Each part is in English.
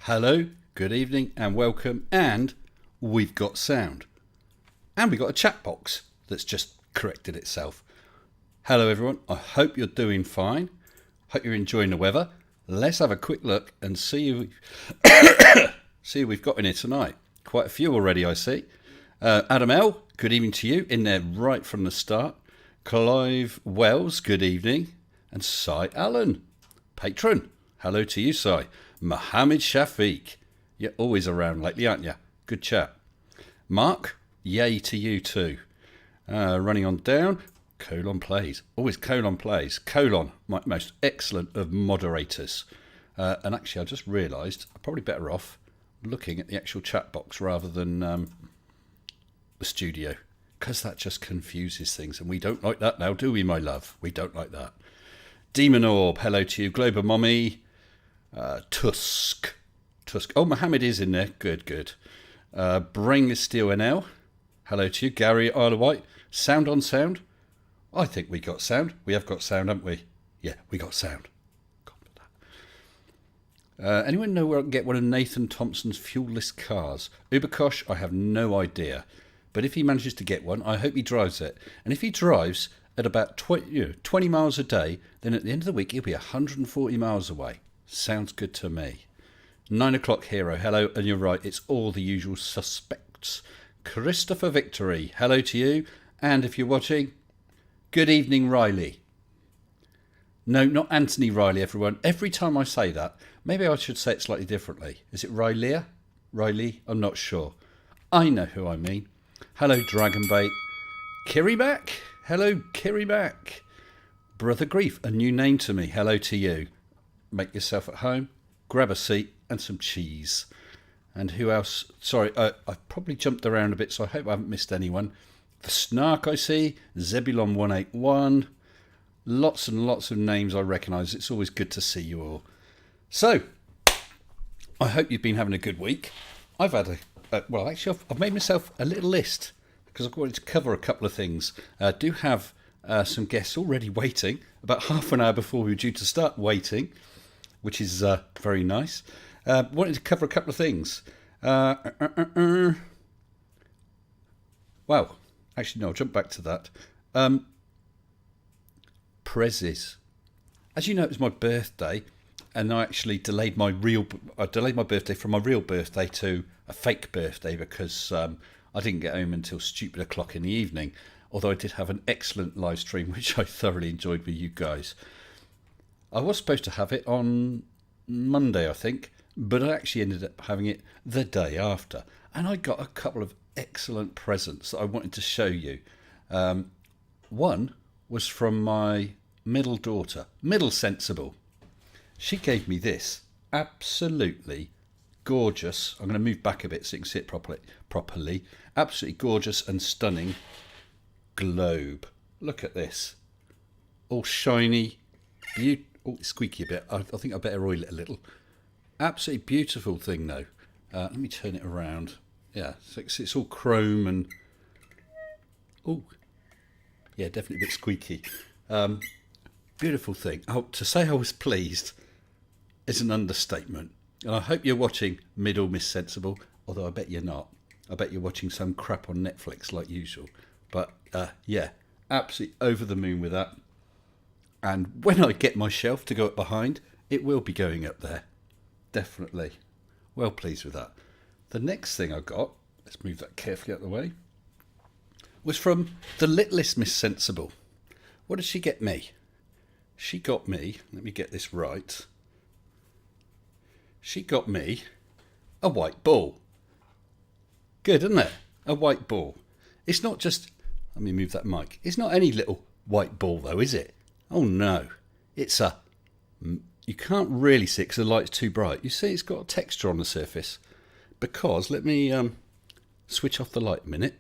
Hello, good evening, and welcome. And we've got sound. And we've got a chat box that's just corrected itself. Hello, everyone. I hope you're doing fine. Hope you're enjoying the weather. Let's have a quick look and see who we've got in here tonight. Quite a few already, I see. Adam L., good evening to you, in there right from the start. Clive Wells, good evening. And Cy Allen, patron. Hello to you, Cy. Mohammed Shafiq, you're always around lately, aren't you? Good chat. Mark, yay to you too. Running on down, Colon plays. Always Colon plays. Colon, my most excellent of moderators. And actually, I just realised I'm probably better off looking at the actual chat box rather than the studio, because that just confuses things, and we don't like that now, do we, my love? We don't like that. Demon Orb, hello to you. Global Mommy. Tusk. Oh, Mohammed is in there. Good. Bring Steel NL. Hello to you. Gary Isle of Wight. Sound on sound. I think we got sound. We have got sound, haven't we? Yeah, we got sound. Anyone know where I can get one of Nathan Thompson's fuel-less cars? Uberkosh, I have no idea. But if he manages to get one, I hope he drives it. And if he drives at about 20 miles a day, then at the end of the week, he'll be 140 miles away. Sounds good to me. 9 o'clock hero, hello, and you're right, it's all the usual suspects. Christopher Victory, hello to you, and if you're watching, good evening, Riley. No, not Anthony Riley, everyone. Every time I say that, maybe I should say it slightly differently. Is it Riley? Riley? I'm not sure. I know who I mean. Hello, Dragonbait. Kirimac, hello, Kirimac. Brother Grief, a new name to me, hello to you. Make yourself at home, grab a seat and some cheese. And who else? Sorry, I've probably jumped around a bit, so I hope I haven't missed anyone. The Snark, I see. Zebulon 181. Lots and lots of names I recognise. It's always good to see you all. So, I hope you've been having a good week. I've had I've made myself a little list because I've wanted to cover a couple of things. I do have some guests already waiting, about half an hour before we were due to start waiting, which is very nice. Wanted to cover a couple of things. Well, actually, no, I'll jump back to that. Prezes. As you know, it was my birthday, and I actually delayed my birthday from my real birthday to a fake birthday because I didn't get home until stupid o'clock in the evening. Although I did have an excellent live stream, which I thoroughly enjoyed with you guys. I was supposed to have it on Monday, I think, but I actually ended up having it the day after. And I got a couple of excellent presents that I wanted to show you. One was from my middle daughter, Middle Sensible. She gave me this absolutely gorgeous. I'm going to move back a bit so you can see it properly. Absolutely gorgeous and stunning globe. Look at this. All shiny. Squeaky a bit. I think I better oil it a little. Absolutely beautiful thing though. Let me turn it around. Yeah, so it's all chrome and... Oh, yeah, definitely a bit squeaky. Beautiful thing. To say I was pleased is an understatement. And I hope you're watching Middle Miss Sensible, although I bet you're not. I bet you're watching some crap on Netflix like usual. But yeah, absolutely over the moon with that. And when I get my shelf to go up behind, it will be going up there. Definitely. Well pleased with that. The next thing I got, let's move that carefully out of the way, was from the littlest Miss Sensible. What did she get me? She got me, let me get this right. She got me a white ball. Good, isn't it? A white ball. It's not just, let me move that mic. It's not any little white ball though, is it? Oh no. It's you can't really see it because the light's too bright. You see it's got a texture on the surface. Because, let me switch off the light a minute.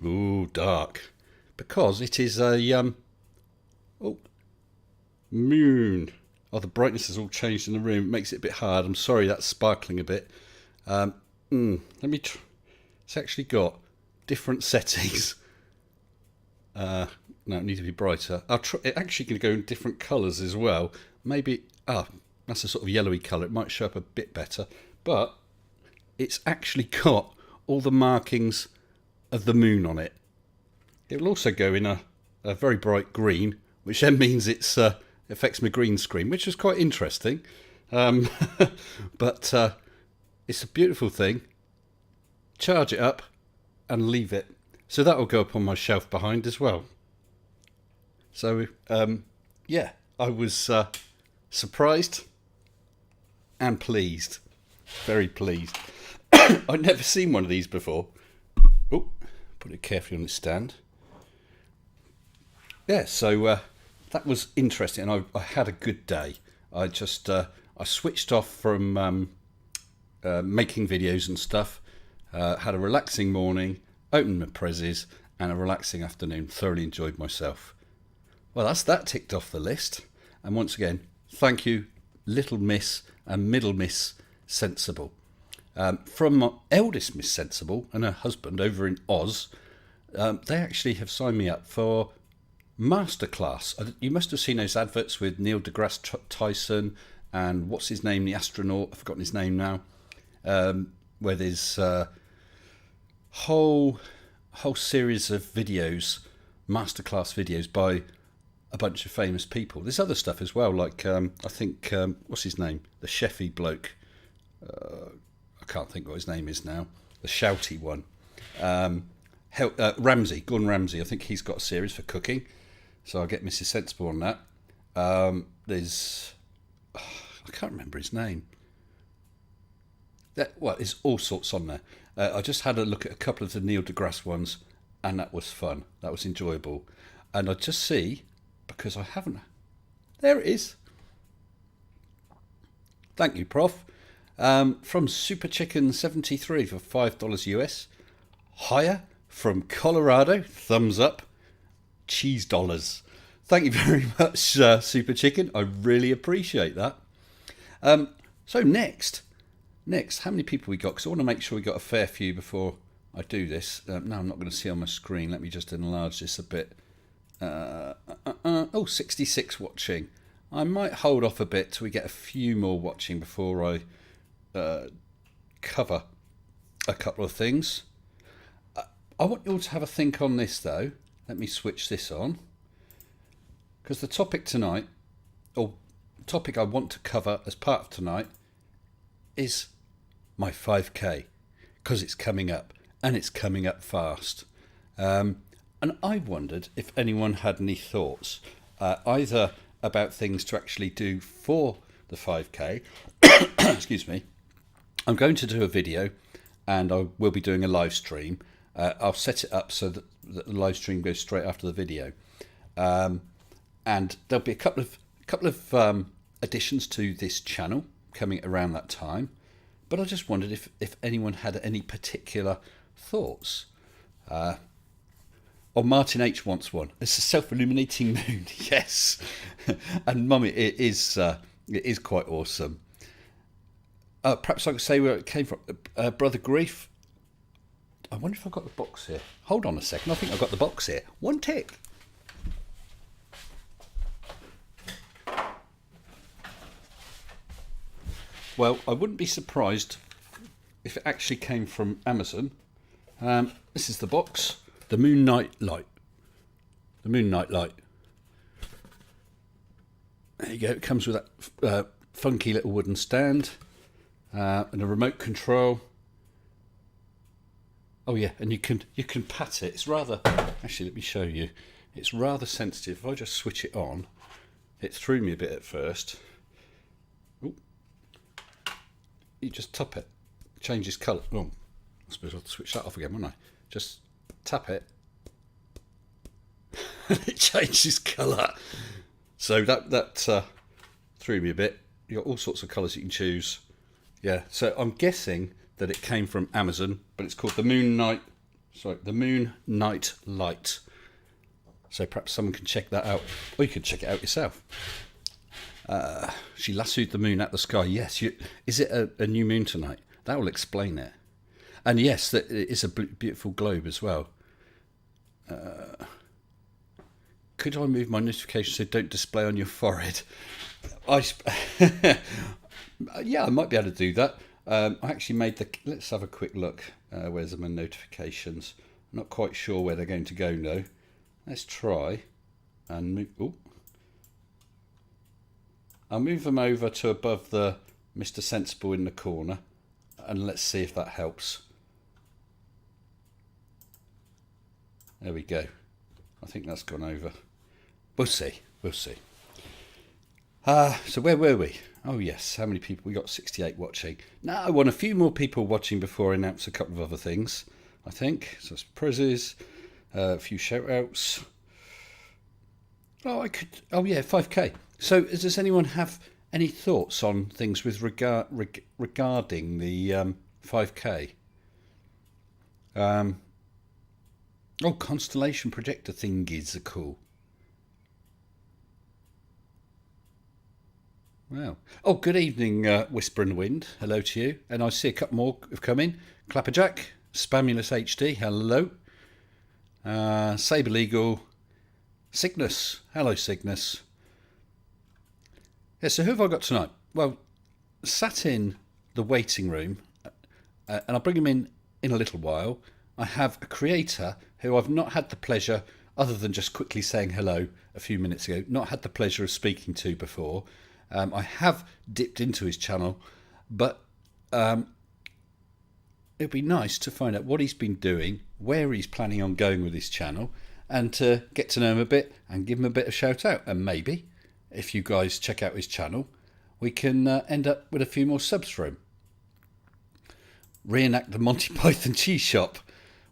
Ooh, dark. Because it is a, moon. Oh, the brightness has all changed in the room. It makes it a bit hard. I'm sorry, that's sparkling a bit. Let me it's actually got different settings. No, it needs to be brighter. It's actually going to go in different colours as well. Maybe, That's a sort of yellowy colour. It might show up a bit better, but it's actually got all the markings of the moon on it. It will also go in a very bright green, which then means it affects my green screen, which is quite interesting. But it's a beautiful thing. Charge it up and leave it. So that will go up on my shelf behind as well. So, yeah, I was surprised and pleased. Very pleased. I'd never seen one of these before. Oh, put it carefully on its stand. Yeah, so that was interesting. I had a good day. I just I switched off from making videos and stuff. Had a relaxing morning, opened my prezzies, and a relaxing afternoon. Thoroughly enjoyed myself. Well, that's that ticked off the list. And once again, thank you, Little Miss and Middle Miss Sensible. From my eldest Miss Sensible and her husband over in Oz, they actually have signed me up for Masterclass. You must have seen those adverts with Neil deGrasse Tyson and what's his name, the astronaut. I've forgotten his name now. Where there's whole series of videos, masterclass videos by a bunch of famous people. There's other stuff as well, like I think what's his name, the chefy bloke. I can't think what his name is now. The shouty one. Ramsay, Gordon Ramsay. I think he's got a series for cooking, so I'll get Mrs. Sensible on that. There's I can't remember his name. There's all sorts on there. I just had a look at a couple of the Neil deGrasse ones, and that was fun. That was enjoyable. And I just see, because I haven't... There it is. Thank you, Prof. From Super Chicken 73 for $5 US. Higher from Colorado. Thumbs up. Cheese dollars. Thank you very much, Super Chicken. I really appreciate that. So next, how many people we got? Because I want to make sure we got a fair few before I do this. No, I'm not going to see on my screen. Let me just enlarge this a bit. 66 watching. I might hold off a bit till we get a few more watching before I cover a couple of things. I want you all to have a think on this, though. Let me switch this on. Because the topic tonight, or topic I want to cover as part of tonight, is my 5k, because it's coming up, and it's coming up fast. And I wondered if anyone had any thoughts, either about things to actually do for the 5k. Excuse me. I'm going to do a video, and I will be doing a live stream. I'll set it up so that the live stream goes straight after the video. And there'll be a couple of additions to this channel coming around that time. But I just wondered if anyone had any particular thoughts. Martin H wants one. It's a self-illuminating moon. Yes. And Mummy, it is quite awesome. Perhaps I could say where it came from. Brother Grief. I wonder if I've got the box here. Hold on a second. I think I've got the box here. One tick. Well, I wouldn't be surprised if it actually came from Amazon. This is the box. The Moon Night Light. The Moon Night Light. There you go. It comes with that funky little wooden stand and a remote control. Oh yeah, and you can pat it. It's rather... Actually, let me show you. It's rather sensitive. If I just switch it on, it threw me a bit at first. Ooh. You just tap it. Changes colour. Oh, I suppose I'll switch that off again, won't I? Just tap it. It changes colour. So that threw me a bit. You've got all sorts of colours you can choose. Yeah, so I'm guessing that it came from Amazon, but it's called the Moon Night Light. So perhaps someone can check that out, or you can check it out yourself. She lassoed the moon at the sky. Yes, is it a new moon tonight? That will explain it. And yes, it is a beautiful globe as well. Could I move my notifications so don't display on your forehead? I yeah, I might be able to do that. I actually made the. Let's have a quick look. Where's my notifications? I'm not quite sure where they're going to go now. Let's try and move. Ooh. I'll move them over to above the Mr. Sensible in the corner, and let's see if that helps. There we go. I think that's gone over. We'll see. We'll see. So where were we? Oh yes, how many people? We got 68 watching. Now I want a few more people watching before I announce a couple of other things, I think. So prizes, a few shout outs. Oh, I could. Oh yeah, 5k. So does anyone have any thoughts on things with regarding the 5k? Oh, constellation projector thingies are cool. Wow. Oh, good evening, Whisper and Wind. Hello to you. And I see a couple more have come in. Clapperjack, Spamulous HD. Hello. Saber Eagle. Cygnus. Hello, Cygnus. Yeah, so who have I got tonight? Well, sat in the waiting room, and I'll bring him in a little while. I have a creator who I've not had the pleasure, other than just quickly saying hello a few minutes ago, not had the pleasure of speaking to before. I have dipped into his channel, but it'd be nice to find out what he's been doing, where he's planning on going with his channel, and to get to know him a bit and give him a bit of shout out. And maybe, if you guys check out his channel, we can end up with a few more subs for him. Reenact the Monty Python cheese shop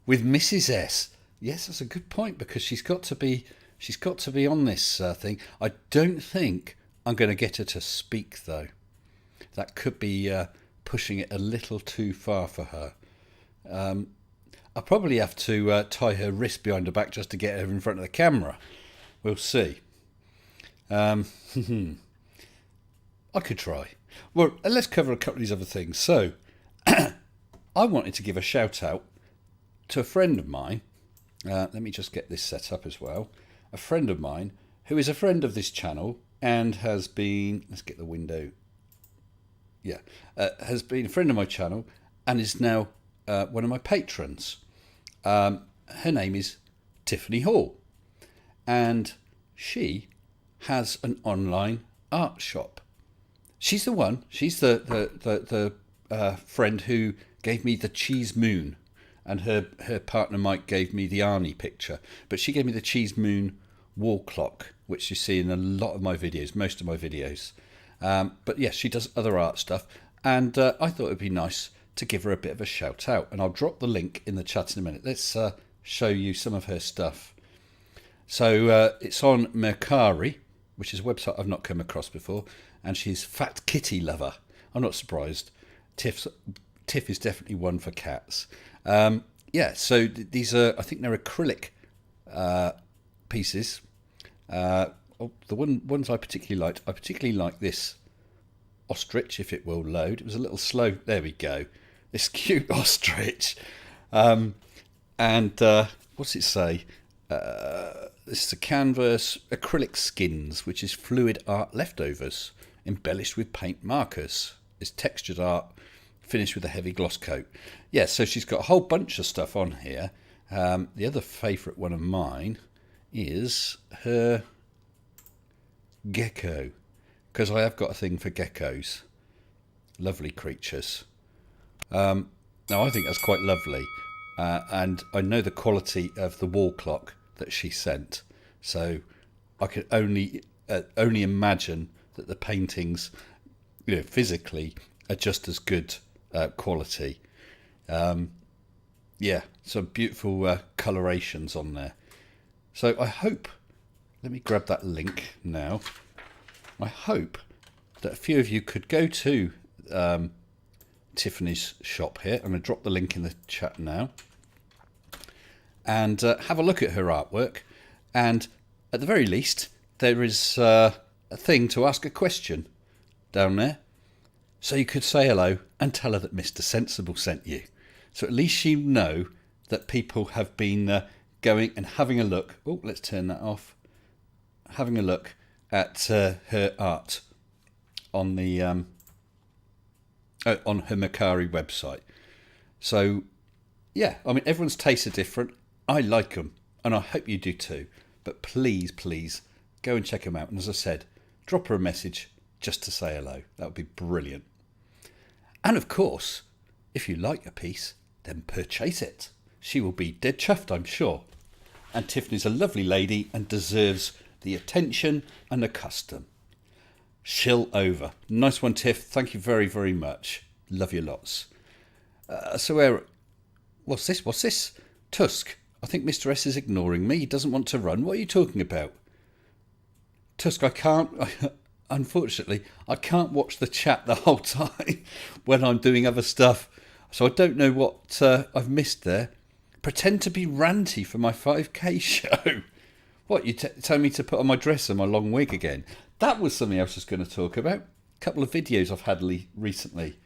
with Mrs. S. Yes, that's a good point, because she's got to be on this thing. I don't think I'm going to get her to speak, though. That could be pushing it a little too far for her. I'll probably have to tie her wrist behind her back just to get her in front of the camera. We'll see. I could try. Well, let's cover a couple of these other things. So, I wanted to give a shout out to a friend of mine. Let me just get this set up as well. A friend of mine who is a friend of this channel and has been, let's get the window, has been a friend of my channel and is now one of my patrons. Her name is Tiffany Hall, and she has an online art shop. She's the one, she's the friend who gave me the cheese moon, and her partner Mike gave me the Arnie picture, but she gave me the cheese moon wall clock, which you see in a lot of my videos, most of my videos. But yes, she does other art stuff, and I thought it would be nice to give her a bit of a shout out, and I'll drop the link in the chat in a minute. Let's show you some of her stuff. So it's on Mercari, which is a website I've not come across before, and she's Fat Kitty Lover. I'm not surprised. Tiff is definitely one for cats. So these are, I think they're acrylic pieces. The ones I particularly like this ostrich, if it will load. It was a little slow. There we go. This cute ostrich. And what's it say? This is a canvas acrylic skins, which is fluid art leftovers, embellished with paint markers. It's textured art, finished with a heavy gloss coat. Yeah, so she's got a whole bunch of stuff on here. The other favourite one of mine is her gecko, because I have got a thing for geckos. Lovely creatures. Now I think that's quite lovely, and I know the quality of the wall clock that she sent, so I could only imagine that the paintings, physically are just as good quality. Some beautiful colorations on there. So I hope, let me grab that link now. I hope that a few of you could go to Tiffany's shop here. I'm going to drop the link in the chat now, and have a look at her artwork. And at the very least, there is a thing to ask a question down there. So you could say hello and tell her that Mr. Sensible sent you. So at least you know that people have been going and having a look. Oh, let's turn that off. Having a look at her art on the on her Macari website. So, yeah, I mean, everyone's tastes are different. I like them, and I hope you do too. But please, please, go and check them out. And as I said, drop her a message just to say hello. That would be brilliant. And of course, if you like a piece, then purchase it. She will be dead chuffed, I'm sure. And Tiffany's a lovely lady and deserves the attention and the custom. Shill over. Nice one, Tiff. Thank you very, very much. Love you lots. What's this? Tusk. I think Mr. S is ignoring me. He doesn't want to run. What are you talking about? Tusk, unfortunately, I can't watch the chat the whole time when I'm doing other stuff. So I don't know what I've missed there. Pretend to be ranty for my 5k show. What, you tell me to put on my dress and my long wig again? That was something else I was going to talk about. A couple of videos I've had recently.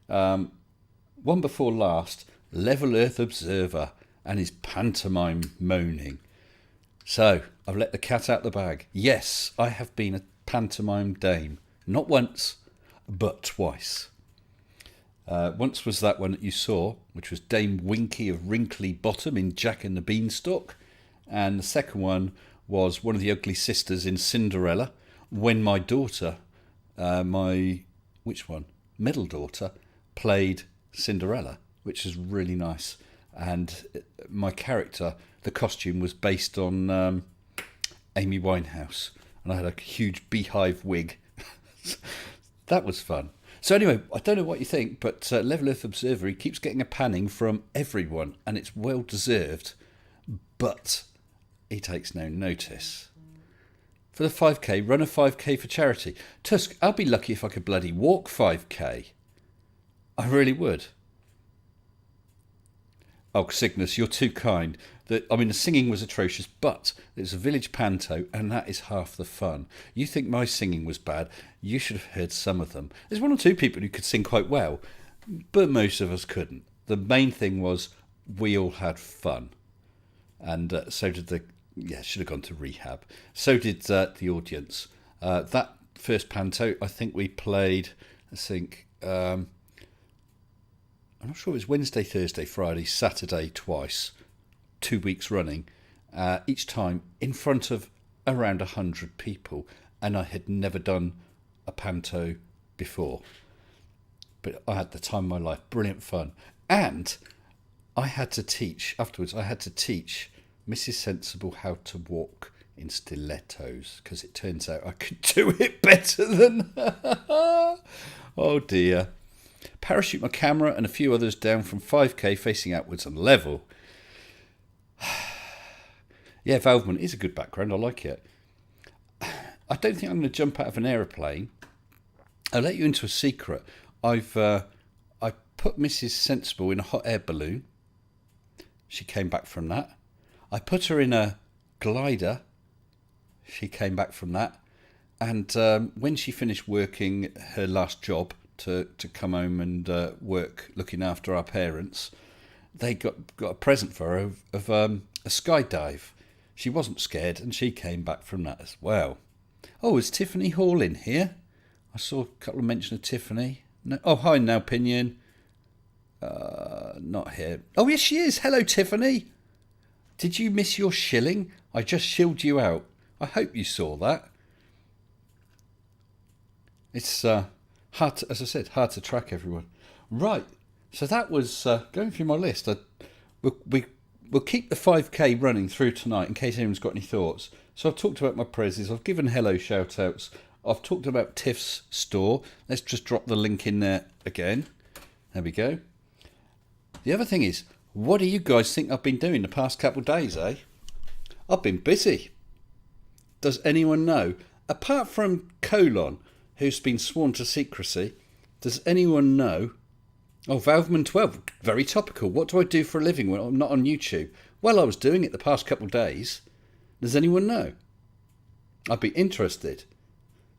One before last, Level Earth Observer and his pantomime moaning. So, I've let the cat out the bag. Yes, I have been a pantomime dame. Not once, but twice. Once was that one that you saw, which was Dame Winky of Wrinkly Bottom in Jack and the Beanstalk. And the second one was one of the ugly sisters in Cinderella, when my daughter, middle daughter, played Cinderella, which is really nice. And my character, the costume was based on Amy Winehouse. And I had a huge beehive wig. That was fun. So anyway, I don't know what you think, but Level Earth Observer, he keeps getting a panning from everyone, and it's well deserved, but he takes no notice. For the 5k, run a 5k for charity. Tusk, I'll be lucky if I could bloody walk 5k. I really would. Oh, Cygnus, you're too kind. The singing was atrocious, but it was a village panto, and that is half the fun. You think my singing was bad? You should have heard some of them. There's one or two people who could sing quite well, but most of us couldn't. The main thing was we all had fun, and so did should have gone to rehab. So did the audience. That first panto, I think we played. I'm not sure it was Wednesday, Thursday, Friday, Saturday twice. 2 weeks running, each time in front of around 100 people, and I had never done a panto before. But I had the time of my life, brilliant fun. And I had to teach Mrs. Sensible how to walk in stilettos, because it turns out I could do it better than her. Oh dear. Parachute my camera and a few others down from 5k facing outwards and level. Yeah, Valveman is a good background. I like it. I don't think I'm going to jump out of an aeroplane. I'll let you into a secret. I put Mrs. Sensible in a hot air balloon. She came back from that. I put her in a glider. She came back from that. And when she finished working her last job to come home and work looking after our parents, they got a present for her of a skydive. She wasn't scared, and she came back from that as well. Oh, is Tiffany Hall in here? I saw a couple of mention of Tiffany. No. Oh, hi, Now Pinion. Not here. Oh, yes, she is. Hello, Tiffany. Did you miss your shilling? I just shilled you out. I hope you saw that. It's hard to track everyone. Right. So that was going through my list. We'll keep the 5k running through tonight in case anyone's got any thoughts. So I've talked about my prezzies. I've given hello shout-outs. I've talked about Tiff's store. Let's just drop the link in there again. There we go. The other thing is, what do you guys think I've been doing the past couple of days, eh? I've been busy. Does anyone know? Apart from Colon, who's been sworn to secrecy, does anyone know? Oh, Valveman 12, very topical. What do I do for a living when I'm not on YouTube? Well, I was doing it the past couple of days. Does anyone know? I'd be interested.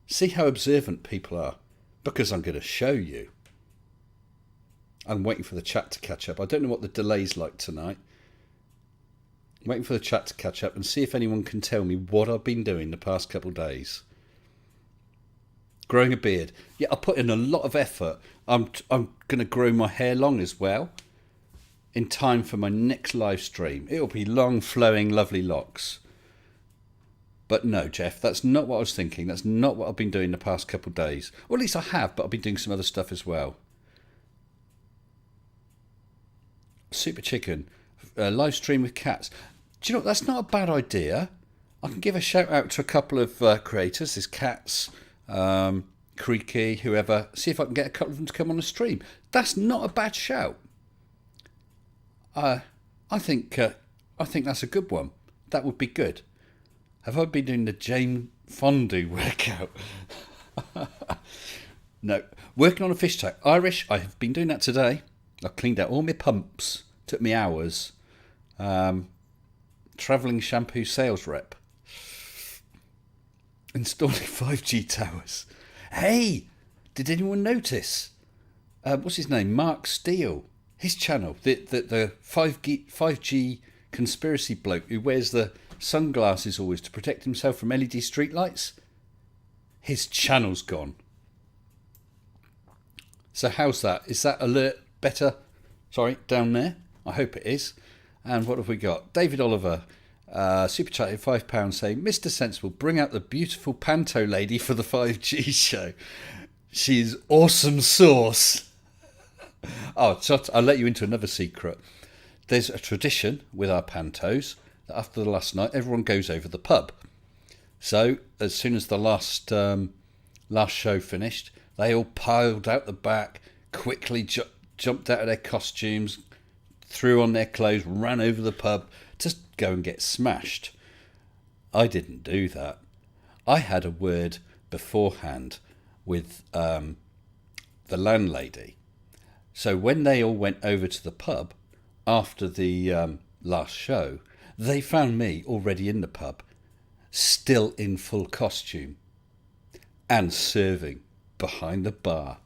See how observant people are, because I'm going to show you. I'm waiting for the chat to catch up. I don't know what the delay's like tonight. I'm waiting for the chat to catch up and see if anyone can tell me what I've been doing the past couple of days. Growing a beard. Yeah, I put in a lot of effort. I'm going to grow my hair long as well in time for my next live stream. It'll be long, flowing, lovely locks. But no, Jeff, that's not what I was thinking. That's not what I've been doing the past couple of days. Or at least I have, but I've been doing some other stuff as well. Super Chicken, live stream with cats. Do you know, that's not a bad idea. I can give a shout out to a couple of creators. There's Cats, Creaky, whoever. See if I can get a couple of them to come on the stream. That's not a bad shout. I think that's a good one. That would be good. Have I been doing the Jane Fondue workout? No. Working on a fish tank. Irish, I have been doing that today. I cleaned out all my pumps. Took me hours. Travelling shampoo sales rep. Installing 5G towers. Hey! Did anyone notice? What's his name? Mark Steele. His channel. The 5G conspiracy bloke who wears the sunglasses always to protect himself from LED streetlights. His channel's gone. So how's that? Is that alert better? Sorry, down there. I hope it is. And what have we got? David Oliver, super chatted £5 saying, Mr. Sensible, bring out the beautiful Panto lady for the 5G show. She's awesome sauce. Oh, so I'll let you into another secret. There's a tradition with our Pantos that after the last night, everyone goes over the pub. So as soon as the last show finished, they all piled out the back, quickly jumped out of their costumes, threw on their clothes, ran over the pub to go and get smashed. I didn't do that. I had a word beforehand with the landlady. So when they all went over to the pub after the last show, they found me already in the pub, still in full costume and serving behind the bar.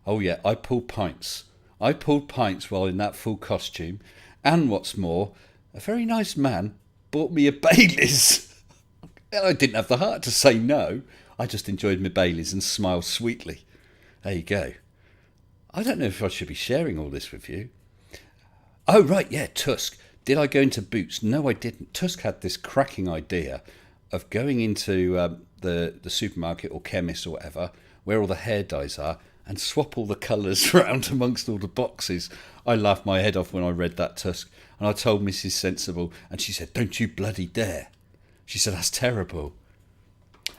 Oh yeah, I pulled pints. I pulled pints while in that full costume, and what's more, a very nice man bought me a Baileys. I didn't have the heart to say no. I just enjoyed my Baileys and smiled sweetly. There you go. I don't know if I should be sharing all this with you. Oh right, yeah, Tusk. Did I go into Boots? No, I didn't. Tusk had this cracking idea of going into the supermarket or chemist or whatever, where all the hair dyes are, and swap all the colours around amongst all the boxes. I laughed my head off when I read that, Tusk, and I told Mrs. Sensible, and she said, don't you bloody dare. She said, that's terrible.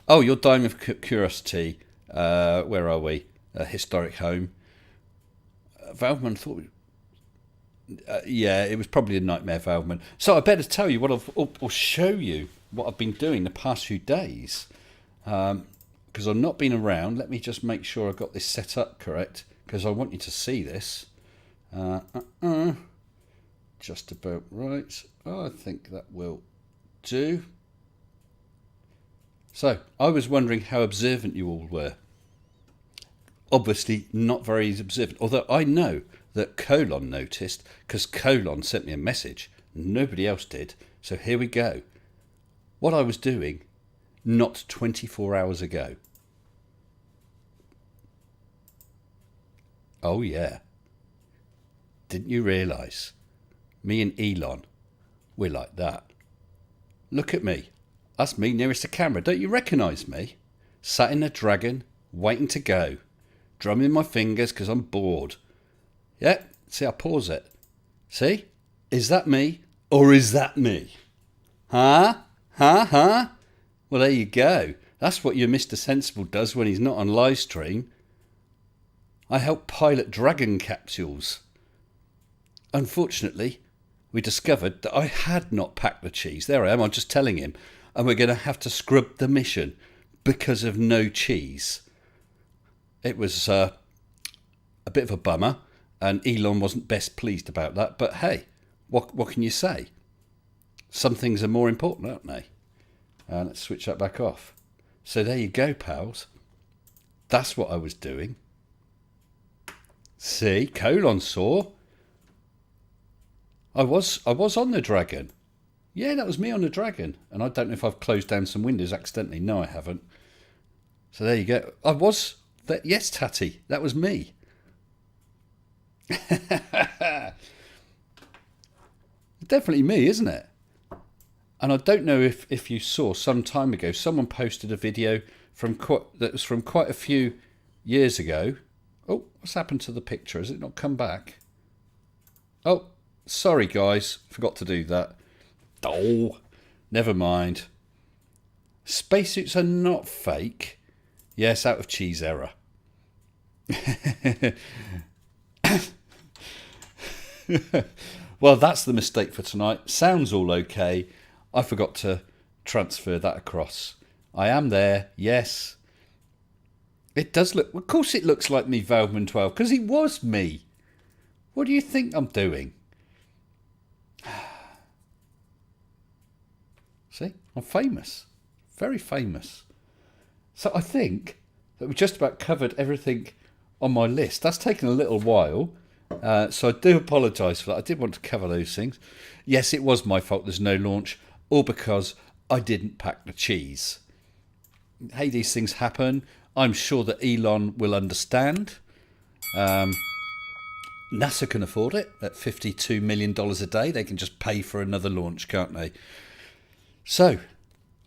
Oh, you're dying of curiosity. Where are we? Historic home. Valveman thought... yeah, it was probably a nightmare, Valveman. So I better tell you or show you what I've been doing the past few days. Because I've not been around. Let me just make sure I've got this set up correct, because I want you to see this. Just about right. Oh, I think that will do. So, I was wondering how observant you all were. Obviously not very observant, although I know that Colon noticed, because Colon sent me a message. Nobody else did. So here we go. What I was doing not 24 hours ago. Oh yeah. Didn't you realise? Me and Elon, we're like that. Look at me. That's me nearest the camera. Don't you recognise me? Sat in a dragon, waiting to go. Drumming my fingers because I'm bored. Yeah, see, I pause it. See? Is that me or is that me? Huh? Huh? Well, there you go. That's what your Mr. Sensible does when he's not on live stream. I help pilot dragon capsules. Unfortunately, we discovered that I had not packed the cheese. There I am, I'm just telling him. And we're going to have to scrub the mission because of no cheese. It was a bit of a bummer, and Elon wasn't best pleased about that. But hey, what can you say? Some things are more important, aren't they? Let's switch that back off. So there you go, pals. That's what I was doing. See, Colon saw. I was on the dragon. Yeah, that was me on the dragon. And I don't know if I've closed down some windows accidentally. No, I haven't. So there you go. I was that. Yes, Tatty, that was me. Definitely me, isn't it? And I don't know if you saw some time ago, someone posted a video that was from quite a few years ago. Oh, what's happened to the picture? Has it not come back? Oh, sorry guys, forgot to do that. Oh, never mind. Spacesuits are not fake. Yes, out of cheese error. Well, that's the mistake for tonight. Sounds all okay. I forgot to transfer that across. I am there, yes. It does look... Of course it looks like me, Valveman 12, because he was me. What do you think I'm doing? See? I'm famous. Very famous. So I think that we've just about covered everything on my list. That's taken a little while. So I do apologise for that. I did want to cover those things. Yes, it was my fault there's no launch, all because I didn't pack the cheese. Hey, these things happen. I'm sure that Elon will understand. NASA can afford it at $52 million a day. They can just pay for another launch, can't they? So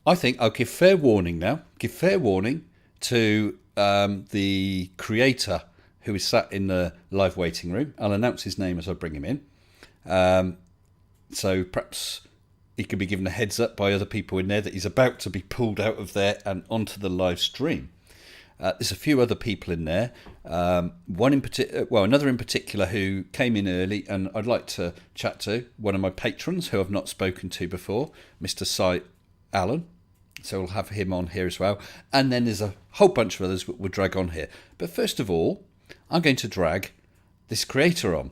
I think I'll give fair warning now. Give fair warning to the creator who is sat in the live waiting room. I'll announce his name as I bring him in. So perhaps he could be given a heads up by other people in there that he's about to be pulled out of there and onto the live stream. There's a few other people in there. One in particular, well, another in particular who came in early, and I'd like to chat to one of my patrons who I've not spoken to before, Mr. Cy Allen. So we'll have him on here as well. And then there's a whole bunch of others we'll drag on here. But first of all, I'm going to drag this creator on.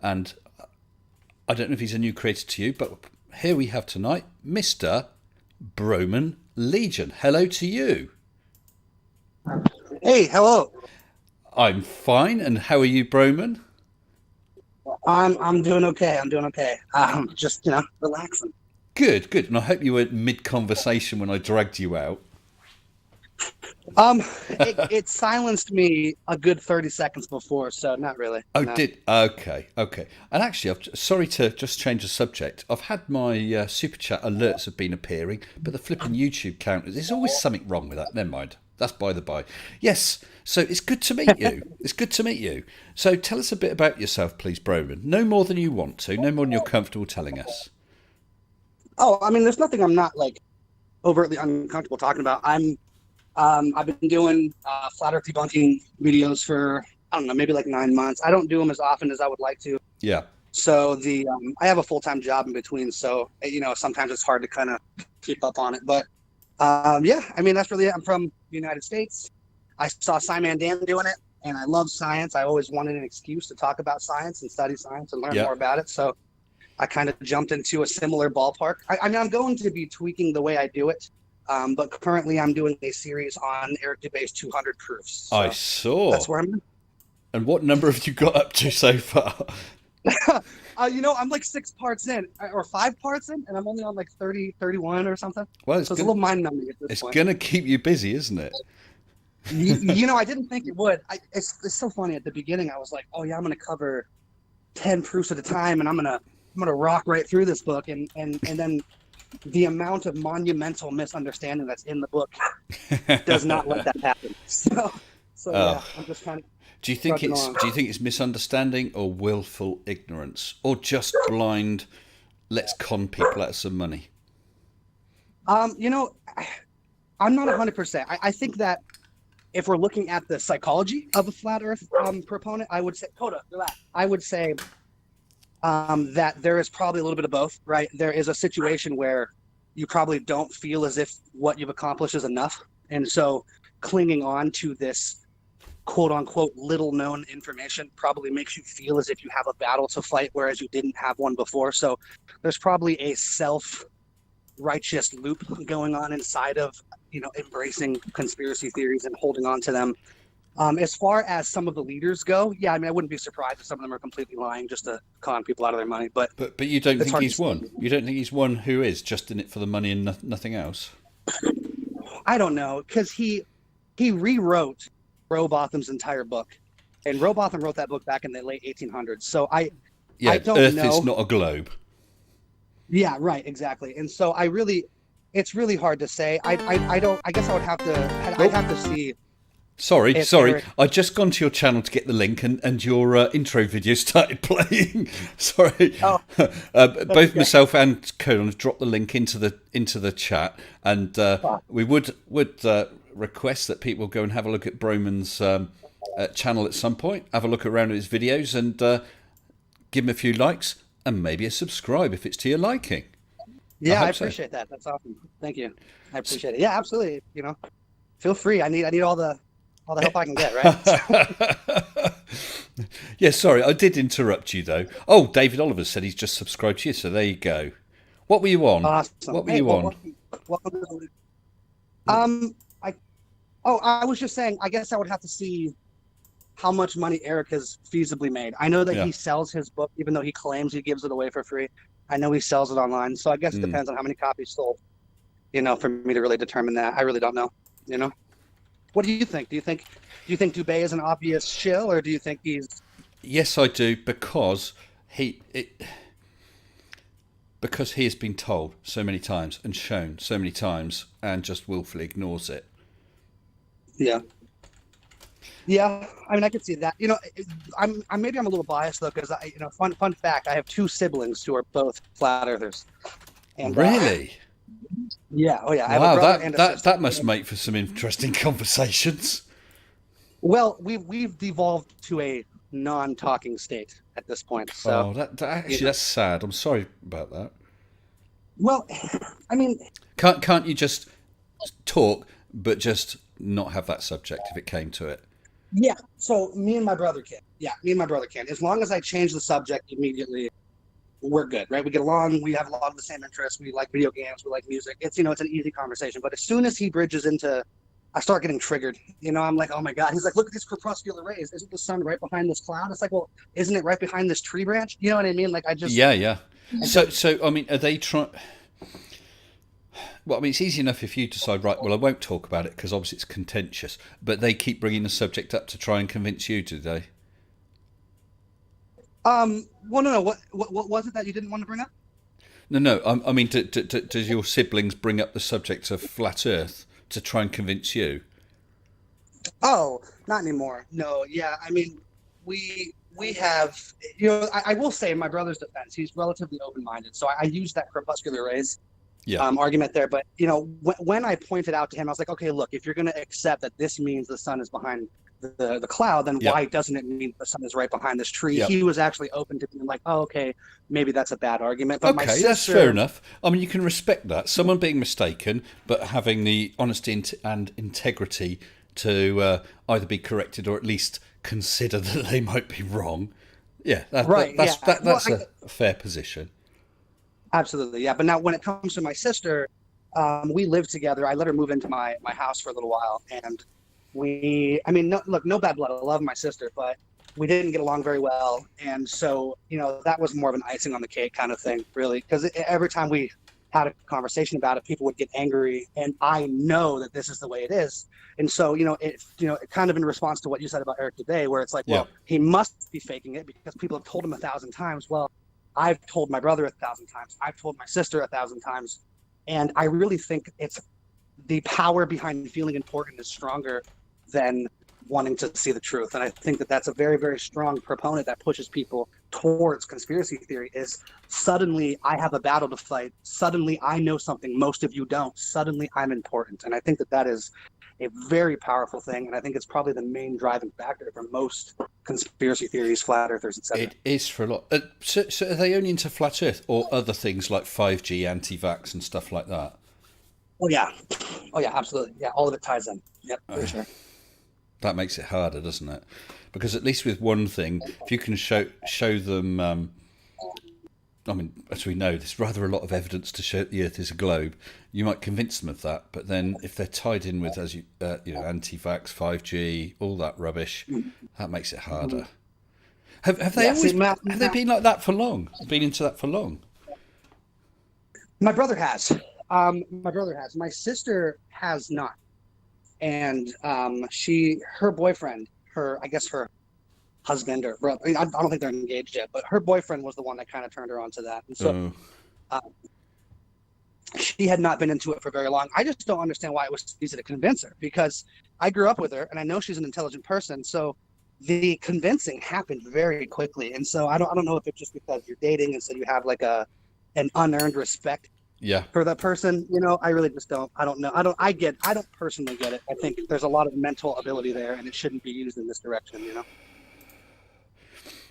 And I don't know if he's a new creator to you, but here we have tonight Mr. Broman Legion. Hello to you. Hey, hello. I'm fine, and how are you, Broman? I'm doing okay. I'm doing okay. Just relaxing. Good, good. And I hope you weren't mid-conversation when I dragged you out. It silenced me a good 30 seconds before, so not really. Oh, No. did? Okay, okay. And actually, sorry to just change the subject. I've had my Super Chat alerts have been appearing, but the flipping YouTube counters, there's always something wrong with that. Never mind. That's by the by. Yes, so it's good to meet you. It's good to meet you. So tell us a bit about yourself, please, Broman. No more than you want to. No more than you're comfortable telling us. Oh, I mean, there's nothing I'm not like overtly uncomfortable talking about. I've been doing flat Earth debunking videos for I don't know, maybe like 9 months. I don't do them as often as I would like to. Yeah. So I have a full-time job in between, so sometimes it's hard to kind of keep up on it. But yeah, I mean that's really it. I'm from the United States. I saw Simon Dan doing it, and I love science. I always wanted an excuse to talk about science and study science and learn Yeah. more about it. So I kind of jumped into a similar ballpark. I mean, I'm going to be tweaking the way I do it, but currently I'm doing a series on Eric Dubay's 200 proofs. So I saw. that's where I'm. And what number have you got up to so far? I'm like 6 parts in or 5 parts in, and I'm only on like 30, 31 or something. Well, So it's a little mind-numbing at this it's point. going to keep you busy, isn't it? I didn't think it would. It's so funny. At the beginning, I was like, "Oh yeah, I'm going to cover 10 proofs at a time, and I'm gonna rock right through this book." And then the amount of monumental misunderstanding that's in the book does not let that happen. So yeah, I'm just kind of. Do you think Trudging it's on. do you think it's misunderstanding or willful ignorance or just blind? Let's con people out of some money. I'm not 100%. I think that if we're looking at the psychology of a flat Earth proponent, I would say, Coda, relax. I would say that there is probably a little bit of both, right? There is a situation where you probably don't feel as if what you've accomplished is enough. And so clinging on to this quote unquote little known information probably makes you feel as if you have a battle to fight, whereas you didn't have one before. So there's probably a self-righteous loop going on inside of, embracing conspiracy theories and holding on to them. As far as some of the leaders go, yeah, I mean, I wouldn't be surprised if some of them are completely lying just to con people out of their money. But But you don't it's think hard he's to one? You don't think he's one who is just in it for the money and nothing else? I don't know, because he rewrote Rowbotham's entire book, and Rowbotham wrote that book back in the late 1800s. So Yeah, I don't Earth know. is not a globe. Yeah, right, exactly. And so it's really hard to say. I don't. I guess I would have to. I'd have to see. Sorry, If sorry. Eric- I'd just gone to your channel to get the link, and your intro video started playing. Sorry. Oh, Both okay. myself and Conan have dropped the link into the chat, and we would request that people go and have a look at Broman's channel at some point. Have a look around at his videos and give him a few likes and maybe a subscribe if it's to your liking. Yeah, I hope so. appreciate that. That's awesome. Thank you. I appreciate it. Yeah, absolutely. You know, feel free. I need all the help I can get. Right. Yeah, sorry, I did interrupt you though. Oh, David Oliver said he's just subscribed to you, so there you go. What were you on? Awesome. What were Hey, you on? welcome to I was just saying. I guess I would have to see how much money Eric has feasibly made. I know that Yeah. he sells his book, even though he claims he gives it away for free. I know he sells it online, so I guess it depends on how many copies sold. You know, for me to really determine that, I really don't know. You know, what do you think? Do you think Dubé is an obvious shill, or do you think he's? Yes, I do, because because he has been told so many times and shown so many times and just willfully ignores it. Yeah. Yeah, I mean, I could see that. You know, I'm maybe I'm a little biased though, because fun fact, I have two siblings who are both flat earthers. And Really? yeah, oh yeah, I have Wow, a brother and a sister. that must make for some interesting conversations. Well, we've devolved to a non-talking state at this point. So, Oh, that actually that's sad. I'm sorry about that. well, I mean, Can't you just talk, but just not have that subject if it came to it? yeah. So me and my brother can. Yeah, me and my brother can. As long as I change the subject immediately, we're good, right? We get along. We have a lot of the same interests. We like video games. We like music. It's it's an easy conversation. But as soon as he bridges into, I start getting triggered. You know, I'm like, oh my god. He's like, look at these corpuscular rays. Isn't the sun right behind this cloud? It's like, well, isn't it right behind this tree branch? You know what I mean? Like, I just Yeah. So I mean, are they trying? Well, I mean, it's easy enough if you decide, right, well, I won't talk about it because obviously it's contentious, but they keep bringing the subject up to try and convince you, do they? Well, no. What was it that you didn't want to bring up? No. I mean, does your siblings bring up the subject of flat Earth to try and convince you? Oh, not anymore. No, yeah. I mean, we have, I will say in my brother's defense, he's relatively open-minded. So I use that corpuscular rays Yeah. argument there. But, when I pointed out to him, I was like, okay, look, if you're going to accept that this means the sun is behind the cloud, then Yeah. why doesn't it mean the sun is right behind this tree? Yeah. He was actually open to being like, oh, okay, maybe that's a bad argument. But my Okay, sister, that's fair enough. I mean, you can respect that. Someone being mistaken, but having the honesty and integrity to either be corrected or at least consider that they might be wrong. Yeah, Right, that's yeah. that's Well, a fair position. Absolutely, yeah. But now, when it comes to my sister, we live together. I let her move into my house for a little while, and I mean, no bad blood. I love my sister, but we didn't get along very well, and so that was more of an icing on the cake kind of thing, really, because every time we had a conversation about it, people would get angry, and I know that this is the way it is, and so it kind of in response to what you said about Eric today, where it's like, well, he must be faking it because people have told him 1,000 times. Well, I've told my brother 1,000 times. I've told my sister 1,000 times. And I really think it's the power behind feeling important is stronger than wanting to see the truth. And I think that that's a very, very strong proponent that pushes people towards conspiracy theory is suddenly I have a battle to fight. Suddenly I know something most of you don't. Suddenly I'm important. And I think that is a very powerful thing. And I think it's probably the main driving factor for most conspiracy theories, flat earthers, etc. It is for a lot. So are they only into flat Earth or other things like 5G, anti-vax and stuff like that? Oh yeah, absolutely. Yeah, all of it ties in. Yep, for sure. That makes it harder, doesn't it? Because at least with one thing, if you can show them, I mean, as we know, there's rather a lot of evidence to show that the Earth is a globe. You might convince them of that, but then if they're tied in with, as anti-vax, 5G, all that rubbish, that makes it harder. Have they always have they been like that for long? Been into that for long? My brother has. My sister has not. and her boyfriend, I guess her husband or brother. I don't think they're engaged yet, but her boyfriend was the one that kind of turned her on to that. And so Oh, uh, she had not been into it for very long. I just don't understand why it was easy to convince her, because I grew up with her and I know she's an intelligent person. So the convincing happened very quickly. And so I don't know if it's just because you're dating and so you have like an unearned respect yeah. for that person. I really just don't. I don't know. I don't personally get it. I think there's a lot of mental ability there and it shouldn't be used in this direction.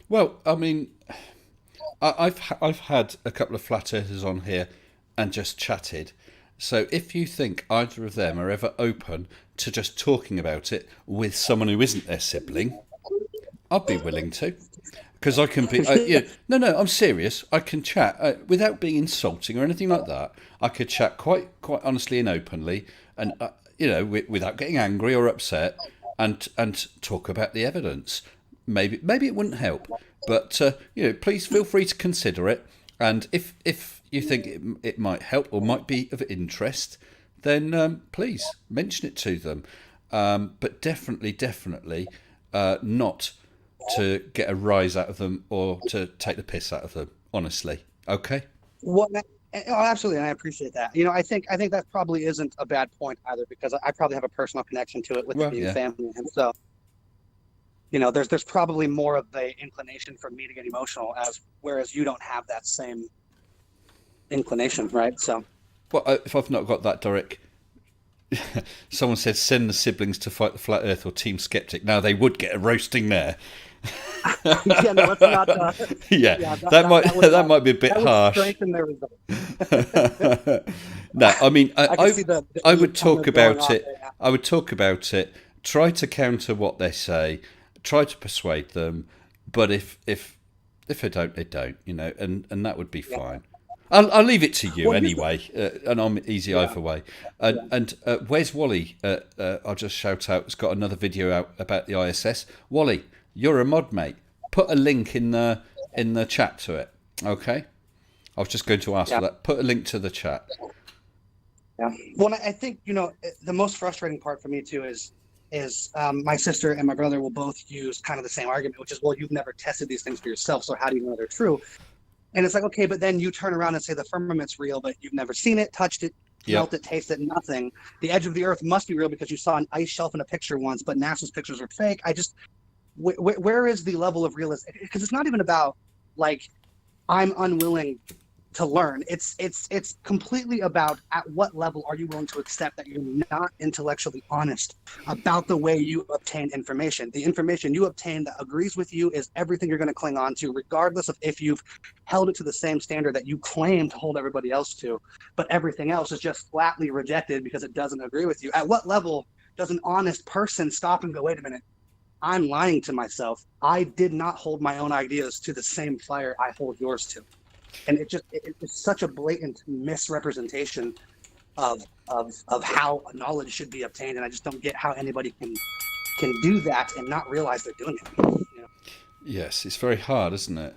Well, I mean, I've had a couple of flat earthers on here and just chatted. So if you think either of them are ever open to just talking about it with someone who isn't their sibling, I'd be willing to. Because I can be, no, I'm serious. I can chat without being insulting or anything like that. I could chat quite honestly and openly, and without getting angry or upset, and talk about the evidence. Maybe it wouldn't help, but please feel free to consider it. And if you think it might help or might be of interest, then please mention it to them. But definitely not to get a rise out of them or to take the piss out of them, honestly. Okay? What? Oh, absolutely, and I appreciate that. I think that probably isn't a bad point either, because I probably have a personal connection to it with it Well, being yeah. family, and so there's probably more of the inclination for me to get emotional, whereas you don't have that same inclination, right? So Well, if I've not got that, Doric, someone said send the siblings to fight the Flat Earth or Team Skeptic. Now, they would get a roasting there. yeah, no, let's not. Yeah, That, that might be a bit that would harsh. strengthen their result. No, I mean, I can see the I would talk comment going about on it. there, yeah. I would talk about it. Try to counter what they say. Try to persuade them. But if they don't, they don't. And that would be Yeah. fine. I'll leave it to you Well, anyway, and I'm easy either way. And where's Wally? I'll just shout out. It's got another video out about the ISS. Wally, you're a mod, mate. Put a link in the chat to it. Okay. I was just going to ask for that. Put a link to the chat. Yeah. Well, I think the most frustrating part for me too is my sister and my brother will both use kind of the same argument, which is, well, you've never tested these things for yourself, so how do you know they're true? And it's like, okay, but then you turn around and say the firmament's real, but you've never seen it, touched it, smelt it, tasted it, nothing. The edge of the Earth must be real because you saw an ice shelf in a picture once, but NASA's pictures are fake. Where is the level of realism? Because it's not even about like I'm unwilling to learn. It's completely about at what level are you willing to accept that you're not intellectually honest about the way you obtain information. The information you obtain that agrees with you is everything you're going to cling on to, regardless of if you've held it to the same standard that you claim to hold everybody else to, but everything else is just flatly rejected because it doesn't agree with you. At what level does an honest person stop and go, wait a minute, I'm lying to myself. I did not hold my own ideas to the same fire I hold yours to. And it's such a blatant misrepresentation of how knowledge should be obtained, and I just don't get how anybody can do that and not realize they're doing it. Yes, it's very hard, isn't it?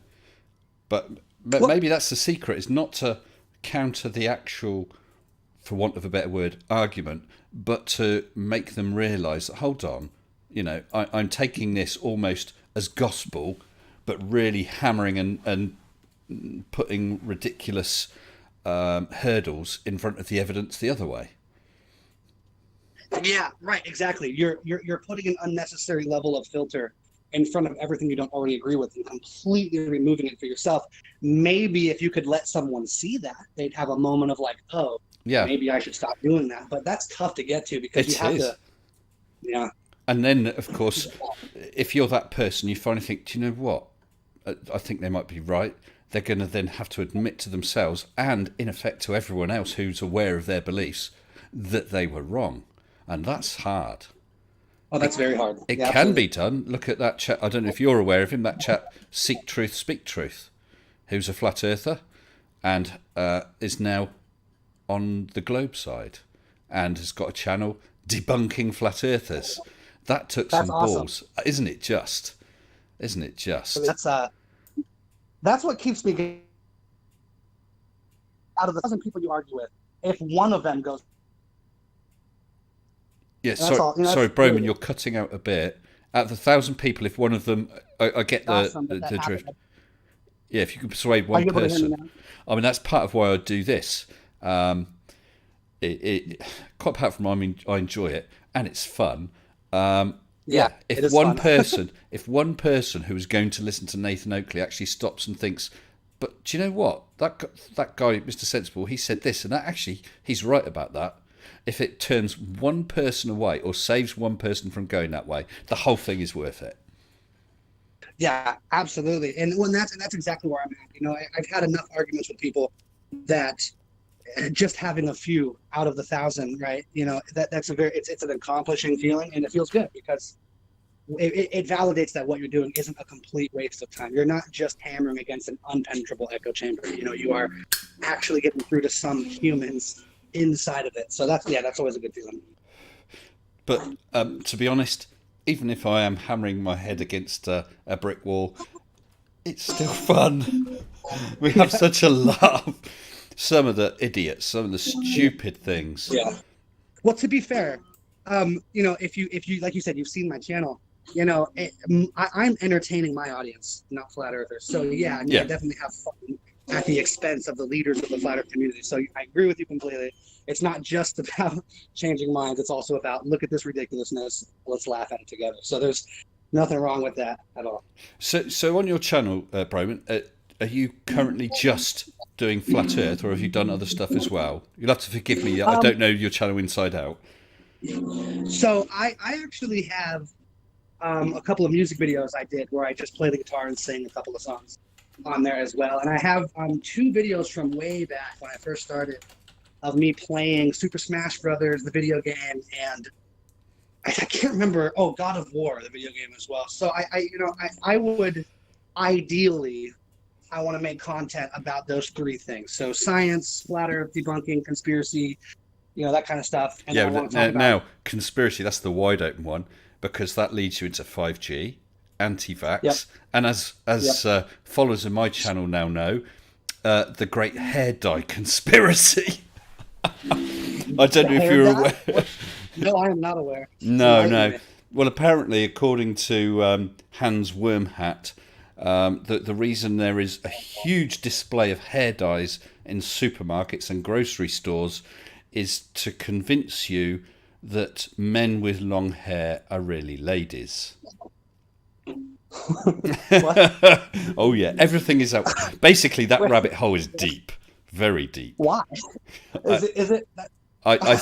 But maybe that's the secret: is not to counter the actual, for want of a better word, argument, but to make them realise that, hold on, I'm taking this almost as gospel, but really hammering and putting ridiculous hurdles in front of the evidence the other way. Yeah, right, exactly. You're putting an unnecessary level of filter in front of everything you don't already agree with and completely removing it for yourself. Maybe if you could let someone see that, they'd have a moment of like, oh, Yeah, maybe I should stop doing that. But that's tough to get to because you have to. Yeah. And then, of course, if you're that person, you finally think, do you know what? I think they might be right. They're going to then have to admit to themselves and, in effect, to everyone else who's aware of their beliefs that they were wrong. And that's hard. Oh, that's very hard. It can be done. Look at that chap. I don't know if you're aware of him. That chap, Seek Truth, Speak Truth, who's a flat earther and is now on the Globe side and has got a channel debunking flat earthers. That took some balls, isn't it? Just. That's what keeps me out of the 1,000 people you argue with. If one of them goes, Yeah, And that's sorry, all. You know, sorry, that's Broman, really you're cutting out a bit. Out of the 1,000 people, if one of them, I get awesome the that drift. happened. Yeah, if you can persuade Are one you able to hear me person, now? I mean that's part of why I do this. Um, quite apart from I enjoy it and it's fun. Yeah, Yeah, it is fun. if one person who is going to listen to Nathan Oakley actually stops and thinks, but do you know what that guy, Mr. Sensible, he said this, and that actually he's right about that. If it turns one person away or saves one person from going that way, the whole thing is worth it. Yeah, absolutely. And that's exactly where I'm at. You know, I've had enough arguments with people that just having a few out of the 1,000, right? You know, that's a very it's an accomplishing feeling, and it feels good because it validates that what you're doing isn't a complete waste of time. You're not just hammering against an unpenetrable echo chamber. You know, you are actually getting through to some humans inside of it. So that's always a good feeling. But to be honest, even if I am hammering my head against a brick wall, it's still fun. We have such a laugh. Some of the idiots, some of the stupid things. Yeah. Well, to be fair, you know, if you like you said, you've seen my channel. You know, I'm entertaining my audience, not flat earthers. So yeah, I mean, I Yeah. definitely have fun at the expense of the leaders of the flat earth community. So I agree with you completely. It's not just about changing minds. It's also about look at this ridiculousness. Let's laugh at it together. So there's nothing wrong with that at all. So on your channel, Broman, are you currently just doing flat Earth, or have you done other stuff as well? You'll have to forgive me. I don't know your channel inside out. So I actually have a couple of music videos I did where I just play the guitar and sing a couple of songs on there as well. And I have two videos from way back when I first started of me playing Super Smash Brothers, the video game, and I can't remember. Oh, God of War, the video game as well. So I would ideally, I want to make content about those three things. So science, flat Earth, debunking, conspiracy, you know, that kind of stuff. And Yeah, then I want but to talk about now conspiracy, that's the wide open one, because that leads you into 5G, yep, anti-vax, and as yep. followers of my channel now know, the great hair dye conspiracy. I don't know if Hair you're dye? aware. No, I am not aware. No, Enlighten no. me. Well, apparently, according to Hans Wormhat, the reason there is a huge display of hair dyes in supermarkets and grocery stores is to convince you that men with long hair are really ladies. What? Oh yeah, everything is out. Basically, that Wait, rabbit hole is deep, very deep. why? I, Is it I,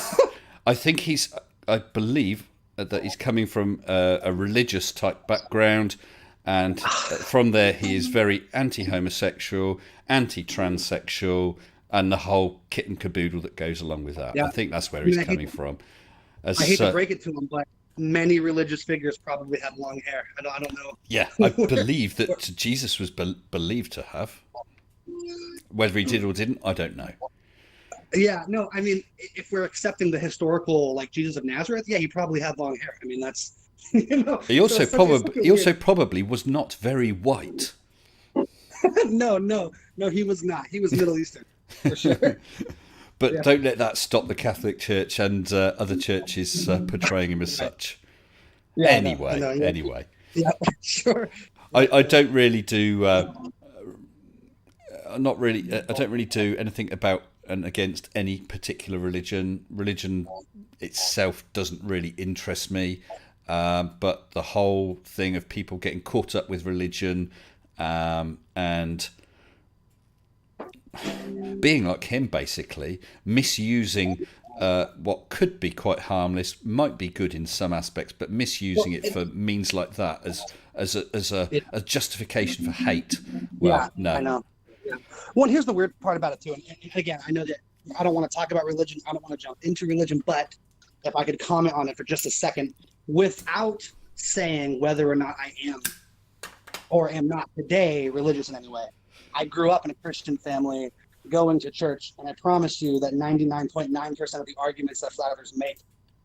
I think he's. I believe that he's coming from a religious type background, and from there he is very anti-homosexual, anti-transsexual, and the whole kit and caboodle that goes along with that. yeah. I think that's where I he's mean, coming from. I hate As to break it to him, but many religious figures probably have long hair. I don't yeah, I know. believe that Jesus was believed to have. Whether he did or didn't, I don't know. Yeah, no, I mean, if we're accepting the historical, like Jesus of Nazareth, yeah, he probably had long hair. I mean, that's, you know, He so also it's such a weird. probably was not very white. No, he was not. He was Middle Eastern, for sure. But Yeah, don't let that stop the Catholic Church and other churches portraying him as such. yeah, I know, yeah, Anyway, yeah, sure. I don't really do. Not really. I don't really do anything about and against any particular religion. Religion itself doesn't really interest me. But the whole thing of people getting caught up with religion and being like him, basically misusing what could be quite harmless, might be good in some aspects, but misusing it for means like that as a justification for hate. Yeah, Well, no. I know. Yeah. Well, and here's the weird part about it too. And again, I know that I don't want to talk about religion. I don't want to jump into religion, but if I could comment on it for just a second, without saying whether or not I am or am not today religious in any way. I grew up in a Christian family, going to church, and I promise you that 99.9% of the arguments that flat earthers make,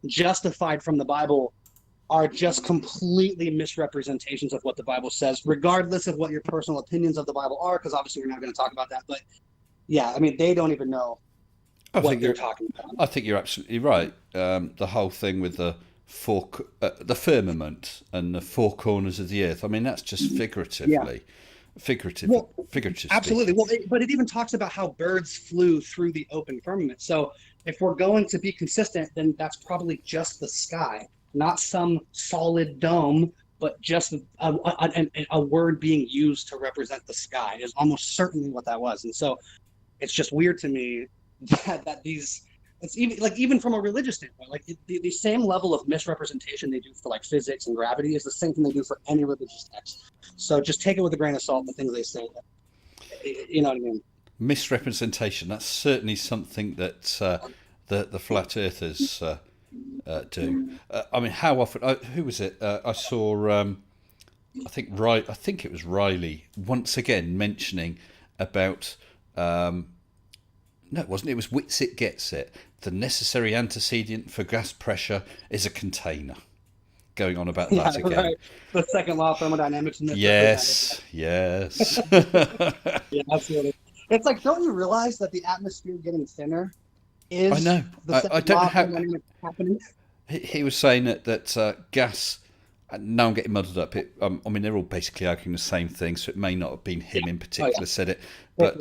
justified from the Bible, are just completely misrepresentations of what the Bible says, regardless of what your personal opinions of the Bible are, because obviously we're not going to talk about that. But yeah, I mean, they don't even know I what think they're you're. talking about. I think you're absolutely right. The whole thing with the firmament and the four corners of the earth. I mean, that's just Yeah. Well, figurative absolutely. speaking. Well, but it even talks about how birds flew through the open firmament. So if we're going to be consistent, then that's probably just the sky, not some solid dome, but just a word being used to represent the sky is almost certainly what that was. And so it's just weird to me that these it's even from a religious standpoint, like the same level of misrepresentation they do for like physics and gravity is the same thing they do for any religious text. So just take it with a grain of salt, the things they say. You know what I mean? Misrepresentation. That's certainly something that the flat earthers do. I mean, how often? Who was it? I saw. I think it was Riley once again mentioning about. No, it wasn't. It was Whitsitt Gets It. The necessary antecedent for gas pressure is a container. Going on about that again. Right. The second law of thermodynamics. Yes, yes. Yeah, absolutely. It's like, don't you realize that the atmosphere getting thinner is I know. the I second don't law know of how. thermodynamics happening? He was saying that gas. Now I'm getting muddled up. I mean, they're all basically arguing the same thing, so it may not have been him in particular said it, but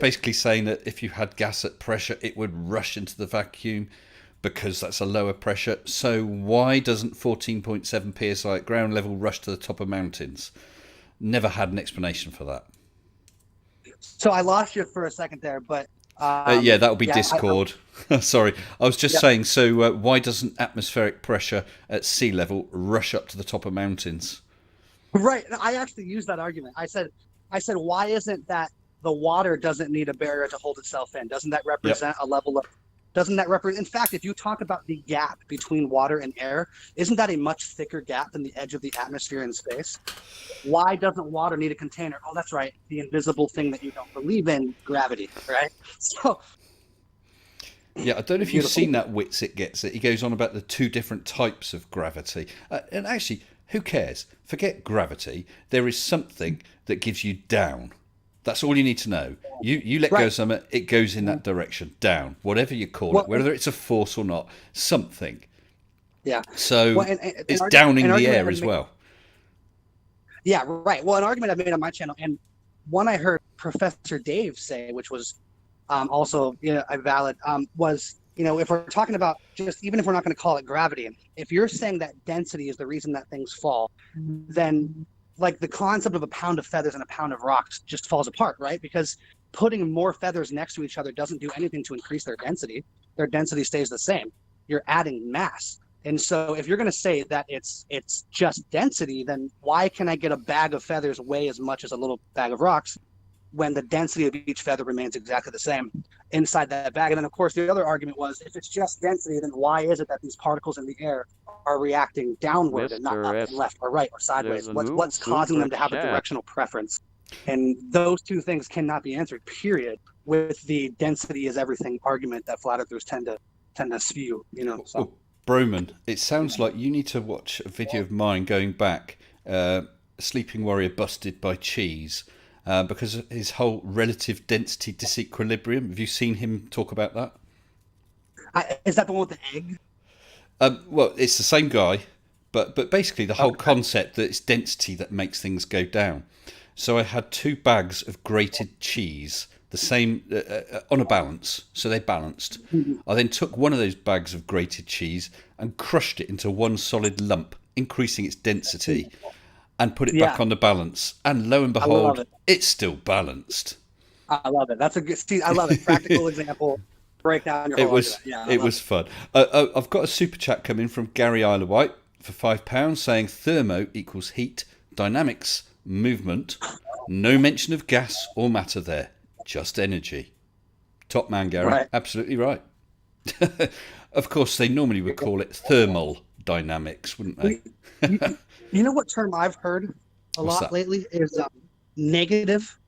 basically saying that if you had gas at pressure, it would rush into the vacuum because that's a lower pressure. So why doesn't 14.7 psi at ground level rush to the top of mountains? Never had an explanation for that. So I lost you for a second there, but yeah, that would be Discord. Sorry, I was just saying. So why doesn't atmospheric pressure at sea level rush up to the top of mountains? Right. I actually used that argument. I said, why isn't that the water doesn't need a barrier to hold itself in? Doesn't that represent a level of? Doesn't that represent? In fact, if you talk about the gap between water and air, isn't that a much thicker gap than the edge of the atmosphere in space? Why doesn't water need a container? Oh, that's right. The invisible thing that you don't believe in, gravity, right? So. Yeah, I don't know if you've seen that Whitsitt Gets It. He goes on about the two different types of gravity. And actually, who cares? Forget gravity. There is something that gives you down. That's all you need to know. You let go of something, it goes in that direction, down. Whatever you call it, whether it's a force or not, something. Yeah. So it's downing the air as well. Yeah, right. Well, an argument I've made on my channel, and one I heard Professor Dave say, which was also a valid, was, if we're talking about just, even if we're not going to call it gravity, if you're saying that density is the reason that things fall, then like the concept of a pound of feathers and a pound of rocks just falls apart, right? Because putting more feathers next to each other doesn't do anything to increase their density. Their density stays the same. You're adding mass. And so if you're going to say that it's just density, then why can I get a bag of feathers weigh as much as a little bag of rocks when the density of each feather remains exactly the same inside that bag? And then, of course, the other argument was, if it's just density, then why is it that these particles in the air are reacting downward and not up and left or right or sideways? What's causing them to have a directional preference? And those two things cannot be answered, period, with the density is everything argument that flat earthers tend to spew, so. Broman, it sounds like you need to watch a video of mine going back, Sleeping Warrior Busted by Cheese, because of his whole relative density disequilibrium. Have you seen him talk about that? Is that the one with the egg? Well, it's the same guy, but basically the whole concept that it's density that makes things go down. So I had 2 bags of grated cheese, the same on a balance, so they balanced. I then took one of those bags of grated cheese and crushed it into one solid lump, increasing its density, and put it back on the balance. And lo and behold, it's still balanced. I love it. That's a good. I love it. Practical example. Break down your whole argument. It was fun. I've got a super chat coming from Gary Isle White for £5 saying thermo equals heat, dynamics, movement. No mention of gas or matter there. Just energy. Top man, Gary. Right. Absolutely right. Of course, they normally would call it thermal dynamics, wouldn't they? You know what term I've heard a lot lately is negative.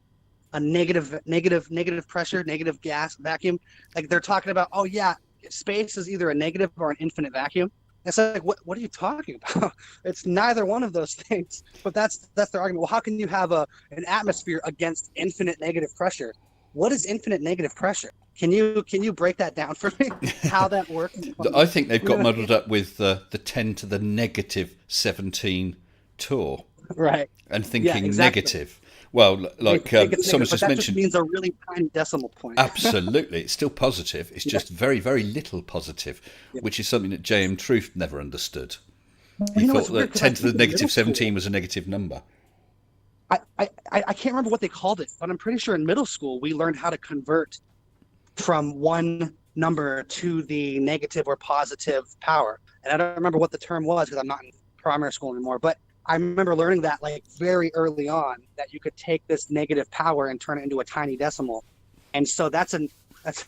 A negative pressure, negative gas, vacuum. Like they're talking about, oh yeah, space is either a negative or an infinite vacuum. It's like, what are you talking about? It's neither one of those things. But that's their argument. Well, how can you have an atmosphere against infinite negative pressure? what is infinite negative pressure? Can you break that down for me? How that works? I think they've got You know, muddled up with the 10 to the negative 17 tour right. and Yeah, thinking exactly. negative. Well, They like think it's someone's negative, but just that just mentioned, means a really tiny decimal point. absolutely, it's still positive. It's Yeah. just very, very little positive, Yeah. which is something that J.M. Truth never understood. Well, He you know, thought it's weird that because I 10 to the think in middle negative school, 17 was a negative number. I can't remember what they called it, but I'm pretty sure in middle school we learned how to convert from one number to the negative or positive power. And I don't remember what the term was because I'm not in primary school anymore. But I remember learning that like very early on that you could take this negative power and turn it into a tiny decimal. And so that's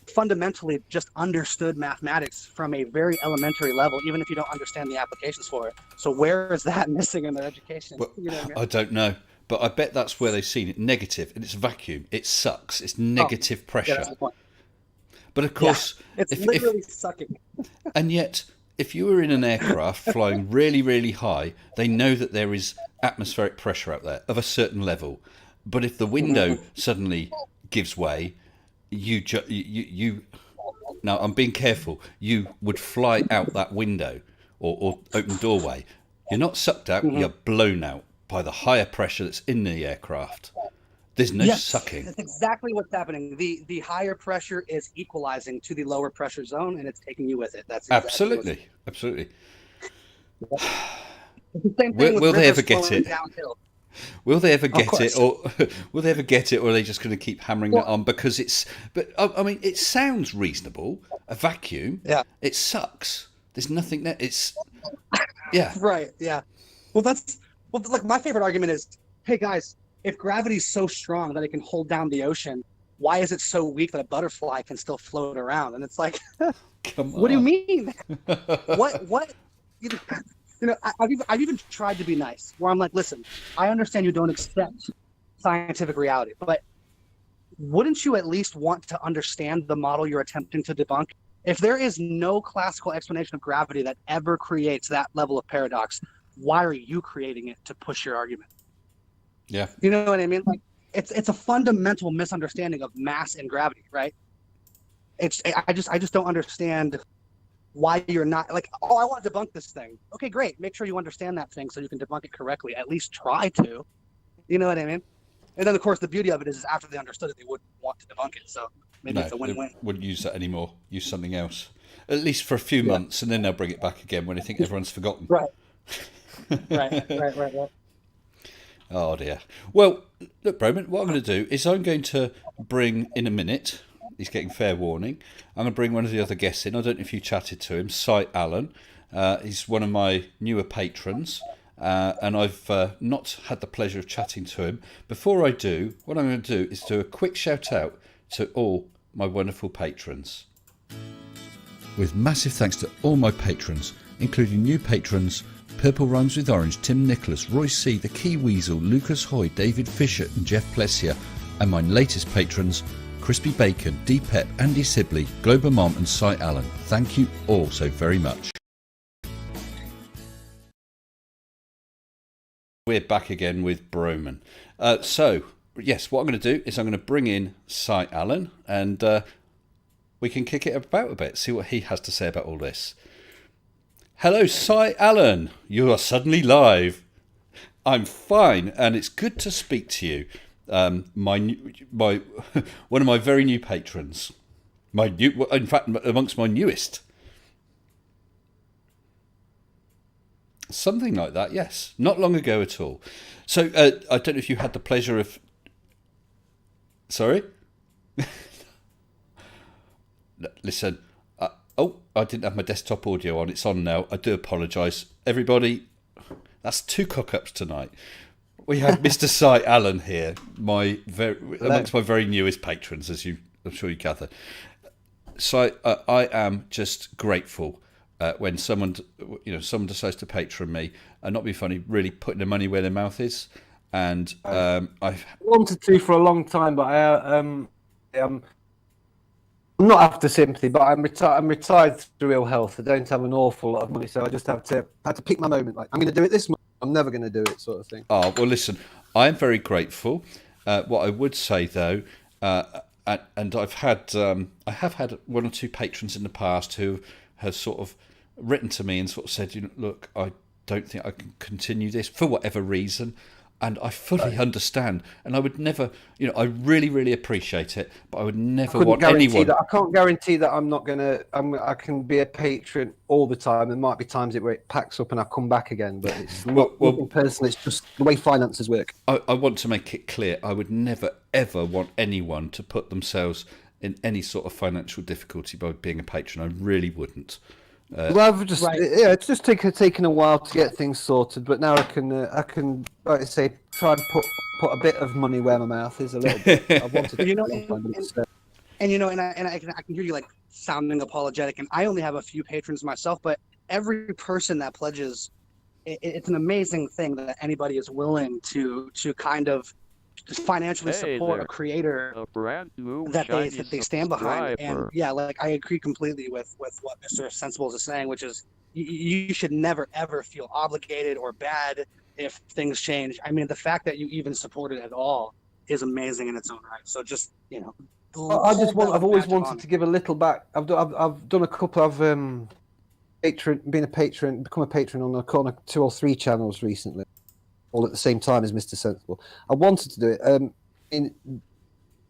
fundamentally just understood mathematics from a very elementary level, even if you don't understand the applications for it. So where is that missing in their education? Well, You know what I mean? I don't know, but I bet that's where they've seen it negative, and it's vacuum. It sucks. It's Oh, negative yeah, that's pressure. the point. But of Yeah, course, it's if literally sucking. and yet, if you were in an aircraft flying really, really high, they know that there is atmospheric pressure out there of a certain level. But if the window suddenly gives way, you now I'm being careful. You would fly out that window or open doorway. You're not sucked out. Mhm. You're blown out by the higher pressure that's in the aircraft. There's no Yes, sucking. that's exactly what's happening. The higher pressure is equalizing to the lower pressure zone, and it's taking you with it. That's exactly what's. Absolutely, absolutely. It's the same thing Will, with will they rivers ever get flowing it? downhill. Will they ever Of get it, course. or will they ever get it, or are they just going to keep hammering that Well, on because it's? But I mean, it sounds reasonable. A vacuum, yeah, it sucks. There's nothing there. It's yeah, right. Yeah. Well, like my favorite argument is, hey guys, if gravity's so strong that it can hold down the ocean, why is it so weak that a butterfly can still float around? And it's like, come what do you on. mean? What? You know, I've even tried to be nice, where I'm like, listen, I understand you don't accept scientific reality, but wouldn't you at least want to understand the model you're attempting to debunk? If there is no classical explanation of gravity that ever creates that level of paradox, why are you creating it to push your argument? Yeah, You know what I mean? Like it's a fundamental misunderstanding of mass and gravity, right? I just don't understand why you're not like, oh, I want to debunk this thing. Okay, great. Make sure you understand that thing so you can debunk it correctly. At least try to. You know what I mean? And then of course the beauty of it is after they understood it, they wouldn't want to debunk it. So maybe no, it's a they win-win. wouldn't use that anymore. Use something else, at least for a few Yeah. months, and then they'll bring it back again when they think everyone's forgotten. Right. Right. Oh dear. Well, look, Broman, what I'm going to do is I'm going to bring in a minute. He's getting fair warning. I'm going to bring one of the other guests in. I don't know if you chatted to him, Cy Allen. He's one of my newer patrons, and I've not had the pleasure of chatting to him. Before I do, what I'm going to do is do a quick shout out to all my wonderful patrons. With massive thanks to all my patrons, including new patrons Purple Rhymes with Orange, Tim Nicholas, Roy C, The Key Weasel, Lucas Hoy, David Fisher and Jeff Plessier, and my latest patrons Crispy Bacon, D Pep, Andy Sibley, Glober Mom and Cy Allen. Thank you all so very much. We're back again with Broman. So, yes, what I'm going to do is I'm going to bring in Cy Allen and we can kick it about a bit, see what he has to say about all this. Hello, Cy Allen. You are suddenly live. I'm fine, and it's good to speak to you. My one of my very new patrons. In fact, amongst my newest. Something like that, yes. Not long ago at all. So, I don't know if you had the pleasure of... Sorry? Listen, I didn't have my desktop audio on. It's on now. I do apologise. Everybody, that's two cock-ups tonight. We have Mr. Cy Allen here, amongst my very newest patrons, as I'm sure you gather. So I am just grateful when someone decides to patron me and not be funny, really putting their money where their mouth is. And I've wanted to for a long time, but I'm not after sympathy. But I'm retired through ill health. I don't have an awful lot of money, so I just had to pick my moment. Like, I'm going to do it this month. I'm never going to do it, sort of thing. Oh well, listen, I am very grateful. What I would say though, and I have had one or two patrons in the past who have sort of written to me and sort of said, look, I don't think I can continue this for whatever reason. And I fully understand, and I would never, I really, really appreciate it, but I would never want anyone. I can't guarantee that I'm not gonna. I can be a patron all the time. There might be times where it packs up and I come back again, but it's not nothing personal. It's just the way finances work. I want to make it clear. I would never, ever want anyone to put themselves in any sort of financial difficulty by being a patron. I really wouldn't. Well, I've just it's just taken a while to get things sorted, but now I can, like I say, try and put a bit of money where my mouth is a little bit. I wanted to, I can hear you like sounding apologetic, and I only have a few patrons myself, but every person that pledges, it's an amazing thing that anybody is willing to kind of just financially support a creator that they stand behind. And yeah, like I agree completely with what Mr. Sensibles is saying, which is you should never ever feel obligated or bad if things change. I mean, the fact that you even support it at all is amazing in its own right. So just I've always wanted to give a little back. I've done a couple of become a patron on 2 or 3 channels recently, all at the same time as Mr. Sensible. I wanted to do it. In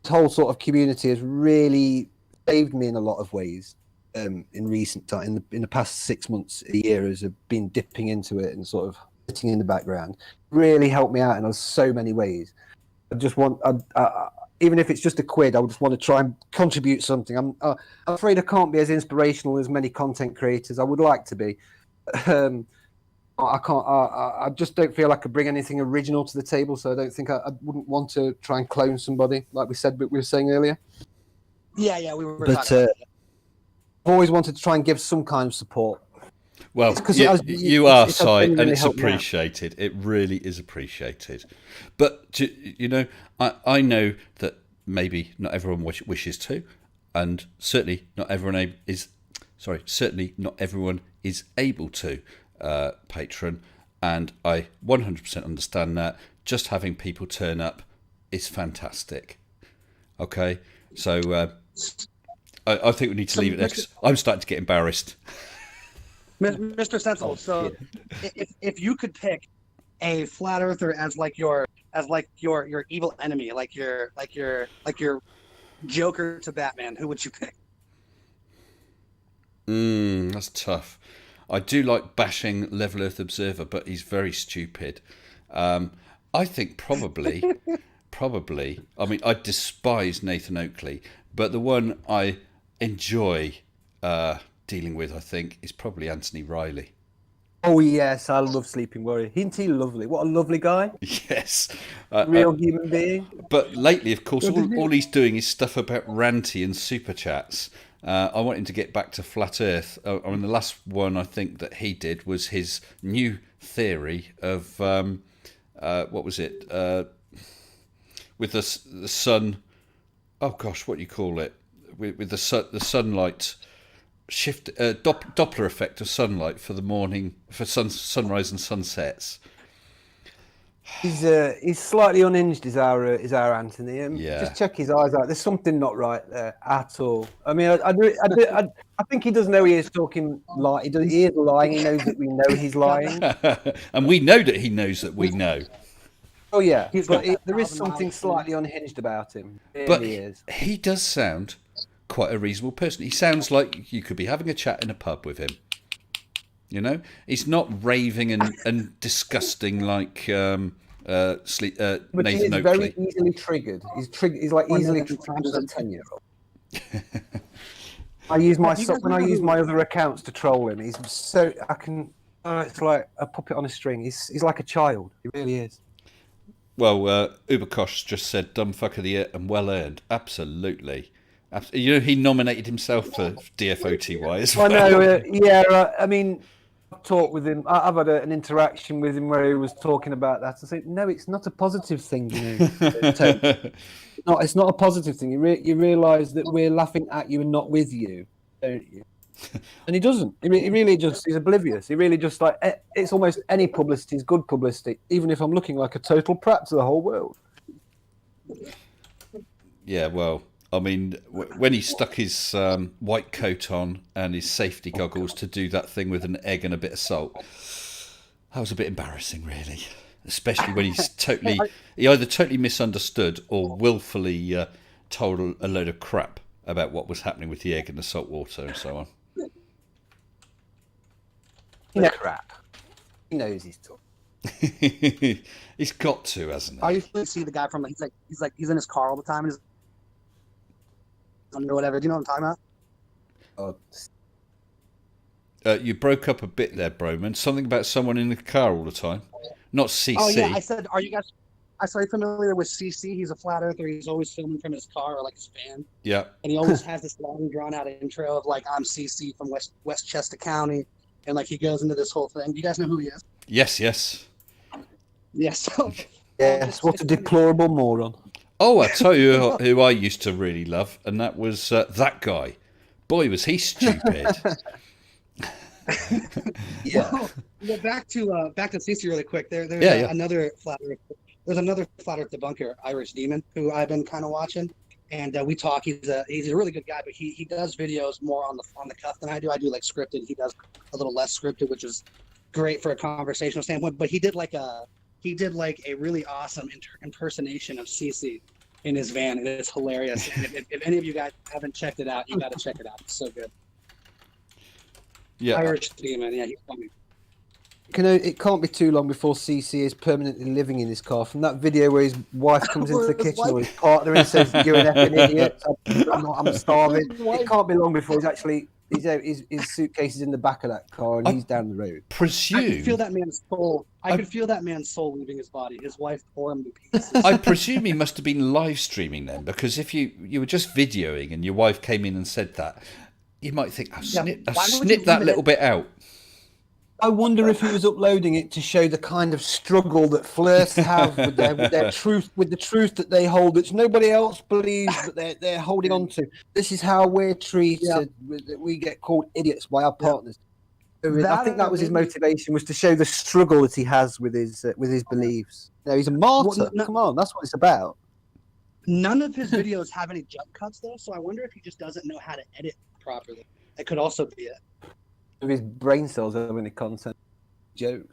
this whole sort of community has really saved me in a lot of ways. In recent time, in the past 6 months, a year, as I've been dipping into it and sort of sitting in the background, really helped me out in so many ways. I just want, even if it's just £1, I would just want to try and contribute something. I'm afraid I can't be as inspirational as many content creators I would like to be. I can't. I just don't feel I could bring anything original to the table, so I don't think I wouldn't want to try and clone somebody, like we were saying earlier. Yeah, we were. But I've always wanted to try and give some kind of support. Well, you are, Si, and it's appreciated. It really is appreciated. But I know that maybe not everyone wishes to, and certainly not everyone is able to. Patron, and I 100% understand that. Just having people turn up is fantastic. Okay, so I think we need to leave it there because I'm starting to get embarrassed. Mr. Sensible, so if you could pick a flat earther as your evil enemy, like your Joker to Batman, who would you pick? That's tough. I do like bashing Level Earth Observer, but he's very stupid. I think probably. I mean, I despise Nathan Oakley, but the one I enjoy dealing with, I think, is probably Anthony Riley. Oh yes, I love Sleeping Warrior. Isn't he lovely? What a lovely guy. Yes, real human being. But lately, of course, all he's doing is stuff about ranty and super chats. I want him to get back to flat Earth. I mean, the last one I think that he did was his new theory of what was it? With the sun. Oh gosh, what do you call it? With the sunlight shift, Doppler effect of sunlight for the morning, for sunrise and sunsets. He's slightly unhinged, is our Anthony. Yeah. Just check his eyes out. There's something not right there at all. I mean, I think he does know he is talking lie. He is lying. He knows that we know he's lying, and we know that he knows that we know. Oh yeah, there is something slightly unhinged about him. But he does sound quite a reasonable person. He sounds like you could be having a chat in a pub with him. He's not raving and disgusting like Nathan Oakley. He's very easily triggered. He's like easily triggered as a 10-year-old. I use my other accounts to troll him. He's so it's like a puppet on a string. He's like a child. He really is. Well, Uberkosh just said "dumb fuck of the year" and well earned. Absolutely. He nominated himself for DFOTY as well. I know. I mean, I've talked with him. I've had an interaction with him where he was talking about that. I said, no, it's not a positive thing. No, it's not a positive thing. You realise that we're laughing at you and not with you, don't you? And he doesn't. He really just, he's oblivious. He really just it's almost any publicity is good publicity, even if I'm looking like a total prat to the whole world. Yeah, well, I mean, when he stuck his white coat on and his safety goggles to do that thing with an egg and a bit of salt, that was a bit embarrassing, really. Especially when he either totally misunderstood or willfully told a load of crap about what was happening with the egg and the salt water and so on. Crap. He knows he's talking. He's got to, hasn't he? I used to see the guy from he's in his car all the time and or whatever. Do you know what I'm talking about? Oh, You broke up a bit there, Broman. Something about someone in the car all the time. Not CC. Oh yeah, I said, are you guys? Are you familiar with CC? He's a flat earther. He's always filming from his car or like his van, Yeah. and he always has this long, drawn out intro of like, "I'm CC from Westchester County," and like he goes into this whole thing. Do you guys know who he is? Yes, yes. Yeah. So yes, what a deplorable moron. Oh, I tell you who I used to really love, and that was that guy. Boy, was he stupid. Yeah. Well, back to CC really quick. There's another flat earth. There's another flat earth debunker, Irish Demon, who I've been kind of watching, and we talk. He's a really good guy, but he does videos more on the cuff than I do. I do like scripted. He does a little less scripted, which is great for a conversational standpoint. But he did like a really awesome impersonation of CC in his van, and it's hilarious. And if any of you guys haven't checked it out, you got to check it out. It's so good. Yeah. Irish Demon, yeah, he's funny. It can't be too long before CC is permanently living in his car. From that video where his wife comes into the kitchen or his partner and says, "You're an effing idiot. I'm starving." It can't be long before his suitcase is in the back of that car and he's down the road. Presume. I could feel that man's soul. I could feel that man's soul leaving his body. His wife tore him to pieces. I presume he must have been live streaming then, because if you were just videoing and your wife came in and said that, you might think, I'll snip that little bit out. I wonder if he was uploading it to show the kind of struggle that flirts have with their truth, with the truth that they hold, which nobody else believes, but they're holding on to. This is how we're treated. That we get called idiots by our partners. I think that was his motivation, was to show the struggle that he has with his beliefs. You know, he's a martyr. Come on, that's what it's about. None of his videos have any jump cuts though, so I wonder if he just doesn't know how to edit properly. That could also be it. His brain cells have any content. Joke.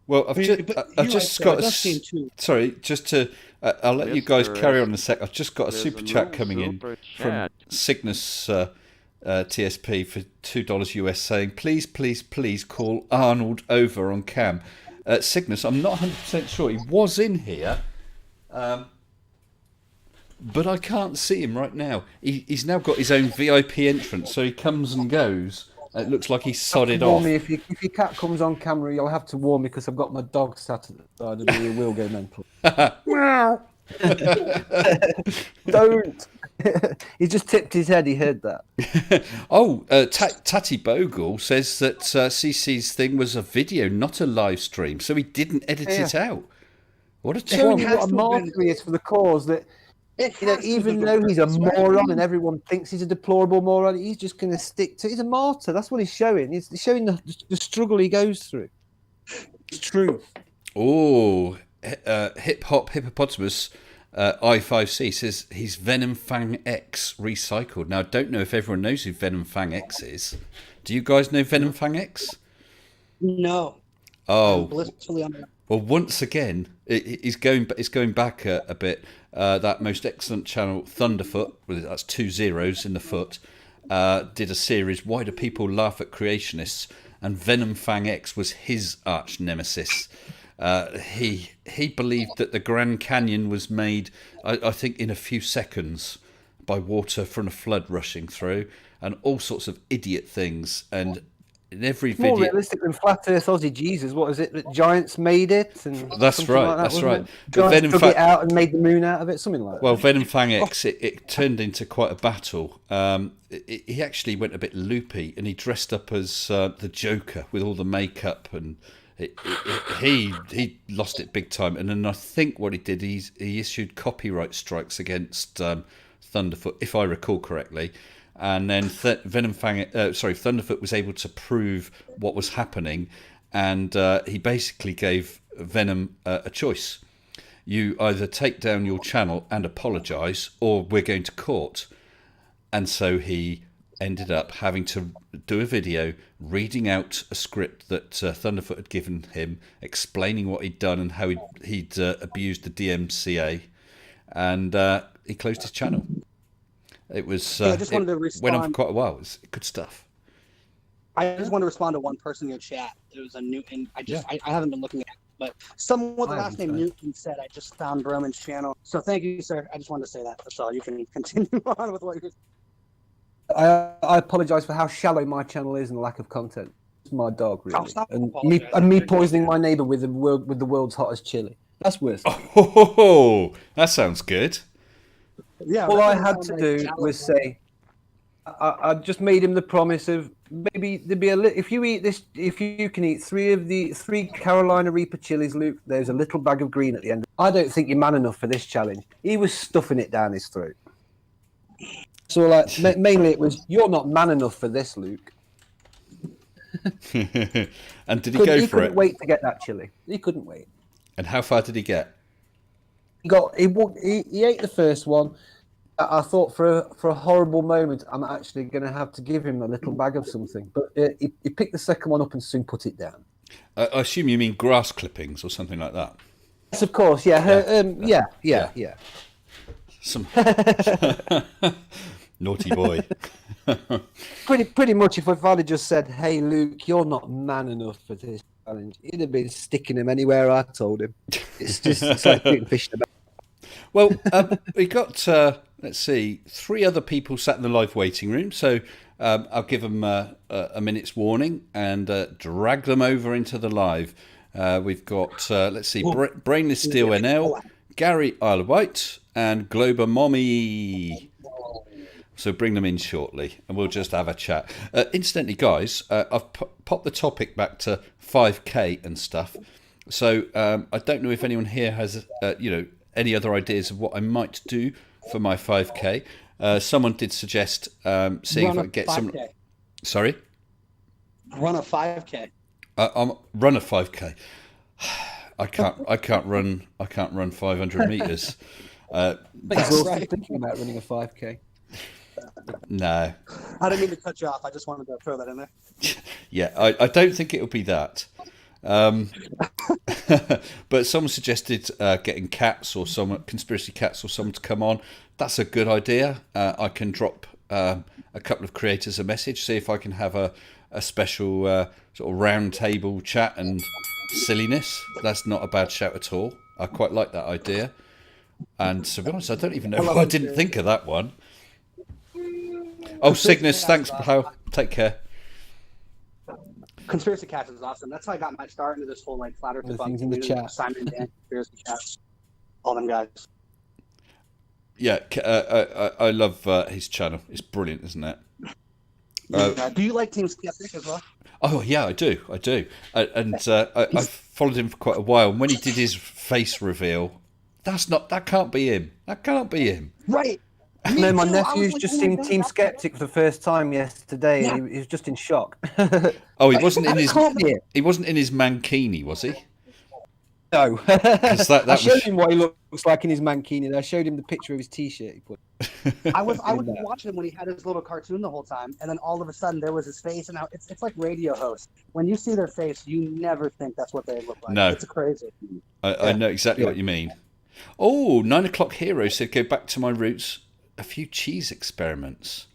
Well, I've just got sorry, just to I'll let you guys carry on in a sec. I've just got a super chat coming in from Cygnus TSP for $2 US saying, please call Arnold over on cam. Cygnus, I'm not 100% sure. He was in here, but I can't see him right now. He's now got his own VIP entrance, so he comes and goes. It looks like he's sodded off. Me if your cat comes on camera, you'll have to warn me because I've got my dog sat at the side of me. He will go mental. Meow. Don't. He just tipped his head. He heard that. Tatty Bogle says that CC's thing was a video, not a live stream, so he didn't edit it out. What a showing you what a martyr he is for the cause. That even though he's a moron and everyone thinks he's a deplorable moron, he's just going to stick to. He's a martyr. That's what he's showing. He's showing the struggle he goes through. It's true. Oh, hip hop hippopotamus. I5C says he's Venom Fang X recycled. Now, I don't know if everyone knows who Venom Fang X is. Do you guys know Venom Fang X? No. Oh. I'm blissfully on that. Well, once again, it's going back a bit. That most excellent channel, Thunderfoot, that's 2 zeros in the foot, did a series, Why Do People Laugh at Creationists? And Venom Fang X was his arch nemesis. He believed that the Grand Canyon was made, I think, in a few seconds by water from a flood rushing through, and all sorts of idiot things. And in every video, more realistic than flat Earth Aussie Jesus. What is it that giants made it? And that's right. Like that, that's right. Giants Venom took it out and made the moon out of it. Something like that. Well, Venom Fang X, it turned into quite a battle. He actually went a bit loopy, and he dressed up as the Joker with all the makeup, and he lost it big time. And then I think what he did, he issued copyright strikes against Thunderfoot, if I recall correctly. And then Thunderfoot was able to prove what was happening, and he basically gave Venom a choice. you either take down your channel and apologise, or we're going to court. And so he ended up having to do a video reading out a script that Thunderfoot had given him, explaining what he'd done and how he'd abused the DMCA, and he closed his channel. It was I just wanted to went on for respond. quite a while. It was good stuff. I just want to respond to one person in your chat. It was a Newton. I haven't been looking at it, but someone with the I last name haven't Newton said, I just found Broman's channel. So thank you, sir. I just wanted to say that. That's all. You can continue on with what you're I apologise for how shallow my channel is and the lack of content. It's my dog, really, Oh, stop and apologising. me poisoning my neighbour with the world's hottest chili. That's worse. Oh, that sounds good. Yeah. All that I doesn't had sound to like do shallow, was man. say, I just made him the promise of maybe there'd be if you eat this, if you can eat three Carolina Reaper chilies, Luke, there's a little bag of green at the end. I don't think you're man enough for this challenge. He was stuffing it down his throat. So mainly it was, you're not man enough for this, Luke. And did he go He for couldn't it? wait to get that chili. He couldn't wait. And how far did he get? He ate the first one. I thought for a horrible moment, I'm actually going to have to give him a little bag of something. But he picked the second one up and soon put it down. I assume you mean grass clippings or something like that. Yes, of course. Yeah. Yeah. Some naughty boy. Pretty much. If I'd have just said, "Hey, Luke, you're not man enough for this challenge," he'd have been sticking him anywhere I told him. It's like shooting fish in a bag. Well, we got, let's see, 3 other people sat in the live waiting room. So I'll give them a minute's warning and drag them over into the live. We've got, let's see, Brainless Steel NL, Gary Isle of Wight, and Glober Mommy. So bring them in shortly and we'll just have a chat. Incidentally, guys, I've popped the topic back to 5K and stuff. So I don't know if anyone here has, any other ideas of what I might do for my 5K. Someone did suggest seeing if I Run a could get some. 5K. Sorry, Run a 5K. I'm run a 5K. I can't run 500 meters. But he's also Right. thinking about running a 5K. No. I didn't mean to cut you off. I just wanted to throw that in there. Yeah, I don't think it'll be that. But someone suggested getting cats or some conspiracy cats or someone to come on. That's a good idea. I can drop a couple of creators a message, see if I can have a special sort of round table chat and silliness. That's not a bad shout at all. I quite like that idea. And to be honest, I don't even know why I didn't think of that one. Oh, Cygnus, thanks, pal. Take care. Conspiracy Cats is awesome. That's how I got my start into this whole flat earth The debunk things in the community. chat. Simon and Dan, Conspiracy Cats, all them guys. Yeah, I love his channel. It's brilliant, isn't it? Do you like Team Skeptic as well? Oh yeah, I do. I've followed him for quite a while. And when he did his face reveal, that can't be him. That can't be him. Right. No, my too. I was nephew's like, just oh my seen God, Team that's- Skeptic for the first time yesterday, Yeah. and he was just in shock. Oh, he wasn't in his Can't be it. he wasn't in his mankini, was he? No. that I showed was- him what he looks like in his mankini, and I showed him the picture of his T-shirt he put. I was that. watching him when he had his little cartoon the whole time, and then all of a sudden there was his face, and now it's like radio hosts. When you see their face, you never think that's what they look like. No. It's crazy. I know exactly what you mean. Oh, 9 o'clock hero said go back to my roots. A few cheese experiments.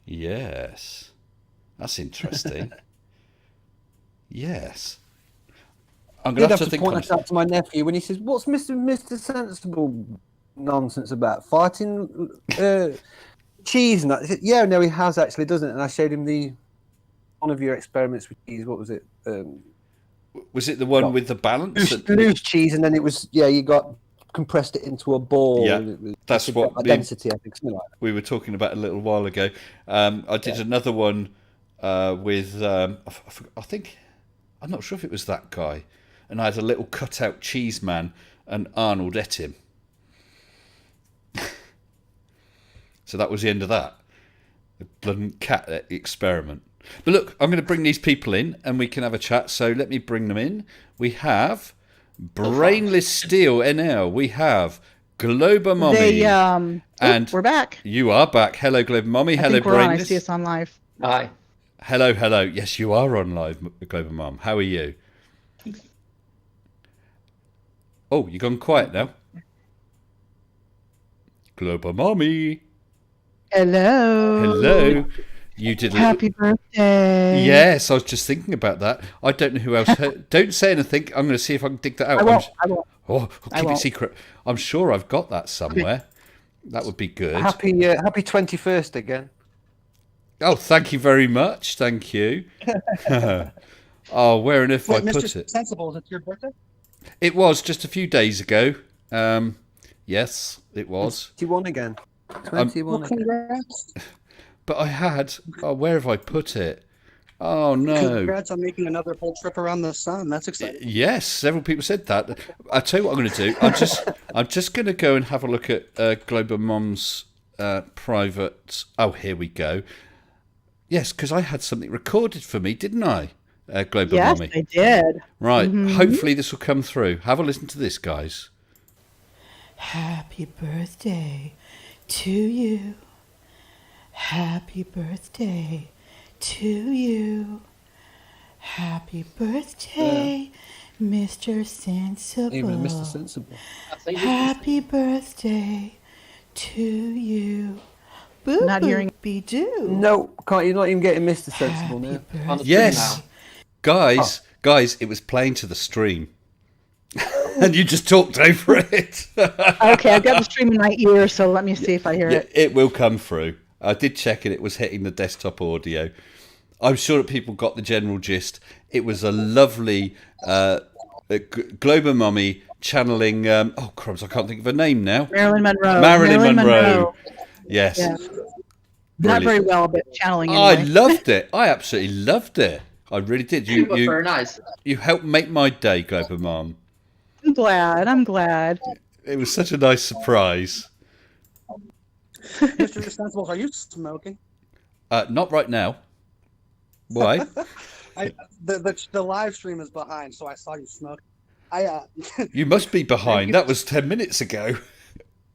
Yes. That's interesting. Yes. I'm I going did to have have to to think point on that out to my nephew when he says, "What's Mr. Sensible nonsense about fighting cheese?" And that. He said, "Yeah, no, he has actually, doesn't it?" And I showed him one of your experiments with cheese. What was it? Was it the one with the balance? Loose cheese, and then it was you got compressed it into a ball. Yeah, and it was, that's it what got the- density, I think, something like that. we were talking about a little while ago. I did another one with, I think, I'm not sure if it was that guy. And I had a little cutout cheese man and Arnold ate him. So that was the end of that. The bloody cat experiment. But look, I'm going to bring these people in and we can have a chat. So let me bring them in. We have Brainless Steel NL. We have Glober Mommy. And we're back. You are back. Hello, Glober Mommy. I Hello, think we're on. I Brainless. see us on live. Hi. Hello, hello. Yes, you are on live, Glober Mom. How are you? Oh, you gone quiet now. Glober Mommy. Hello. Hello. You did. Happy birthday. Yes, I was just thinking about that. I don't know who else. Don't say anything. I'm going to see if I can dig that out. I won't. Oh, I keep it won't. secret. I'm sure I've got that somewhere. That would be good. Happy 21st again. Oh, thank you very much. Thank you. Oh, where on earth Wait, I put Mr. it? Sensible, is it your birthday? It was just a few days ago. Yes, it was. 21 again. 21 Well, again. congrats. But I had. Oh, where have I put it? Oh no. Congrats on making another full trip around the sun. That's exciting. Yes, several people said that. I tell you what I'm going to do. I'm just going to go and have a look at Glober Mom's private. Oh, here we go. Yes, because I had something recorded for me, didn't I, Glober Yes, Mommy? I did. Right. Hopefully this will come through. Have a listen to this, guys. Happy birthday to you. Happy birthday to you. Happy birthday, Mr. Sensible. Even Mr. Sensible. Happy birthday to you. Boo Not hearing- be do. No, can't. You're not even getting Mr. Sensible now. On the Yes, stream guys, it was playing to the stream, and you just talked over it. Okay, I've got the stream in my ear, so let me see if I hear Yeah, it. it will come through. I did check it. It was hitting the desktop audio. I'm sure that people got the general gist. It was a lovely Glober Mummy channeling. Oh crumbs! I can't think of her name now. Marilyn Monroe. Marilyn Monroe. Yes. Yeah. Not Brilliant. very well, but channeling I anyway. loved it. I absolutely loved it. I really did. She was very nice. You helped make my day, Glober Mum. I'm glad. I'm glad. It was such a nice surprise. Mr. Sensible, are you smoking? Not right now. Why? The live stream is behind, so I saw you smoke. You must be behind. That was 10 minutes ago.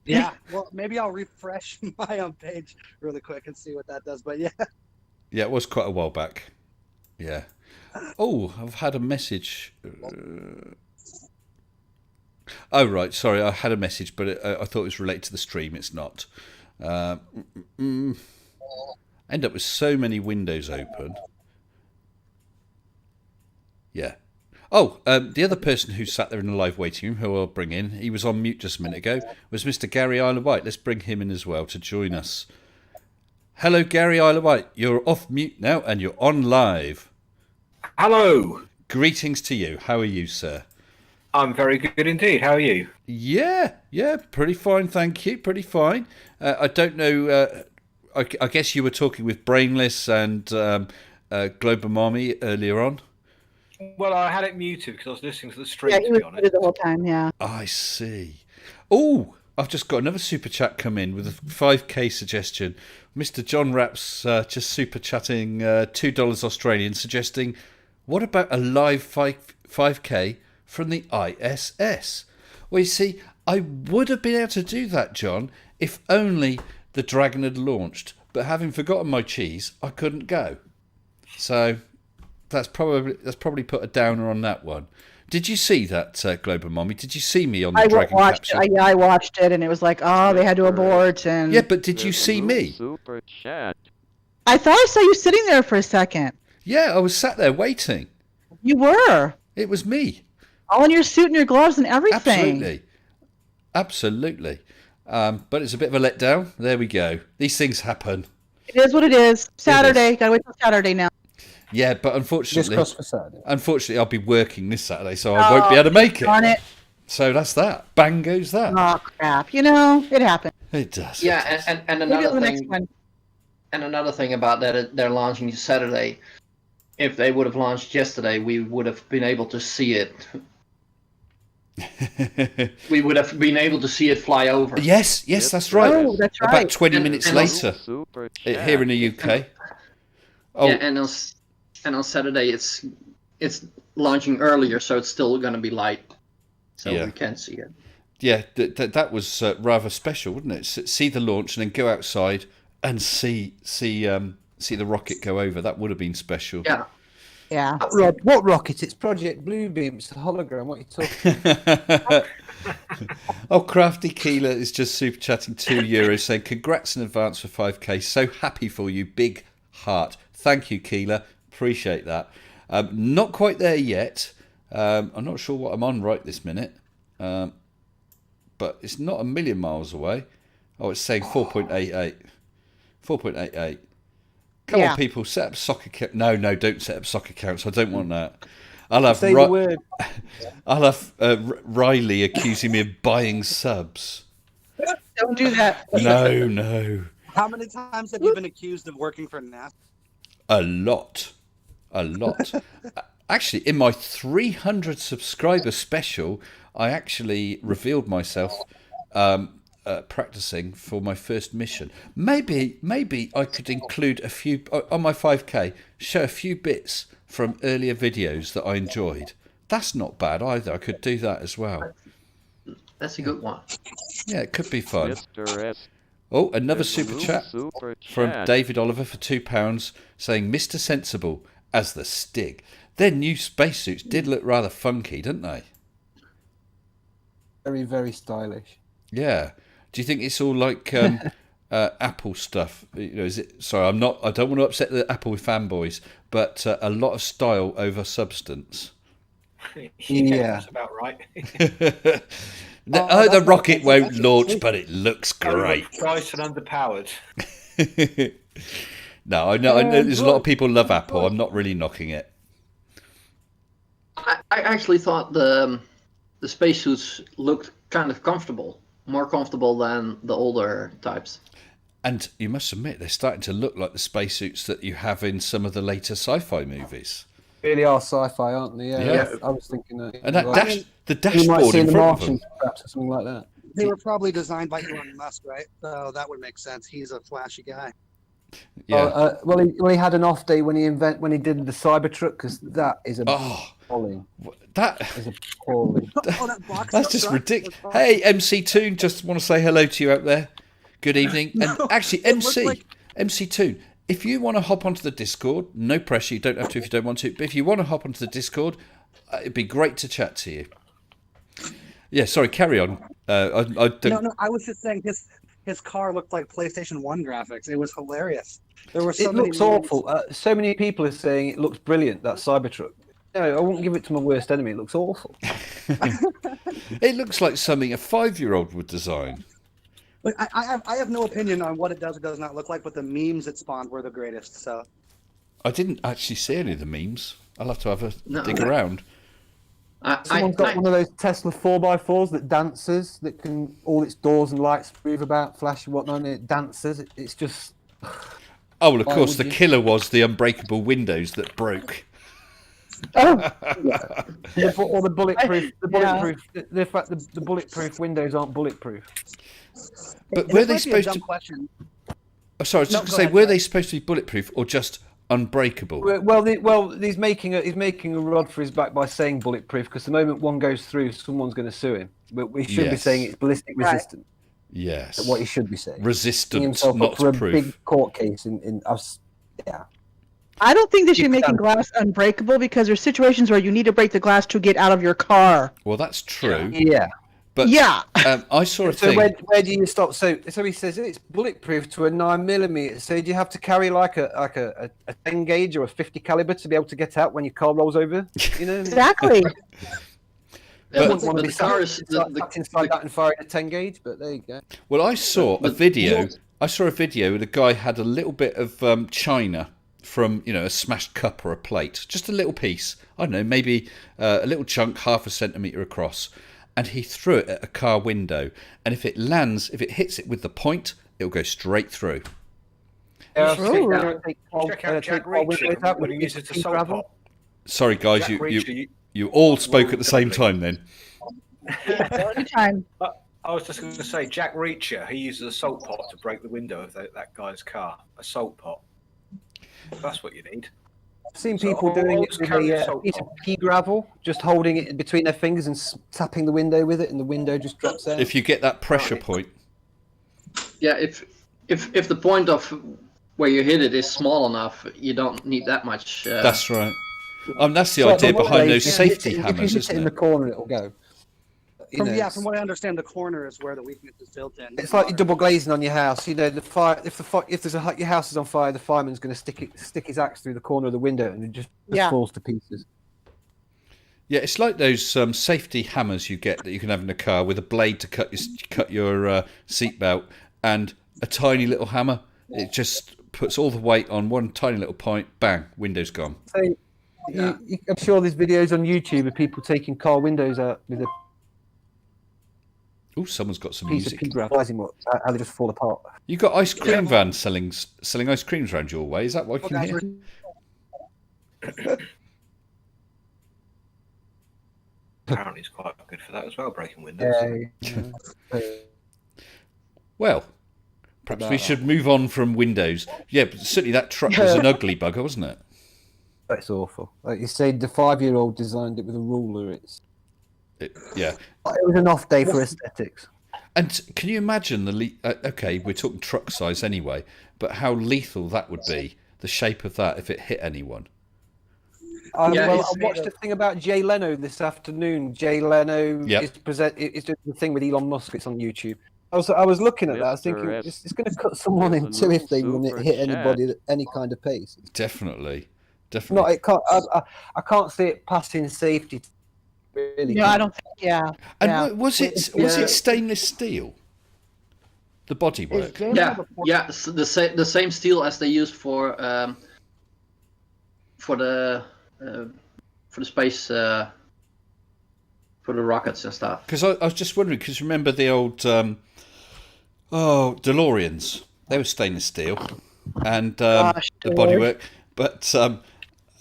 Yeah. Well, maybe I'll refresh my page really quick and see what that does. But yeah. Yeah, it was quite a while back. Yeah. Oh, I've had a message. Oh, right. Sorry, I had a message, but I thought it was related to the stream. It's not. End up with so many windows open. Yeah. Oh, the other person who sat there in the live waiting room, who I'll bring in, he was on mute just a minute ago, was Mr. Gary Isle of Wight. Let's bring him in as well to join us. Hello, Gary Isle of Wight. You're off mute now and you're on live. Hello. Greetings to you. How are you, sir? I'm very good indeed. How are you? Yeah, pretty fine, thank you. Pretty fine. I don't know. I guess you were talking with Brainless and Glober Mommy earlier on. Well, I had it muted because I was listening to the stream, Yeah, he to was be honest. muted the whole time, yeah. I see. Oh, I've just got another super chat come in with a 5k suggestion. Mr. John Raps just super chatting $2 Australian, suggesting, what about a live 5k from the ISS? Well, you see, I would have been able to do that, John, if only the Dragon had launched. But having forgotten my cheese, I couldn't go. So that's probably put a downer on that one. Did you see that, Glober Mommy? Did you see me on the I Dragon watched capsule? it. I watched it, and it was like, oh, they had to abort. And Yeah, but did you see me? Super chat. I thought I saw you sitting there for a second. Yeah, I was sat there waiting. You were. It was me. All in your suit and your gloves and everything. Absolutely. But it's a bit of a letdown. There we go. These things happen. It is what it is. Saturday. Gotta wait till Saturday now. Yeah, but Just unfortunately, cross for Saturday. I'll be working this Saturday, so I won't be able to make it. Darn it. So that's that. Bang goes that. Oh, crap. You know, it happened. It does. Yeah, and Maybe another the next thing, one. and another thing about that, they're launching Saturday. If they would have launched yesterday, we would have been able to see it. We would have been able to see it fly over. yes, that's right. Oh, that's About right. 20 And- minutes and later, Super here chat. in the UK. Oh, Yeah, and on Saturday it's launching earlier, so it's still going to be light. so Yeah. we can see it. Yeah, that was rather special, wasn't it? See the launch and then go outside and see the rocket go over. That would have been special. Yeah. Yeah. What rocket? It's Project Bluebeam. It's a hologram. What are you talking? Oh, Crafty Keeler is just super chatting €2 saying, congrats in advance for 5K. So happy for you. Big heart. Thank you, Keeler. Appreciate that. Not quite there yet. I'm not sure what I'm on right this minute. But it's not a million miles away. Oh, it's saying 4.88. 4.88. Come Yeah. on, people, set up soccer accounts. No, don't set up soccer accounts. I don't want that. I'll have Say the word. I'll have Riley accusing me of buying subs. Don't do that. No. How many times have you been accused of working for NASA? A lot. Actually, in my 300 subscriber special, I actually revealed myself practicing for my first mission. Maybe I could include a few on my 5K. Show a few bits from earlier videos that I enjoyed. That's not bad either. I could do that as well. That's a good one. Yeah, it could be fun. Mr. S. Oh, another is super new chat super from chat. David Oliver for £2 saying Mr. Sensible as the Stig. Their new spacesuits did look rather funky, didn't they? Very, very stylish. Yeah. Do you think it's all like Apple stuff? You know, is it? Sorry, I don't want to upset the Apple fanboys, but a lot of style over substance. Yeah. That's about right. The rocket won't launch, but it looks great. Overpriced and underpowered. No, I know there's a lot of people love Apple. I'm not really knocking it. I actually thought the spacesuits looked kind of comfortable, more comfortable than the older types. And you must admit, they're starting to look like the spacesuits that you have in some of the later sci-fi movies. Really are sci-fi, aren't they? Yeah. I was thinking that. And that the you might dashboard see in in the front of them. Martian, perhaps, or something like that. They were probably designed by Elon Musk, right? So that would make sense. He's a flashy guy. Yeah. Well, he had an off day when he did the Cybertruck, because that is Oh, appalling. that Is appalling. Oh, that box that's up just truck ridiculous. was awesome. Hey, MC Toon, just want to say hello to you out there. Good evening. And No, actually, it looked MC Toon, if you want to hop onto the Discord, no pressure. You don't have to if you don't want to. But if you want to hop onto the Discord, it'd be great to chat to you. Yeah, sorry, carry on. I don't. No, I was just saying his car looked like PlayStation 1 graphics. It was hilarious. There were so It many looks memes. awful. So many people are saying it looks brilliant, that Cybertruck. No, I won't give it to my worst enemy. It looks awful. It looks like something a 5-year-old would design. But I have no opinion on what it does or does not look like, but the memes it spawned were the greatest. So I didn't actually see any of the memes. I'll have to have a No. dig around. Someone's got one of those Tesla 4x4s that dances, that can all its doors and lights move about, flash and whatnot, and it dances. It's just Oh, well, of Why course, would the you? killer was the unbreakable windows that broke. Oh, or the bulletproof. Yeah. The fact the bulletproof windows aren't bulletproof. But this were might they be a supposed dumb to? question. Oh, sorry, I was just No, going to go say, ahead, were sorry. they supposed to be bulletproof or just unbreakable? Well, he's making a rod for his back by saying bulletproof, because the moment one goes through, someone's going to sue him. But we should be Yes. saying it's ballistic Right. resistant. Yes. That's what he should be saying. Setting Resistant, himself not up for a proof. big court case in us. Yeah. I don't think they should You be making can. glass unbreakable, because there's situations where you need to break the glass to get out of your car. Well, that's true. Yeah. But Yeah. I saw a So thing. where do you stop? So he says it's bulletproof to a 9mm. So do you have to carry like a 10 gauge or a 50 caliber to be able to get out when your car rolls over? You know. Exactly. Yeah, But- but the car is inside that and firing a 10 gauge. But there you go. Well, I saw a But- video. I saw a video where the guy had a little bit of china from, a smashed cup or a plate, just a little piece. I don't know, maybe a little chunk, half a centimetre across, and he threw it at a car window. And if it hits it with the point, it'll go straight through. Yeah, Check out Jack Reacher when he uses the salt pot. Sorry, guys, Jack Reacher, you all spoke at the same time then. Anytime. I was just going to say, Jack Reacher, he uses a salt pot to break the window of that guy's car. A salt pot. That's what you need. I've seen So people I'll doing it just with carry a this on. piece of pea gravel, just holding it between their fingers and tapping the window with it, and the window just drops out. If you get that pressure point, Yeah, if the point of where you hit it is small enough, you don't need that much. that's right. That's the So idea the one behind way, those if you hit safety it- hammers, If you hit it isn't in the it? corner, it'll go. You know, From what I understand, the corner is where the weakness is built in. it's like you're double glazing on your house. You know, the fire. If your house is on fire, the fireman's going to stick his axe through the corner of the window, and it just Yeah. falls to pieces. Yeah, it's like those safety hammers you get that you can have in a car with a blade to cut your seatbelt and a tiny little hammer. It just puts all the weight on one tiny little point. Bang, window's gone. So, I'm sure there's videos on YouTube of people taking car windows out with a Oh, someone's got some piece of music. pea gravel, realising how they just fall apart. You got ice cream vans selling ice creams around your way. Is that what I can hear? Apparently, it's quite good for that as well, breaking windows. Well, perhaps we should move on from windows. Yeah, but certainly that truck was an ugly bugger, wasn't it? That's awful. Like you say, the 5-year-old designed it with a ruler. Yeah. It was an off day for aesthetics. And can you imagine okay, we're talking truck size anyway, but how lethal that would be, the shape of that if it hit anyone. Yeah, I it's watched a thing about Jay Leno this afternoon. Jay Leno is doing the thing with Elon Musk. It's on YouTube. I was looking at that. I was thinking it's going to cut someone in two if they hit anybody at any kind of pace. Definitely. No, it can't. I can't see it passing safety. Really? No, I don't think. Yeah. And was it stainless steel? The bodywork. Yeah, the same steel as they use for the space for the rockets and stuff. Because I was just wondering, because remember the old DeLoreans? They were stainless steel, and the bodywork. But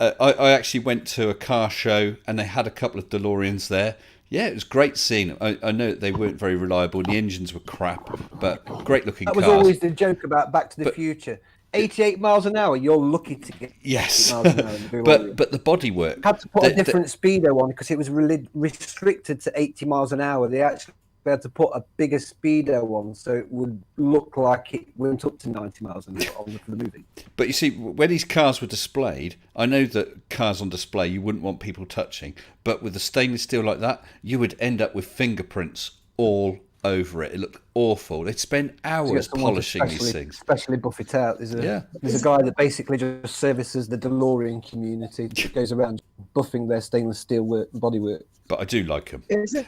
I actually went to a car show, and they had a couple of DeLoreans there. Yeah, it was great seeing them. I know that they weren't very reliable, and the engines were crap, but great looking cars. That was always the joke about Back to the Future. 88 miles an hour, you're lucky to get 88 miles an hour in the DeLorean. but the bodywork Had to put a different speedo on because it was restricted to 80 miles an hour. They actually had to put a bigger speedo on so it would look like it went up to 90 miles an hour for the movie. But you see, when these cars were displayed, I know that cars on display you wouldn't want people touching, but with the stainless steel like that, you would end up with fingerprints all over it. It looked awful. They'd spend hours polishing these things. Especially buff it out. There's a guy that basically just services the DeLorean community that goes around buffing their stainless steel bodywork. But I do like them. Isn't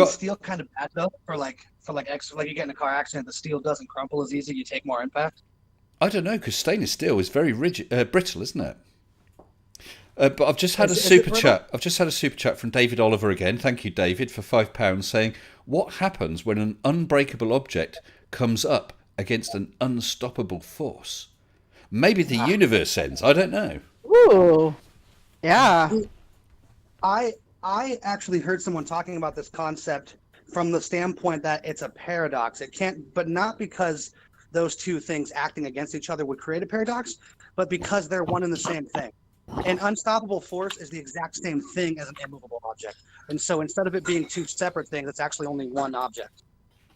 steel kind of bad though for extra, like you get in a car accident, the steel doesn't crumple as easy, you take more impact? I don't know, because stainless steel is very rigid, brittle, isn't it? But I've just had a super chat. I've just had a super chat from David Oliver again. Thank you, David, for £5, saying, "What happens when an unbreakable object comes up against an unstoppable force? Maybe the universe ends. I don't know." Ooh. Yeah. I actually heard someone talking about this concept from the standpoint that it's a paradox. It can't, but not because those two things acting against each other would create a paradox, but because they're one and the same thing. An unstoppable force is the exact same thing as an immovable object. And so instead of it being two separate things, it's actually only one object.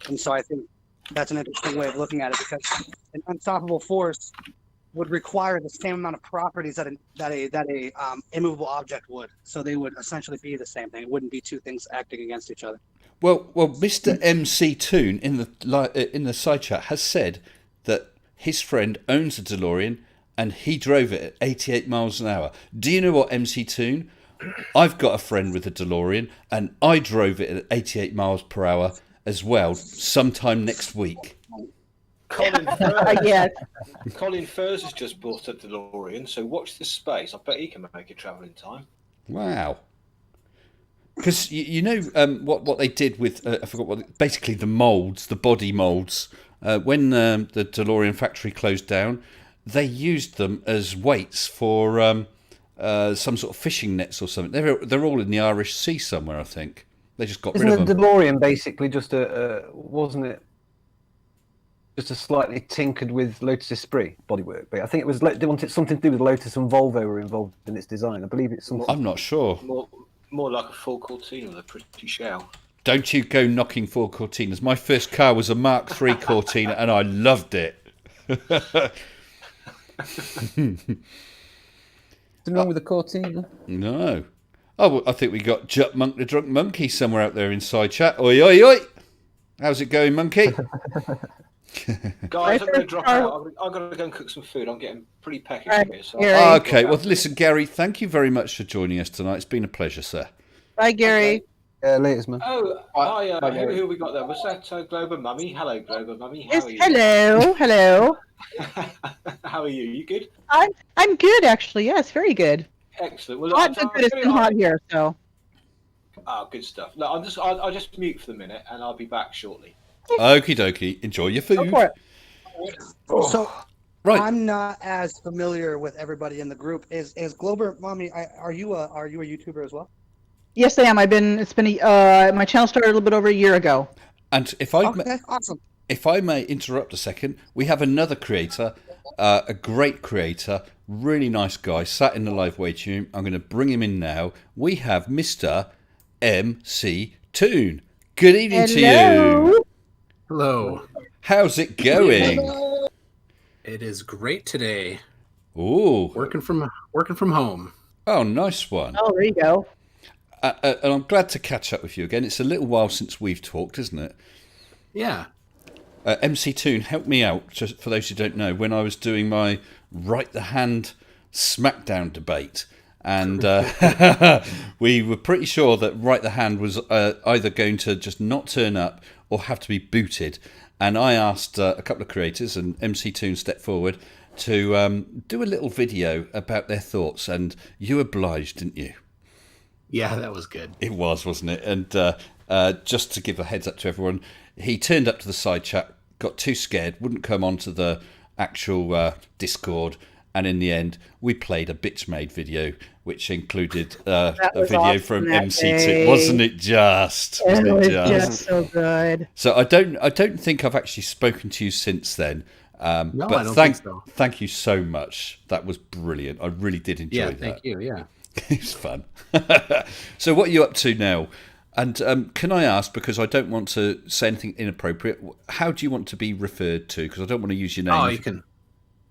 And so I think that's an interesting way of looking at it, because an unstoppable force would require the same amount of properties that a immovable object would. So they would essentially be the same thing. It wouldn't be two things acting against each other. Well, Mr. MC Toon in the side chat has said that his friend owns a DeLorean and he drove it at 88 miles an hour. Do you know what, MC Toon? I've got a friend with a DeLorean and I drove it at 88 miles per hour as well sometime next week. Colin Furs, Yes. Colin Furs has just bought a DeLorean, so watch this space. I bet he can make it travel in time. Wow. Because you know what they did with, I forgot what, basically the moulds, the body moulds, when the DeLorean factory closed down, they used them as weights for some sort of fishing nets or something. They're all in the Irish Sea somewhere, I think. They just got rid of them. Isn't the DeLorean basically just wasn't it? just a slightly tinkered with Lotus Esprit bodywork. But I think it was they wanted something to do with Lotus and Volvo were involved in its design. I believe it's something. I'm not sure. More like a full Cortina with a pretty shell. Don't you go knocking for Cortinas. My first car was a Mark III Cortina, and I loved it. Something wrong with the Cortina? No. Oh, well, I think we got Jut Monk the Drunk Monkey somewhere out there inside chat. Oi, oi, oi. How's it going, Monkey? Guys, I'm going to drop out. I've got to go and cook some food. I'm getting pretty peckish Right, here. So Gary. Okay, well, listen, Gary, thank you very much for joining us tonight. It's been a pleasure, sir. Bye, Gary. Yeah, latest, man. Oh, Hi, hi, who Gary. have we got there? Was that Glober Mummy? Hello, Glober Mummy. How Yes, are you? hello, hello. How are you? You good? I'm good, actually. Yes, very good. Excellent. Well, Not so good. It's been hot here, so. Oh, good stuff. Look, I'll just mute for the minute, and I'll be back shortly. Okie dokie. Enjoy your Go food. for it. So Right. I'm not as familiar with everybody in the group. Is Glober Mommy? Are you a YouTuber as well? Yes, I am. It's been my channel started a little bit over a year ago. And if I Okay, awesome. if I may interrupt a second, we have another creator, a great creator, really nice guy, sat in the live waiting room. I'm going to bring him in now. We have Mr. MC Toon. Good evening to you. Hello. How's it going? It is great today. Ooh. Working from home. Oh, nice one. Oh, there you go. And I'm glad to catch up with you again. It's a little while since we've talked, isn't it? Yeah. MC Toon, help me out, just for those who don't know, when I was doing my Right the Hand SmackDown debate. And we were pretty sure that Right the Hand was either going to just not turn up or have to be booted. And I asked a couple of creators, and MC Toon stepped forward, to do a little video about their thoughts. And you obliged, didn't you? Yeah, that was good. It was, wasn't it? And just to give a heads up to everyone, he turned up to the side chat, got too scared, wouldn't come onto the actual Discord, and in the end, we played a bitch made video, which included a was video awesome from that MC2. day. Wasn't it just? It Wasn't was it just? just so good. So I don't think I've actually spoken to you since then. No, but I don't think so. Thank you so much. That was brilliant. I really did enjoy Yeah, that. thank you. Yeah. It was fun. So what are you up to now? And can I ask, because I don't want to say anything inappropriate, how do you want to be referred to? Because I don't want to use your name. Oh,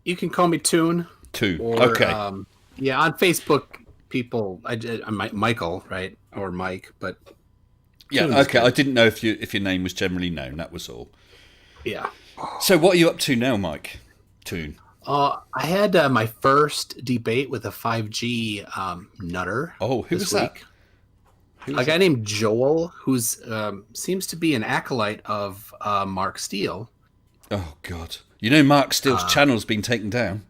you can call me Toon. Toon. Or, Okay. yeah, on Facebook, people, I'm Michael, right, or Mike, but Yeah. Toon is Okay. good. I didn't know if your name was generally known. That was all. yeah. So what are you up to now, Mike? Toon. I had my first debate with a 5G nutter. Oh, who this was that? week. Who A was guy it? named Joel, who's seems to be an acolyte of Mark Steele. Oh God. You know Mark Steele's channel's been taken down,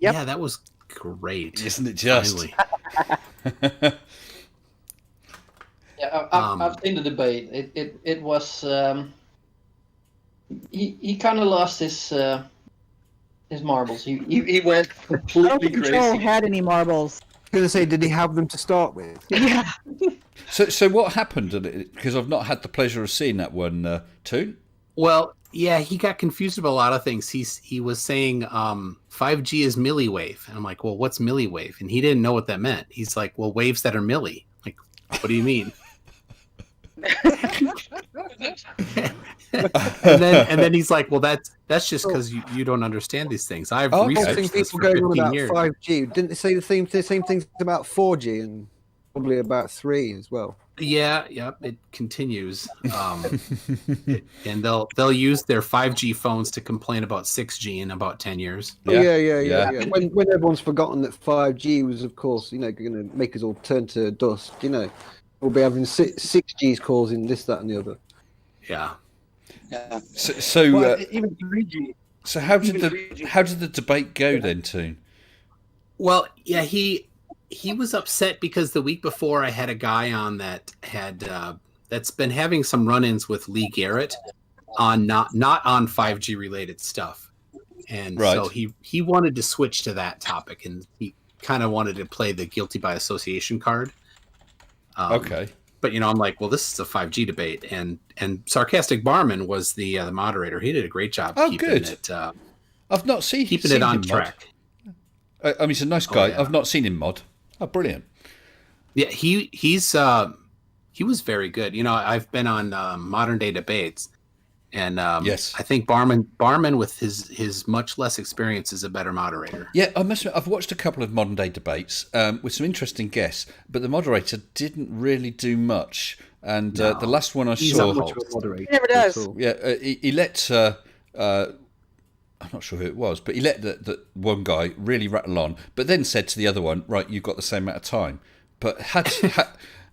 Yep. Yeah, that was great. isn't it? Just. Finally. Yeah, I've seen the debate. It was he kind of lost his marbles. He went I don't completely think Joel crazy. had any marbles. I was going to say, did he have them to start with? Yeah. So what happened? Because I've not had the pleasure of seeing that one, Toon. Well, yeah, he got confused about a lot of things. He was saying 5G is milliwave, and I'm like, well, what's milliwave? And he didn't know what that meant. He's like, well, waves that are milli. Like, what do you mean? and then he's like, well, that's just because you don't understand these things. I've Oh, okay. I researched think this people for going on 15 about years. 5G. Didn't they say the same things about 4G and probably about 3 as well? Yeah, it continues, and they'll use their 5G phones to complain about 6G in about 10 years. Oh, Yeah, yeah. When everyone's forgotten that 5G was, of course, going to make us all turn to dust. We'll be having 6G's causing this, that, and the other. Yeah. Yeah. So Well, even 3G. so how did even the 3G. how did the debate go then, Toon? Well, yeah, he was upset because the week before I had a guy on that had that's been having some run-ins with Lee Garrett on not on 5G related stuff, and so Right. he wanted to switch to that topic, and he kind of wanted to play the guilty by association card. Okay. But I'm like, well, this is a 5G debate, and Sarcastic Barman was the moderator. He did a great job keeping good. it I've not seen keeping seen it on him mod. track. I mean, he's a nice guy. yeah. I've not seen him mod. Oh, brilliant. Yeah, he was very good. I've been on Modern Day Debates, and Yes. I think Barman with his much less experience is a better moderator. Yeah, I must admit, I've watched a couple of modern day debates with some interesting guests, but the moderator didn't really do much. And No. the last one I He's saw, a Much of a moderator. He never does. at all. yeah, he let I'm not sure who it was, but he let the one guy really rattle on, but then said to the other one, "Right, you've got the same amount of time." But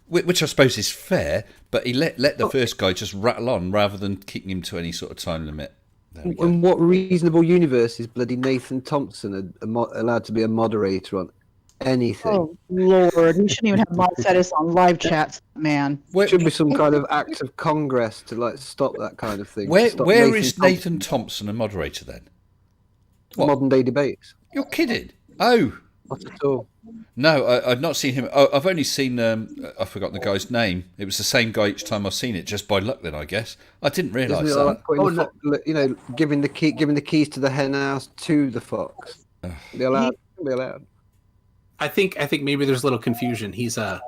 which I suppose is fair, but he let the first guy just rattle on rather than keeping him to any sort of time limit. There we go. In what reasonable universe is bloody Nathan Thompson allowed to be a moderator on anything? Oh Lord, we shouldn't even have mod status on live chats, man. Where, Should be some kind of act of Congress to like stop that kind of thing. where Stop is Thompson- Nathan Thompson a moderator then? What? Modern day debates? You're kidding? Oh. Not at all. No, I've not seen him. I've only seen. I've forgotten the guy's name. It was the same guy each time I've seen it, just by luck. Then I guess I didn't realise Isn't it that. like putting giving the keys to the hen house to the fox? Be allowed. Be allowed. I think maybe there's a little confusion. He's a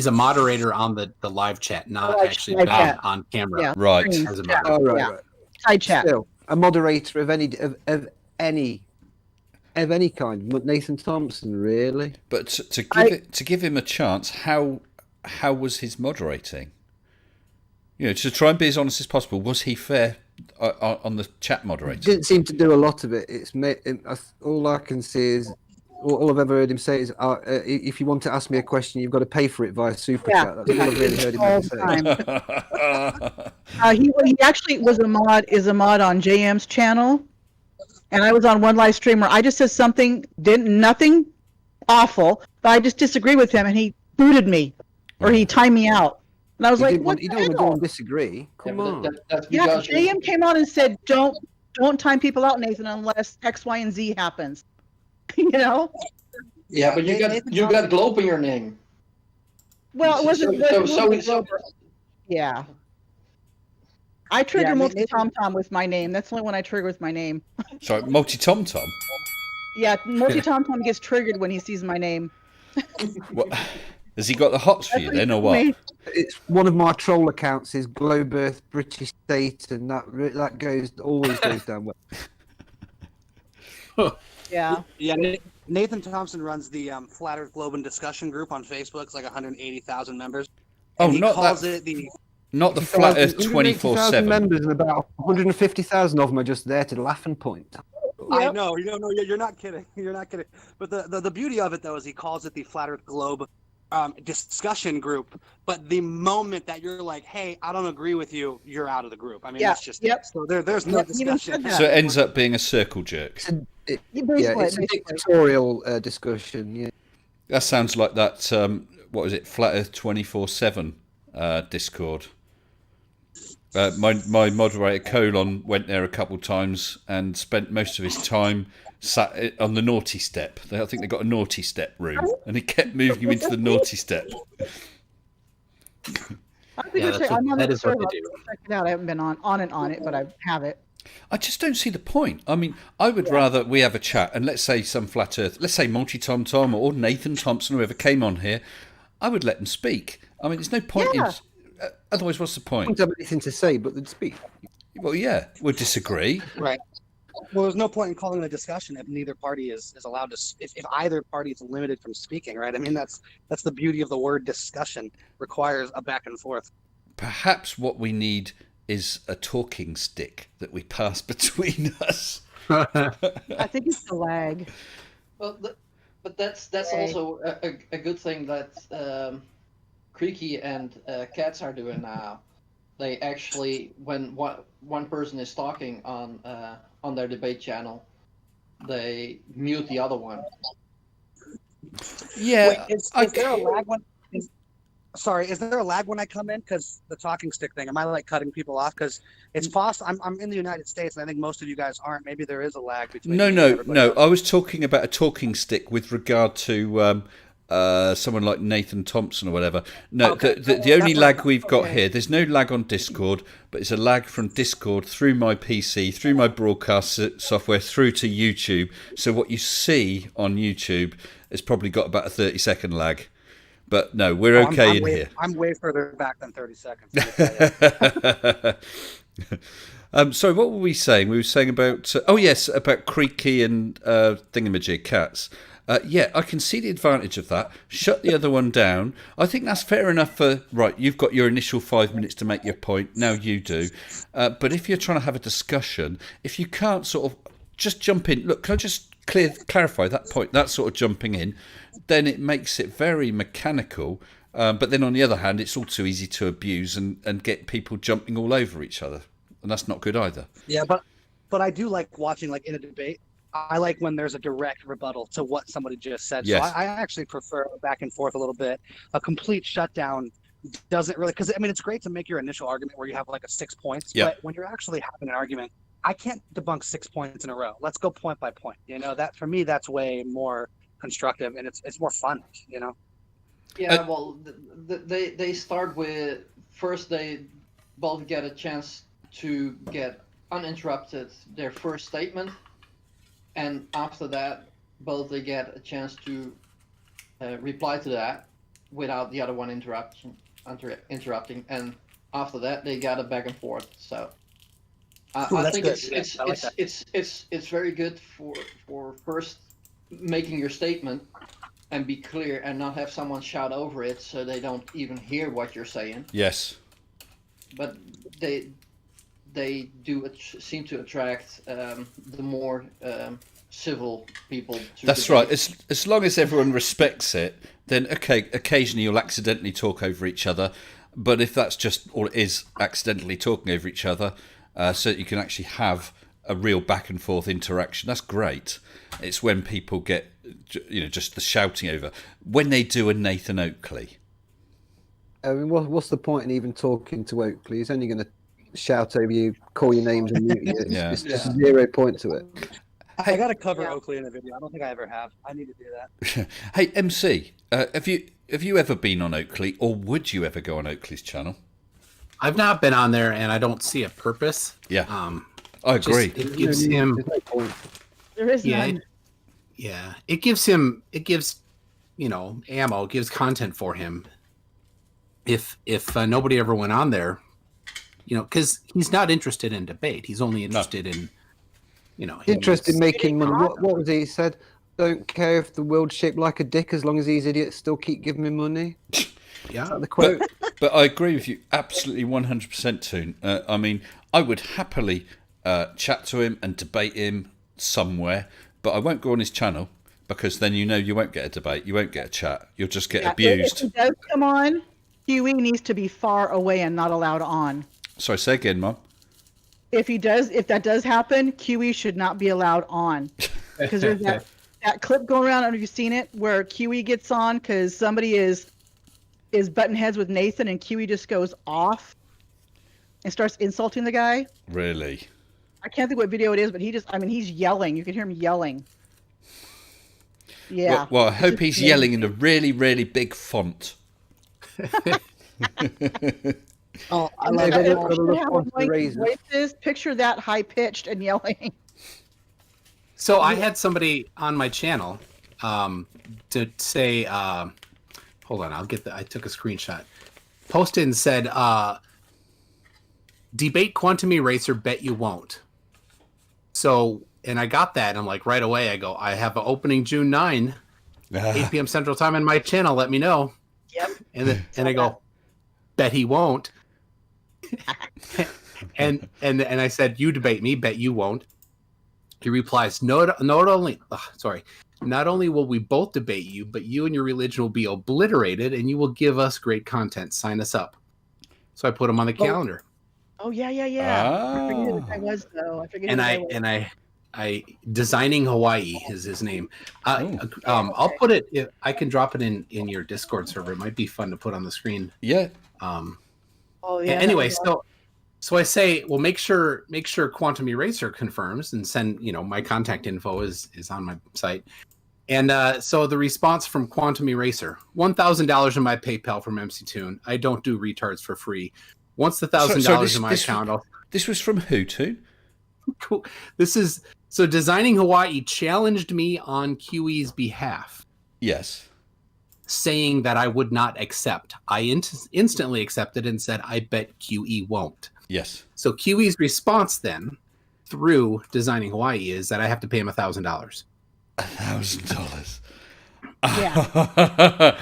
moderator on the live chat, not Live actually chat. on camera. Yeah. Right. As a moderator. Oh right, Yeah. right. Side chat. Still, a moderator of any kind. Nathan Thompson, really? But to give him a chance, how was his moderating? To try and be as honest as possible. Was he fair on the chat moderator? Didn't seem to do a lot of it. All I can see is all I've ever heard him say is, "If you want to ask me a question, you've got to pay for it via super Yeah. chat." That's all I've really heard him All ever the say. time. He actually was a mod on JM's channel, and I was on one live stream where I just said something, nothing awful, but I just disagreed with him, and he booted me, or he timed me out, and I was like, "What You the don't want to go hell?" and disagree. Come Yeah, on. but that's Yeah, because JM came on and said, "Don't time people out, Nathan, unless X, Y, and Z happens." Yeah, but you got Globe in your name. Well, it wasn't. So Yeah. I trigger Yeah, multi Tom Tom with my name. That's the only one I trigger with my name. Sorry, multi Tom Tom. Yeah, multi Tom Tom gets triggered when he sees my name. What, has he got the hots for you then, or what? It's one of my troll accounts is Globe Earth British State, and that always goes down well. Yeah. Yeah, Nathan Thompson runs the Flat Earth Globe and Discussion Group on Facebook. It's like 180,000 members. Oh, And he not calls that. it the Not the Flat Earth 180,000 24/7. members, and about 150,000 of them are just there to laugh and point. I know, you're not kidding. You're not kidding. But the beauty of it, though, is he calls it the Flat Earth Globe discussion group. But the moment that you're like, hey, I don't agree with you, you're out of the group. I mean, that's just it. So there's no Yep, he even discussion. said that. So it ends up being a circle jerk. Basically, It's a dictatorial discussion. Yeah. That sounds like that. What was it? Flat Earth 24/7 Discord. My moderator Colon went there a couple of times and spent most of his time sat on the naughty step. I think they got a naughty step room, and he kept moving him into the naughty step. That is what they do. Check it out. I haven't been on it, but I have it. I just don't see the point. I mean, I would rather we have a chat and let's say some flat earth, let's say Multi Tom Tom or Nathan Thompson, whoever came on here, I would let them speak. I mean, there's no point in. Otherwise, what's the point? Don't have anything to say, but they'd speak. Well, yeah, we'll disagree. Right. Well, there's no point in calling it a discussion if neither party is allowed to. If either party is limited from speaking, right? I mean, that's the beauty of the word discussion. Requires a back and forth. Perhaps what we need is a talking stick that we pass between us. I think it's the lag. Well, but that's also a good thing that Creaky and Cats are doing now. They actually, when one person is talking on their debate channel, they mute the other one. Yeah. Wait, is there a lag when? Is there a lag when I come in? Because the talking stick thing, am I like cutting people off? Because it's possible. I'm in the United States, and I think most of you guys aren't. Maybe there is a lag between. No. everybody else. I was talking about a talking stick with regard to someone like Nathan Thompson or whatever. No, Okay. the only That's lag what- we've got okay. here, there's no lag on Discord, but it's a lag from Discord through my PC, through my broadcast software, through to YouTube. So what you see on YouTube has probably got about a 30-second lag. But no, we're Oh, okay I'm in way, here. I'm way further back than 30 seconds. let me tell you. So what were we saying? We were saying about about Creaky and Thingamajig cats. Yeah, I can see the advantage of that. Shut the other one down. I think that's fair enough for right. You've got your initial 5 minutes to make your point. Now you do. But if you're trying to have a discussion, if you can't sort of just jump in. Look, can I just clarify that point? That sort of jumping in, then it makes it very mechanical. But then on the other hand, it's all too easy to abuse and get people jumping all over each other. And that's not good either. Yeah, but I do like watching, like, in a debate. I like when there's a direct rebuttal to what somebody just said. Yes. So I actually prefer back and forth a little bit. A complete shutdown doesn't really, because I mean, it's great to make your initial argument where you have like a 6 points. Yeah. But when you're actually having an argument, I can't debunk 6 points in a row. Let's go point by point. You know, that for me, that's way more constructive and it's more fun. You know. Yeah, well, they start with first they both get a chance to get uninterrupted their first statement, and after that, both they get a chance to reply to that without the other one interrupting, and after that they got a back and forth. So Ooh, I that's think good. it's Yeah, I like that. it's very good for first making your statement and be clear and not have someone shout over it so they don't even hear what you're saying. Yes. But they do seem to attract the more civil people. To That's debate. right. As long as everyone respects it, then okay, occasionally you'll accidentally talk over each other. But if that's just all it is, accidentally talking over each other, so that you can actually have a real back and forth interaction, that's great. It's when people get, just the shouting over. When they do a Nathan Oakley. I mean, what's the point in even talking to Oakley? He's only going to shout over you, call your names, and mute you. It's just 0 point to it. I got to cover Oakley in a video. I don't think I ever have. I need to do that. Hey MC, have you ever been on Oakley, or would you ever go on Oakley's channel? I've not been on there, and I don't see a purpose. Yeah, I I agree. It gives him, There's no point. There is yeah, none. it gives ammo, it gives content for him. If nobody ever went on there, because he's not interested in debate. He's only interested in, Interested in making money. What was he said? Don't care if the world's shaped like a dick as long as these idiots still keep giving me money. Yeah. Is that the quote? But I agree with you absolutely 100%, Toon. I mean, I would happily chat to him and debate him somewhere, but I won't go on his channel because then you won't get a debate, you won't get a chat, you'll just get abused. If he does come on, Huey needs to be far away and not allowed on. Sorry, say again, Mum. If that does happen, QE should not be allowed on, because there's that clip going around. I don't know if you've seen it, where QE gets on because somebody is butting heads with Nathan, and QE just goes off and starts insulting the guy. Really? I can't think what video it is, but he's yelling. You can hear him yelling. Yeah. Well, I hope he's yelling in a really, really big font. Oh, I And love they've it. got to look onto the razor. Voices, picture that high pitched and yelling. So I had somebody on my channel to say, hold on, I took a screenshot. Posted and said, debate Quantum Eraser, bet you won't. So, and I got that. And I'm like, right away, I go, I have an opening June 9, 8 p.m. Central Time on my channel. Let me know. Yep. And I go, bet he won't. and I said, you debate me, bet you won't. He replies, not only will we both debate you, but you and your religion will be obliterated, and you will give us great content. Sign us up. So I put him on the calendar. Oh yeah. I forget who the guy was though. I forget. And who the guy was. I Designing Hawaii is his name. I'll put it. I can drop it in your Discord server. It might be fun to put on the screen. Yeah. Oh yeah. Anyway, so I say, well, make sure Quantum Eraser confirms and send. My contact info is on my site. And so the response from Quantum Eraser: $1,000 in my PayPal from MC Toon. I don't do retards for free. Once the $1,000 in my account, This was from who, Toon? cool. This is so Designing Hawaii challenged me on QE's behalf, Yes. saying that I would not accept. I instantly accepted and said, I bet QE won't. Yes. So QE's response then, through Designing Hawaii, is that I have to pay him $1,000. $1,000. Yeah.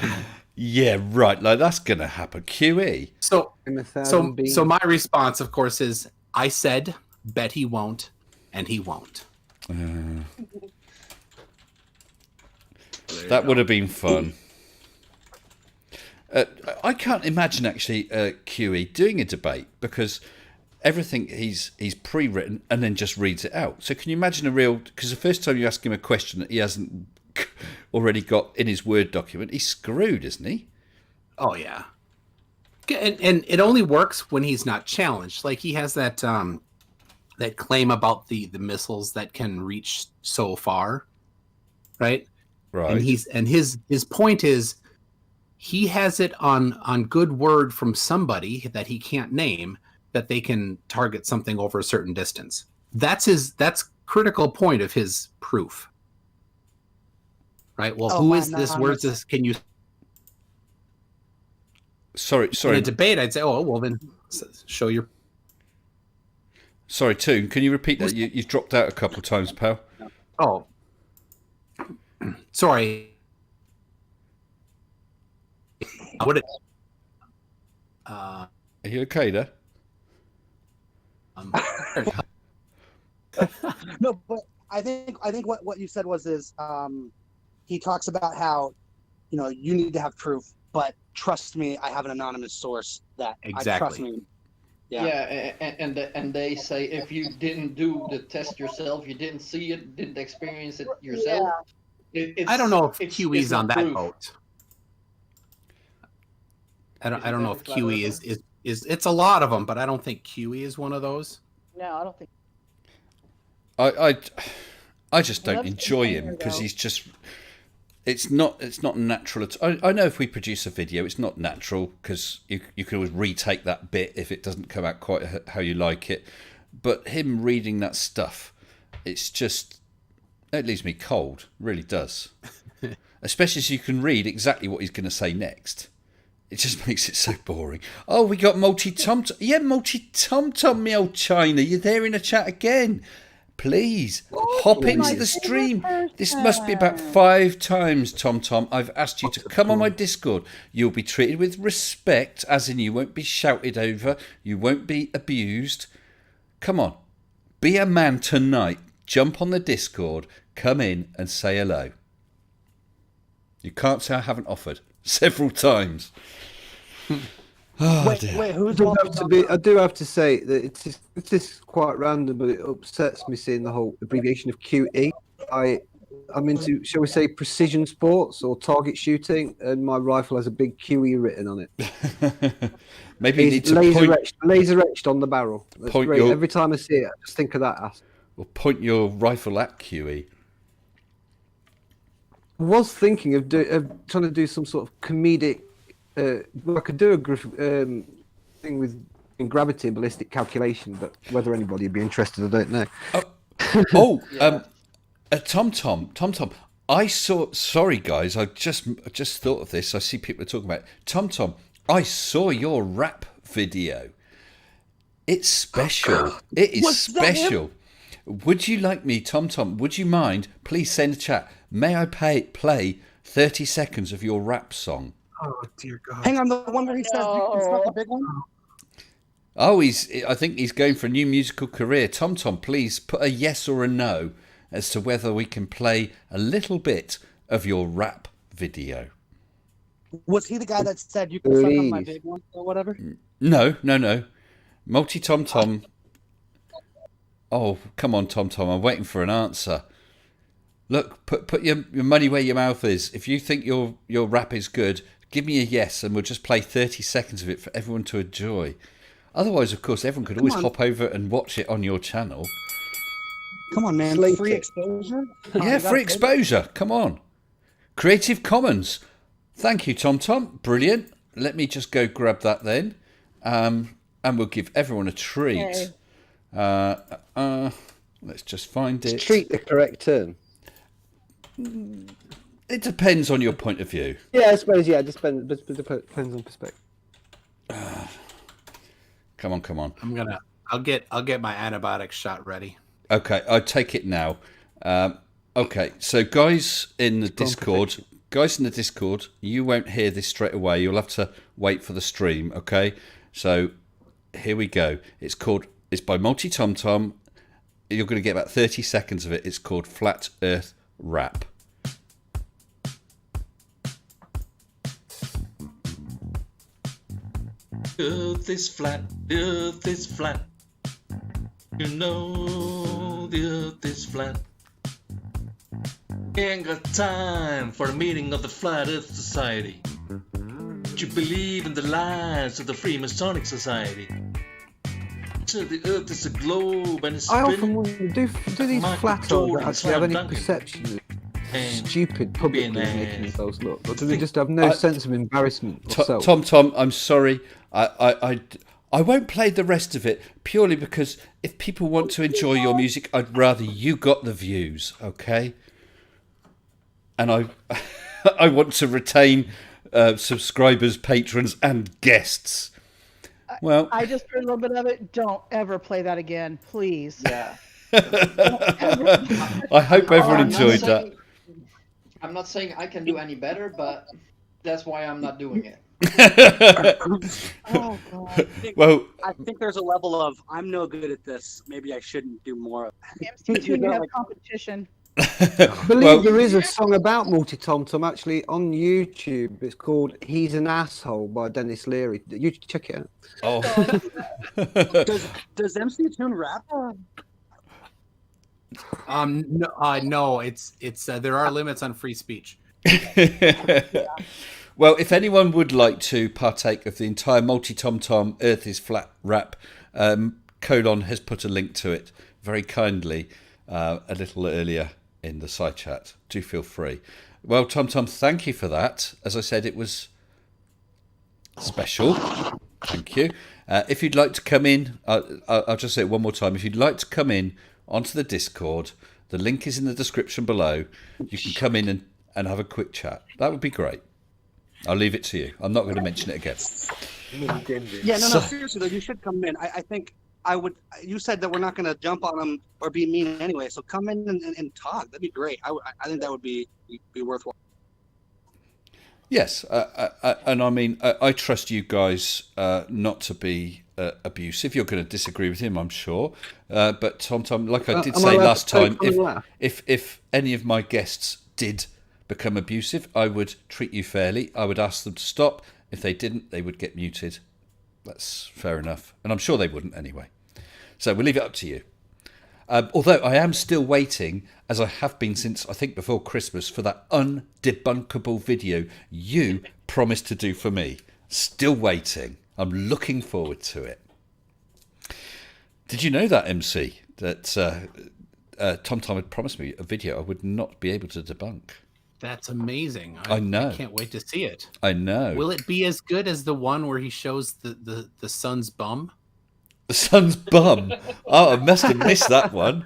Yeah, right. Like that's gonna happen. QE. So In a so thousand beans. so my response, of course, is I said, bet he won't, and he won't. That would have been fun. I can't imagine actually QE doing a debate because everything he's pre-written and then just reads it out. So can you imagine a real? Because the first time you ask him a question that he hasn't already got in his Word document, he's screwed, isn't he? Oh yeah, and it only works when he's not challenged. Like he has that that claim about the missiles that can reach so far, right? Right. And his point is he has it on good word from somebody that he can't name that they can target something over a certain distance. That's critical point of his proof. Right? Well, who is this? Where's this? Can you Sorry. in a debate I'd say, oh well then show your Sorry, Toon. Can you repeat that? You've dropped out a couple of times, pal. oh sorry. Would it Are you okay there? um, No, but I think what you said was he talks about how you need to have proof, but trust me, I have an anonymous source that Exactly. I trust me. Yeah, and they say if you didn't do the test yourself, you didn't see it, didn't experience it yourself. I don't know if it's QE's on not that proof. boat. I don't know if Is it QE is it's a lot of them, but I don't think QE is one of those. No, I don't think. I just don't Well, that's enjoy the him thing, because though. he's just. It's not natural. I know if we produce a video, it's not natural because you can always retake that bit if it doesn't come out quite how you like it. But him reading that stuff, it leaves me cold. Really does. Especially as you can read exactly what he's going to say next. It just makes it so boring. Oh, we got multi-tom. Yeah, multi-tom, me old China. You're there in the chat again. Please, hop into the stream. This must be about 5 times, Tom. I've asked you to come on my Discord. You'll be treated with respect, as in you won't be shouted over. You won't be abused. Come on. Be a man tonight. Jump on the Discord. Come in and say hello. You can't say I haven't offered. Several times. Oh, dear. Wait, who's I do have to say that it's just quite random, but it upsets me seeing the whole abbreviation of QE. I'm into, shall we say, precision sports or target shooting, and my rifle has a big QE written on it. Maybe you need to laser etched on the barrel. That's Point great. your- Every time I see it, I just think of that. Or point your rifle at QE. I was thinking of trying to do some sort of comedic. I could do a thing with gravity and ballistic calculation, but whether anybody would be interested, I don't know. Tom. I saw. Sorry, guys. I just thought of this. I see people talking about it. Tom. I saw your rap video. It's special. It is special. Would you like me, Tom? Would you mind? Please send a chat. May I play 30 seconds of your rap song? Oh dear God! Hang on, the one where he says it's not the big one. Oh, I think he's going for a new musical career. Tom, please put a yes or a no as to whether we can play a little bit of your rap video. Was he the guy that said you can suck on my big one or whatever? No. Multi Tom. Oh, come on, Tom. I'm waiting for an answer. Look, put your money where your mouth is. If you think your rap is good, give me a yes, and we'll just play 30 seconds of it for everyone to enjoy. Otherwise, of course, everyone could always hop over and watch it on your channel. Come on, man. Slate Free it. exposure? Yeah, free exposure. Come on. Creative Commons. Thank you, Tom Tom. Brilliant. Let me just go grab that then. And we'll give everyone a treat. Okay. Let's just find it. Is treat the correct term? It depends on your point of view. Yeah, I suppose. Yeah, it just depends on perspective. Come on. I'll get my antibiotic shot ready. Okay, I take it now. Okay, so guys in the Discord, you won't hear this straight away. You'll have to wait for the stream. Okay, so here we go. It's by Multi Tom Tom. You're going to get about 30 seconds of it. It's called Flat Earth Rap. Earth is flat, the earth is flat. You know the earth is flat. Ain't got time for a meeting of the Flat Earth Society. But you believe in the lies of the Freemasonic Society. So the earth is a globe and it's I often spinning. wonder, do these Michael flat Jordan earthers and actually have Slam any Duncan. perception of And stupid publicly being making a- themselves look, or do they just have no I- sense of embarrassment or self? Tom, I'm sorry. I won't play the rest of it purely because if people want to enjoy your music, I'd rather you got the views, okay? And I want to retain subscribers, patrons, and guests. Well, I just heard a little bit of it. Don't ever play that again, please. Yeah. I hope everyone I'm not enjoyed that. saying- I'm not saying I can do any better, but that's why I'm not doing it. Oh God. Well, I think there's a level of I'm no good at this. Maybe I shouldn't do more of it. MC2, you have competition. I believe well, there is a song about Multi Tom Tom actually on YouTube. It's called "He's an Asshole" by Dennis Leary. You should check it out. oh. Does MC Tune rap? No, it's there are limits on free speech. Well, if anyone would like to partake of the entire Multi Tom Tom Earth is Flat rap, Colon has put a link to it very kindly a little earlier in the side chat. Do feel free. Well, Tom Tom, thank you for that. As I said, it was special. Thank you. If you'd like to come in, I'll just say it one more time. If you'd like to come in onto the Discord, the link is in the description below. You can come in and have a quick chat. That would be great. I'll leave it to you. I'm not going to mention it again. Yeah, no, seriously though, you should come in. I think I would. You said that we're not going to jump on them or be mean anyway, so come in and talk. That'd be great. I think that would be worthwhile. Yes, and I mean, I trust you guys not to be abusive. You're going to disagree with him, I'm sure. But Tom, like I did Am I say allowed last to poke time, fun and laugh? if any of my guests did become abusive, I would treat you fairly. I would ask them to stop. If they didn't, they would get muted. That's fair enough. And I'm sure they wouldn't anyway. So we'll leave it up to you. Although I am still waiting, as I have been since, I think, before Christmas, for that undebunkable video you promised to do for me. Still waiting. I'm looking forward to it. Did you know that, MC, that Tom had promised me a video I would not be able to debunk? That's amazing. I know. I can't wait to see it. I know. Will it be as good as the one where he shows the sun's bum? The sun's bum. Oh, I must have missed that one.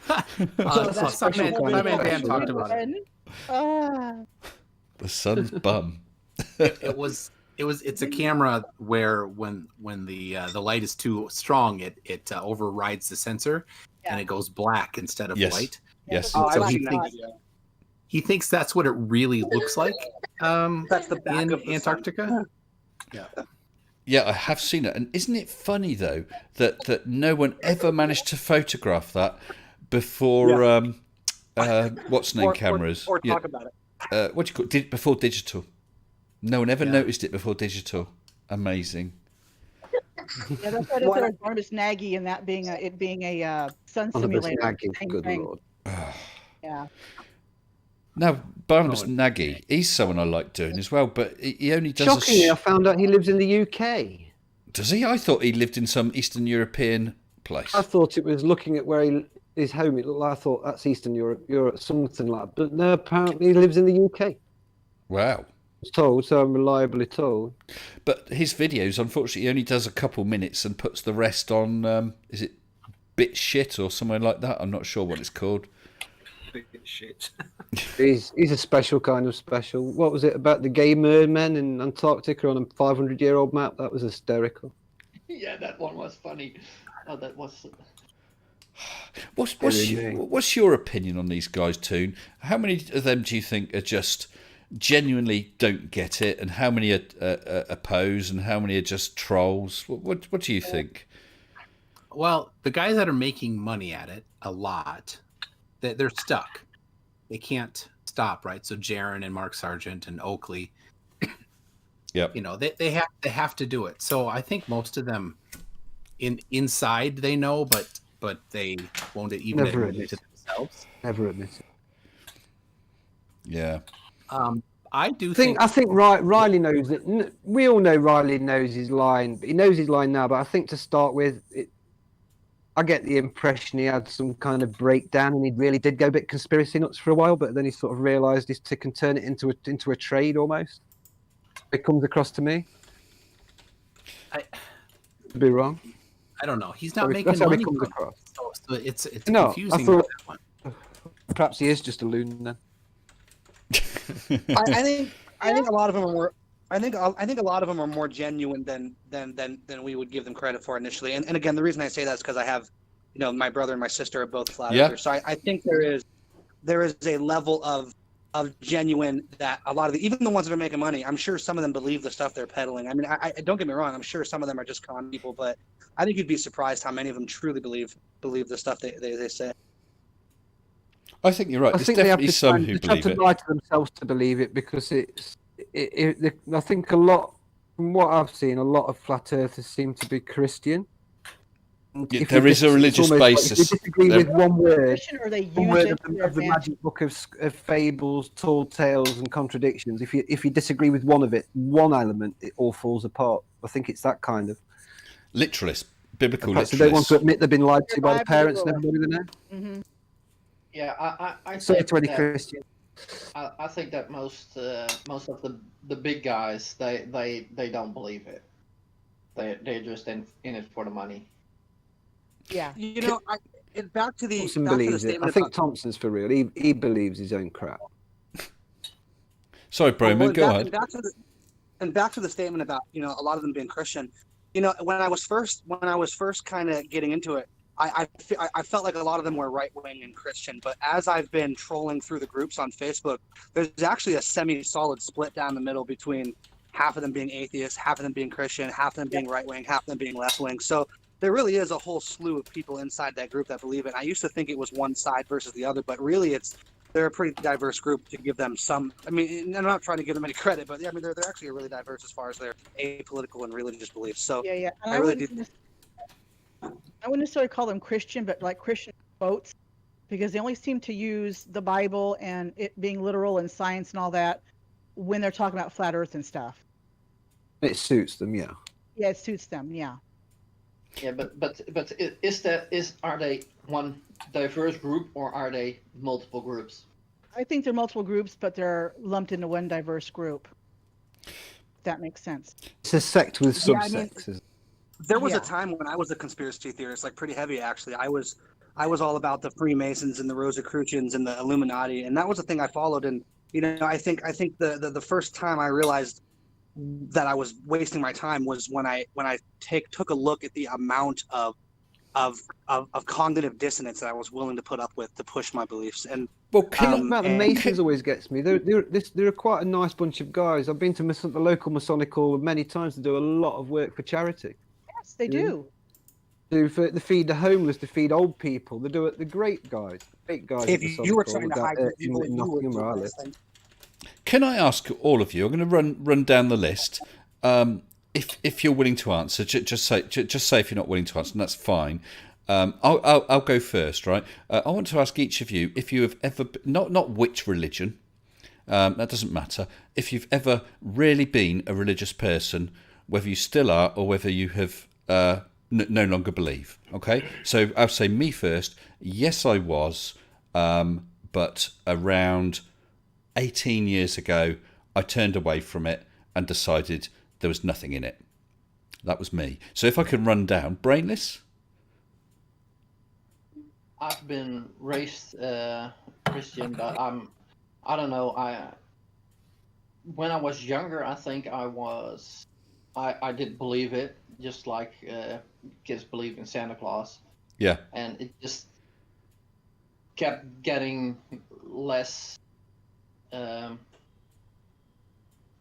that's Simon special and Dan kind of talked about it. The sun's bum. It's a camera where when the light is too strong, it overrides the sensor and it goes black instead of Yes. white. Yes. Oh, So I've he seen that thinks- video. He thinks that's what it really looks like That's the back in of the Antarctica. Yeah, I have seen it. And isn't it funny, though, that no one ever managed to photograph that before, what's name cameras? Or Yeah, talk about it. what do you call it? Before digital. No one ever noticed it before digital. Amazing. Yeah, that's what it said. Barnabas Nagy and that being a sun Barnabas simulator. Nagy, Same good thing. lord. Yeah. Now, Barnabas Nagy, he's someone I like doing as well, but he only does Shockingly, I found out he lives in the Does he? I thought he lived in some Eastern European place. I thought it was looking at where he his home. It looked like, I thought that's Eastern Europe, something like that. But no, apparently he lives in the UK. I Wow. was told, so I'm reliably told. But his videos, unfortunately, he only does a couple minutes and puts the rest on, is it BitShit or somewhere like that? I'm not sure what it's called. Shit. He's a special kind of special. What was it about the gay mermen in Antarctica on a 500-year-old map? That was hysterical. Yeah, that one was funny. Oh, that was. What's your opinion on these guys, Toon? How many of them do you think are just genuinely don't get it, and how many are oppose, and how many are just trolls? What do you think? Well, the guys that are making money at it a lot, they're stuck. They can't stop, right? So Jaron and Mark Sargent and Oakley, Yep. you know, they have to do it. So I think most of them inside they know, but they won't even Never admit admit it to themselves. Never admit it. Yeah. I do think I think Riley knows that. We all know Riley knows his line. He knows his line now, but I think to start with, I get the impression he had some kind of breakdown, and he really did go a bit conspiracy nuts for a while. But then he sort of realised his tick and turn it into a trade almost. It comes across to me. I Could be wrong. I don't know. He's not That's making how he money comes from it. across. So it's No, I confusing. thought- with that one. Perhaps he is just a loon then. I think a lot of them are more. I think a lot of them are more genuine than we would give them credit for initially. And again, the reason I say that is because I have, my brother and my sister are both flat Yeah. earthers. So I think there is a level of genuine that a lot of even the ones that are making money, I'm sure some of them believe the stuff they're peddling. I mean, I don't get me wrong. I'm sure some of them are just con people, but I think you'd be surprised how many of them truly believe the stuff they say. I think you're right. I There's think they have definitely to some try, who they have believe to it. lie to themselves to believe it because I think a lot, from what I've seen, a lot of flat earthers seem to be Christian. And Yeah, if there you is a it's religious almost like basis. if you disagree There- with one word, Christian, or they use one word it of to the, their of the advantage. magic book of fables, tall tales, and contradictions. If you disagree with one of it, one element, it all falls apart. I think it's that kind of. Literalists, biblical Perhaps they don't want literalists. to admit they've been lied to They're by the Bible parents and literalists. everybody they know. Hmm. Yeah, I Sorry think to any that, Christian. I think that most of the big guys they don't believe it. They're just in it for the money. Yeah. Back to the Thompson back to the believes it. statement I think about- Thompson's for real. He believes his own crap. Sorry, Broman, Well, go back- ahead. back to the statement about a lot of them being Christian. When I was first kind of getting into it, I felt like a lot of them were right wing and Christian. But as I've been trolling through the groups on Facebook, there's actually a semi-solid split down the middle between half of them being atheists, half of them being Christian, half of them being right wing, half of them being left wing. So there really is a whole slew of people inside that group that believe it. I used to think it was one side versus the other, but really they're a pretty diverse group to give them some. I mean, I'm not trying to give them any credit, but I mean, they're actually really diverse as far as their apolitical and religious beliefs. So Yeah, yeah. And I really do. I wouldn't necessarily call them Christian, but like Christian quotes, because they only seem to use the Bible and it being literal and science and all that when they're talking about flat Earth and stuff. It suits them, yeah. Yeah, it suits them. Yeah. Yeah, but are they one diverse group or are they multiple groups? I think they're multiple groups, but they're lumped into one diverse group. If that makes sense. It's a sect with Yeah, I mean- subsects. There was Yeah. a time when I was a conspiracy theorist, like pretty heavy actually. I was all about the Freemasons and the Rosicrucians and the Illuminati, and that was the thing I followed. And I think the first time I realized that I was wasting my time was when I took a look at the amount of cognitive dissonance that I was willing to put up with to push my beliefs. And Well, The thing about the and- Masons always gets me. They're quite a nice bunch of guys. I've been to the local Masonic Hall many times to do a lot of work for charity. Yes, they do. They feed the homeless, they feed old people. They do it. The great guys. Great guys. if at you were Masonic Hall trying to down hide there your evil, in you would Nottingham do where I live. this thing. can I ask all of you? I'm going to run down the list. If you're willing to answer, just say if you're not willing to answer, and that's fine. I'll go first, right? I want to ask each of you if you have ever not which religion. That doesn't matter. If you've ever really been a religious person, whether you still are or whether you have no longer believe. Okay, so I'll say me first. Yes, I was, but around 18 years ago, I turned away from it and decided there was nothing in it. That was me. So if I can run down, Brainless. I've been raised Christian, but I don't know. When I was younger, I think I did believe it, just like kids believe in Santa Claus, Yeah. and it just kept getting less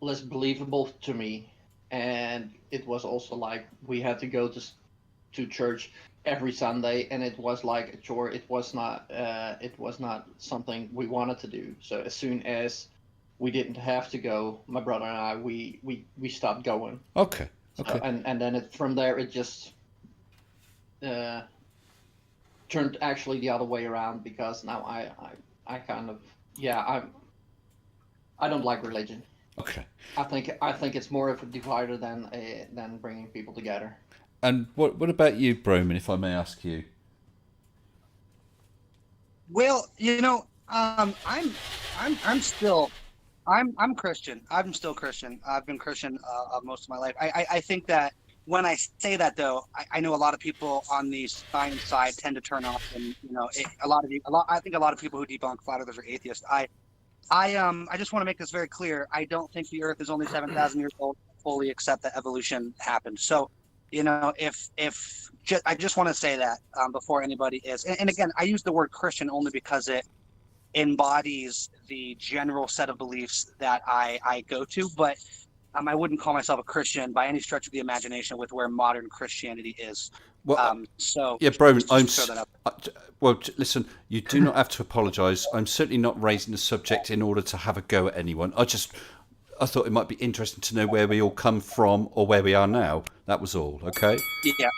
less believable to me. And it was also like we had to go to church every Sunday, and it was like a chore. It was not something we wanted to do. So as soon as we didn't have to go, my brother and I, we stopped going. Okay. So, Okay. and then from there it just turned actually the other way around, because now I kind of, yeah, I don't like religion. Okay. I think it's more of a divider than bringing people together. And what about you, Broman, if I may ask you? Well, I'm Christian. I'm still Christian. I've been Christian most of my life. I think that when I say that, though, I know a lot of people on the science side tend to turn off, and I think a lot of people who debunk flat earthers are atheists. I just want to make this very clear. I don't think the Earth is only 7,000 years old. Fully accept that evolution happened. So, I just want to say that before anybody is, and again, I use the word Christian only because it embodies the general set of beliefs that I go to, but I wouldn't call myself a Christian by any stretch of the imagination with where modern Christianity is. Well, So yeah, Broman, just throw that up. well. Listen, you do not have to apologise. I'm certainly not raising the subject in order to have a go at anyone. I thought it might be interesting to know where we all come from or where we are now. That was all. Okay. Yeah.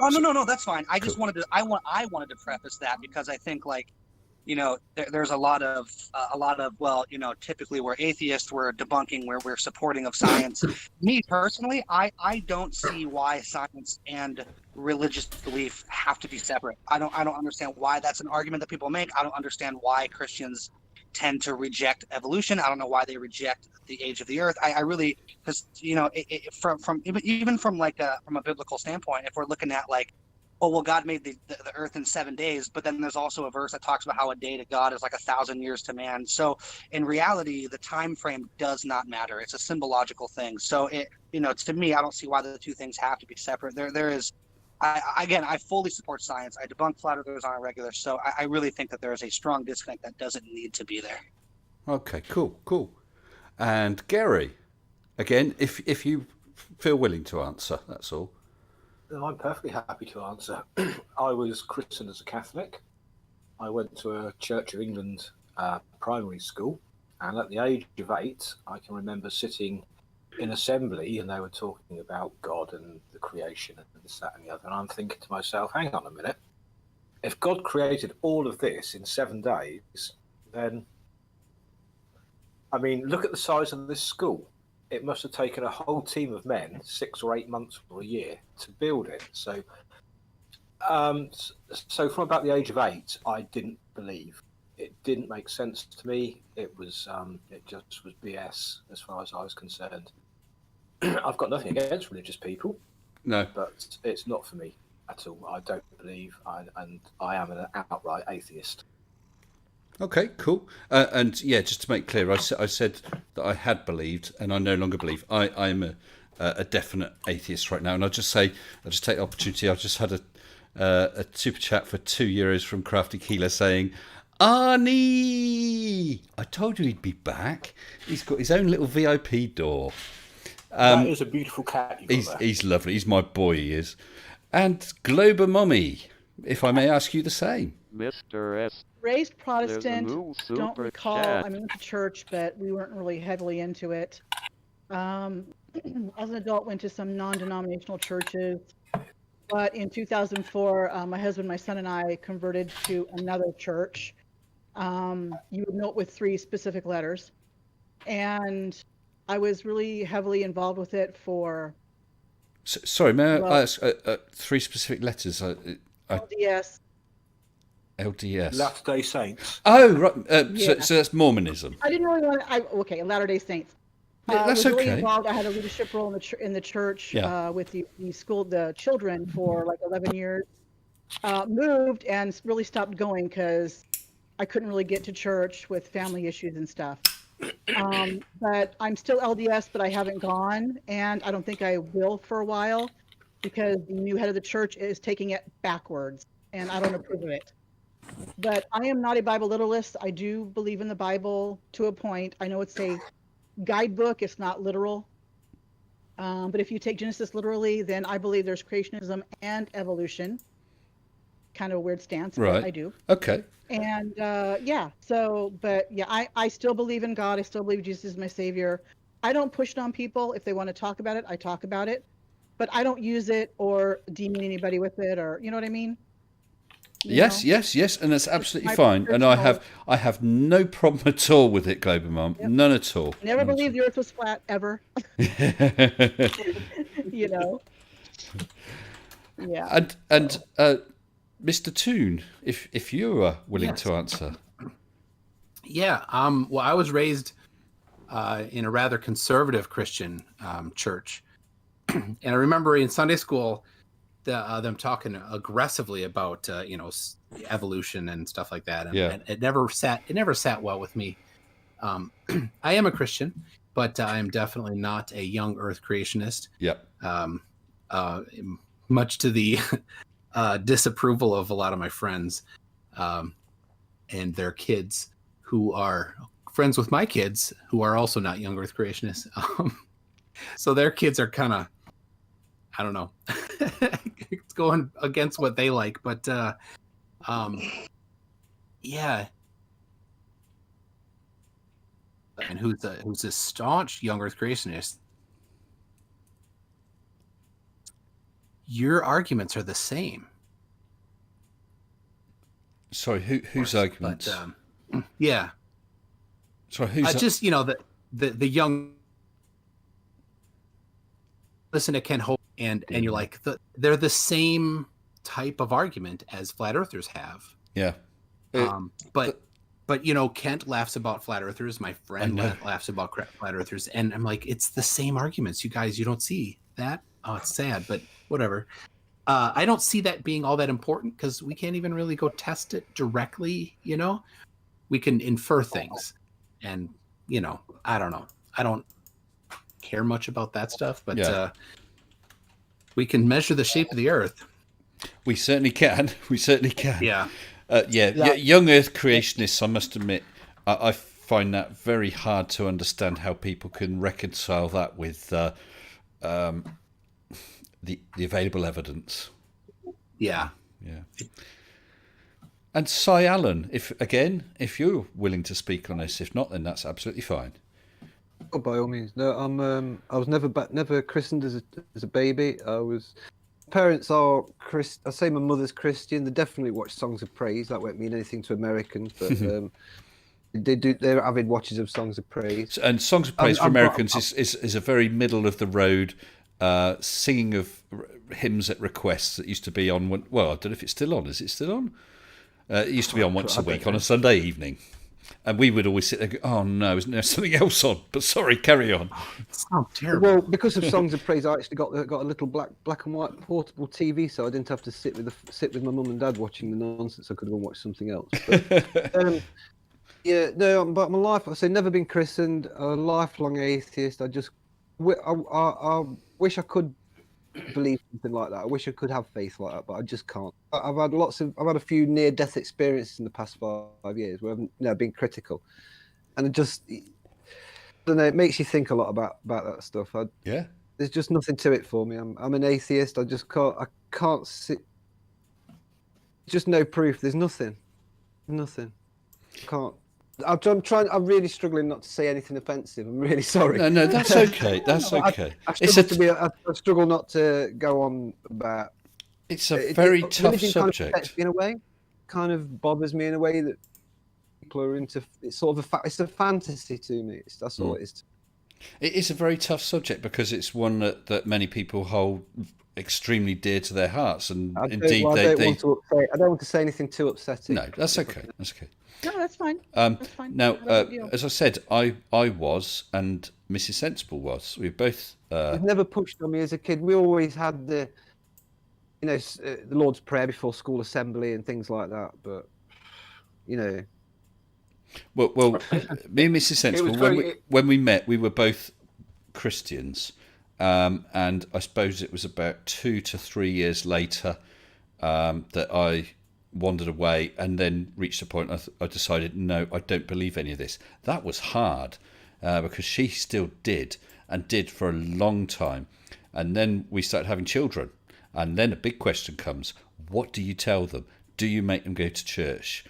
Oh no, that's fine. I just wanted to. I wanted to preface that because I think there's a lot of typically we're atheists, we're debunking, we're supporting of science. Me personally, I don't see why science and religious belief have to be separate. I don't understand why that's an argument that people make. I don't understand why Christians tend to reject evolution. I don't know why they reject the age of the Earth. I really, because from a biblical standpoint, if we're looking at God made the earth in 7 days, but then there's also a verse that talks about how a day to God is like 1,000 years to man. So in reality, the time frame does not matter. It's a symbological thing. So to me, I don't see why the two things have to be separate. There is, I fully support science. I debunk flat earthers on a regular. So I really think that there is a strong disconnect that doesn't need to be there. Okay. Cool. And Gary, again, if you feel willing to answer, that's all. No, I'm perfectly happy to answer. I was christened as a Catholic. I went to a Church of England primary school, and at the age of 8, I can remember sitting in assembly, and they were talking about God and the creation and this, that, and the other. And I'm thinking to myself, hang on a minute. If God created all of this in 7 days, then, look at the size of this school. It must have taken a whole team of men 6 or 8 months or a year to build it. So from about the age of 8, I didn't believe. It didn't make sense to me. It was it just was BS as far as I was concerned. I've got nothing against religious people. No, but it's not for me at all. I don't believe, and I am an outright atheist. Okay, cool. And yeah, just to make clear, I said that I had believed, and I no longer believe. I'm a definite atheist right now, and I'll just take the opportunity. I've just had a super chat for €2 from Crafty Keeler saying, "Arnie, I told you he'd be back. He's got his own little VIP door." That is a beautiful cat you've got there. He's lovely. He's my boy. He is. And Glober Mummy, if I may ask you the same. Mr. S. Raised Protestant, new don't super recall. chat. I went to church, but we weren't really heavily into it. As an adult, went to some non-denominational churches. But in 2004, my husband, my son, and I converted to another church. You would note with 3 specific letters. And I was really heavily involved with it for Sorry, may I Well- ask 3 specific letters? LDS. LDS. Latter Day Saints. Oh, right. Yeah. So that's Mormonism. I didn't really want to. Okay, Latter-day Saints. Yeah, that's was really okay. involved. I had a leadership role in the church Yeah. with the children for like 11 years. Moved and really stopped going because I couldn't really get to church with family issues and stuff. But I'm still LDS, but I haven't gone, and I don't think I will for a while because the new head of the church is taking it backwards, and I don't approve of it. But I am not a Bible literalist. I do believe in the Bible to a point. I know it's a guidebook, it's not literal. But if you take Genesis literally, then I believe there's creationism and evolution. Kind of a weird stance, but Right. I do. Okay. And I still believe in God. I still believe Jesus is my savior. I don't push it on people. If they want to talk about it, I talk about it. But I don't use it or demean anybody with it, or you know what I mean? You Yes, know? yes, and that's absolutely my fine. And I personal- have no problem at all with it, Global Mum. Yep. None at all. Never None at believed the earth was flat ever. all. You know? Yeah. and Mr. Toon, if you are willing Yes. to answer. Yeah. Well, I was raised in a rather conservative Christian church, and I remember in Sunday school them talking aggressively about evolution and stuff like that. And, Yeah. and it never sat well with me. I am a Christian, but I am definitely not a young Earth creationist. Yep. Much to the disapproval of a lot of my friends and their kids who are friends with my kids who are also not young Earth creationists. So their kids are kind of, I don't know, it's going against what they like, but yeah. And who's a staunch young Earth creationist? Your arguments are the same. Sorry, whose arguments? But, yeah, Sorry, who's just the young. Listen to Ken Hope, and you're like they're the same type of argument as flat earthers have. yeah. But Kent laughs about flat earthers. My friend know. laughs about flat earthers, and I'm like, it's the same arguments. You guys, you don't see that? Oh, it's sad, but whatever. I don't see that being all that important because we can't even really go test it directly. We can infer things, and I don't know. I don't care much about that stuff, but Yeah. we can measure the shape of the Earth. We certainly can. We certainly can. Yeah. Young Earth creationists, I must admit, I find that very hard to understand how people can reconcile that with the available evidence. Yeah. Yeah. And Cy Allen, if you're willing to speak on this, if not, then that's absolutely fine. Oh, by all means. No, I was never christened as a baby. Parents are I say my mother's Christian. They definitely watch Songs of Praise. That won't mean anything to Americans, but they're avid watchers of Songs of Praise. And Songs of Praise for I'm- Americans is a very middle of the road singing of hymns at requests that used to be on. Well, I don't know if it's still on. Is it still on? It used to be on once a week on a Sunday evening. And we would always sit there and go, oh no, isn't there something else on? But sorry, carry on. It sounds terrible. Well, because of Songs of Praise, I actually got a little black and white portable TV, so I didn't have to sit with my mum and dad watching the nonsense. I could have gone watch something else. But, but my life, I say, never been christened, a lifelong atheist. I wish I could believe something like that. I wish I could have faith like that, but I just can't. I've had a few near-death experiences in the past 5 years where I've been critical, and I don't know. It makes you think a lot about that stuff. Yeah. There's just nothing to it for me. I'm an atheist. I can't see. Just no proof. There's nothing. Can't. I'm really struggling not to say anything offensive. I'm really sorry. No, that's okay. That's okay. I struggle not to go on about. It's a very tough religion kind of subject. affects me in a way, kind of bothers me in a way that people are into. It's sort of it's a fantasy to me. That's all it is. It is a very tough subject because it's one that many people hold extremely dear to their hearts, and I indeed don't they want to upset. I don't want to say anything too upsetting. no, that's okay. That's okay. No, that's fine. That's fine. Now, Not a big deal. as I said, I was, and Mrs. Sensible was. We both. It never pushed on me as a kid. We always had the Lord's Prayer before school assembly and things like that. But Well, me and Mrs. Sensible, when we met, we were both Christians, and I suppose it was about 2 to 3 years later that I wandered away, and then reached a point I decided, no, I don't believe any of this. That was hard because she still did, and did for a long time, and then we started having children, and then a big question comes: what do you tell them? Do you make them go to church?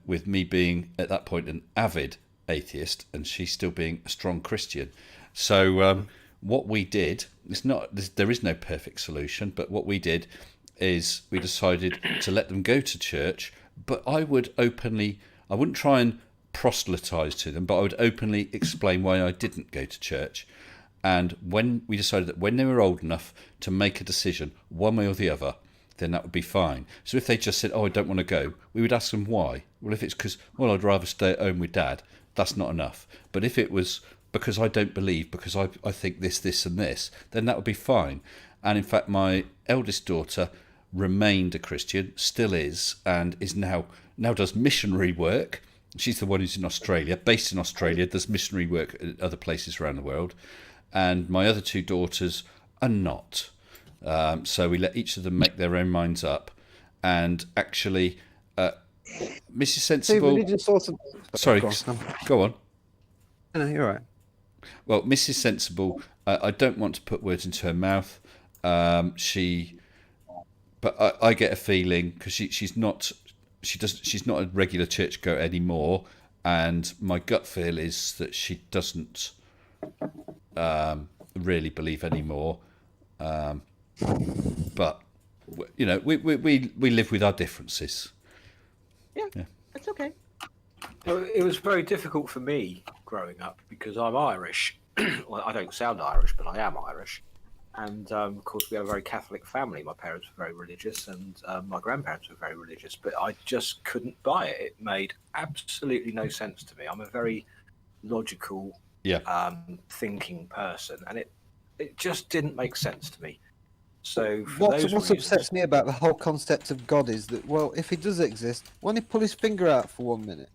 With me being at that point an avid atheist and she still being a strong Christian. So what we did, there is no perfect solution, but what we did is we decided to let them go to church, but I wouldn't try and proselytize to them, but I would openly explain why I didn't go to church. And when we decided that when they were old enough to make a decision, one way or the other, then that would be fine. So if they just said, oh, I don't want to go, we would ask them why. Well, if it's because, well, I'd rather stay at home with Dad, that's not enough. But if it was because I don't believe, because I think this and this, then that would be fine. And in fact, my eldest daughter remained a Christian, still is, and is now does missionary work. She's the one who's in Australia, based in Australia, does missionary work at other places around the world. And my other 2 daughters are not. So we let each of them make their own minds up, and actually, Mrs. Sensible. Sorry, go on. No, you're right. Well, Mrs. Sensible, I don't want to put words into her mouth. But I get a feeling because she's not a regular churchgoer anymore, and my gut feel is that she doesn't really believe anymore. But we live with our differences. Yeah, that's okay. Well, it was very difficult for me growing up because I'm Irish. Well, I don't sound Irish, but I am Irish. And of course, we have a very Catholic family. My parents were very religious, and my grandparents were very religious. But I just couldn't buy it. It made absolutely no sense to me. I'm a very logical, thinking person, and it just didn't make sense to me. So what upsets me about the whole concept of God is that, well, if he does exist, why don't he pull his finger out for 1 minute?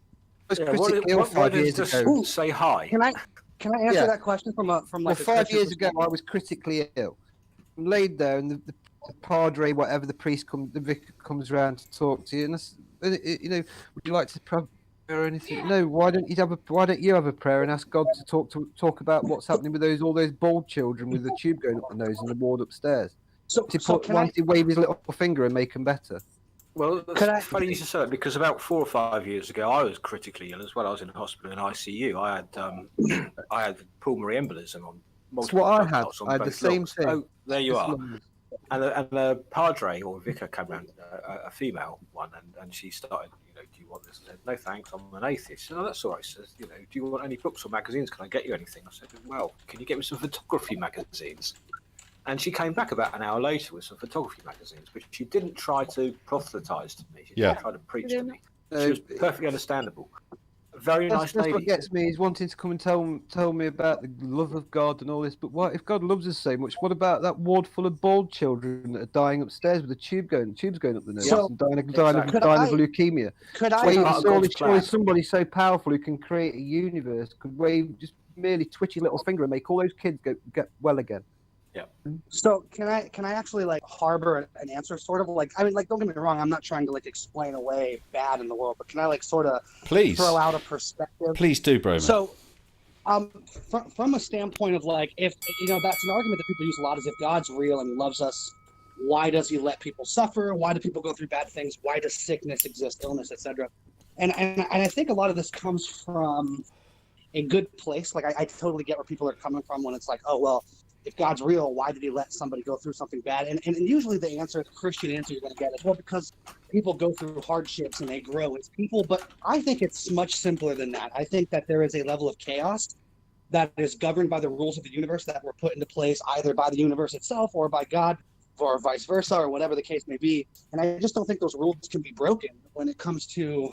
Why does just say hi? Can I answer that question from like 5 years ago, I was critically ill. I'm laid there, and the padre, whatever the priest the vicar comes around to talk to you, and would you like to pray or anything? No. Why don't you have a prayer and ask God to talk about what's happening with all those bald children with the tube going up the nose in the ward upstairs? Why don't he wave his little finger and make them better? Well, it's funny you should say that, because about 4 or 5 years ago, I was critically ill as well. I was in hospital in ICU. I had pulmonary embolism on multiple. That's what I had. I had the same thing. Oh, there you are. And the padre or vicar came around, a female one, and she started, do you want this? I said, no thanks, I'm an atheist. She said, oh, that's all right. She says, do you want any books or magazines? Can I get you anything? I said, well, can you get me some photography magazines? And she came back about an hour later with some photography magazines, but she didn't try to proselytise to me. She didn't try to preach to me. She was perfectly understandable. Very nice lady. That's what gets me. He's wanting to come and tell me about the love of God and all this. But what if God loves us so much? What about that ward full of bald children that are dying upstairs with the tubes going up the nose and dying of leukemia? Surely somebody so powerful who can create a universe could wave just merely twitchy little finger and make all those kids get well again. Yeah. So can I actually harbor an answer, sort of don't get me wrong, I'm not trying to explain away bad in the world, but can I sort of throw out a perspective? Please do, Broman. So from a standpoint of if that's an argument that people use a lot, is if God's real and he loves us, why does he let people suffer? Why do people go through bad things? Why does sickness exist, illness, etc.? And I think a lot of this comes from a good place. I totally get where people are coming from when it's oh well, if God's real, why did he let somebody go through something bad? And usually the Christian answer you're going to get is, well, because people go through hardships and they grow as people. But I think it's much simpler than that. I think that there is a level of chaos that is governed by the rules of the universe that were put into place either by the universe itself or by God, or vice versa, or whatever the case may be. And I just don't think those rules can be broken when it comes to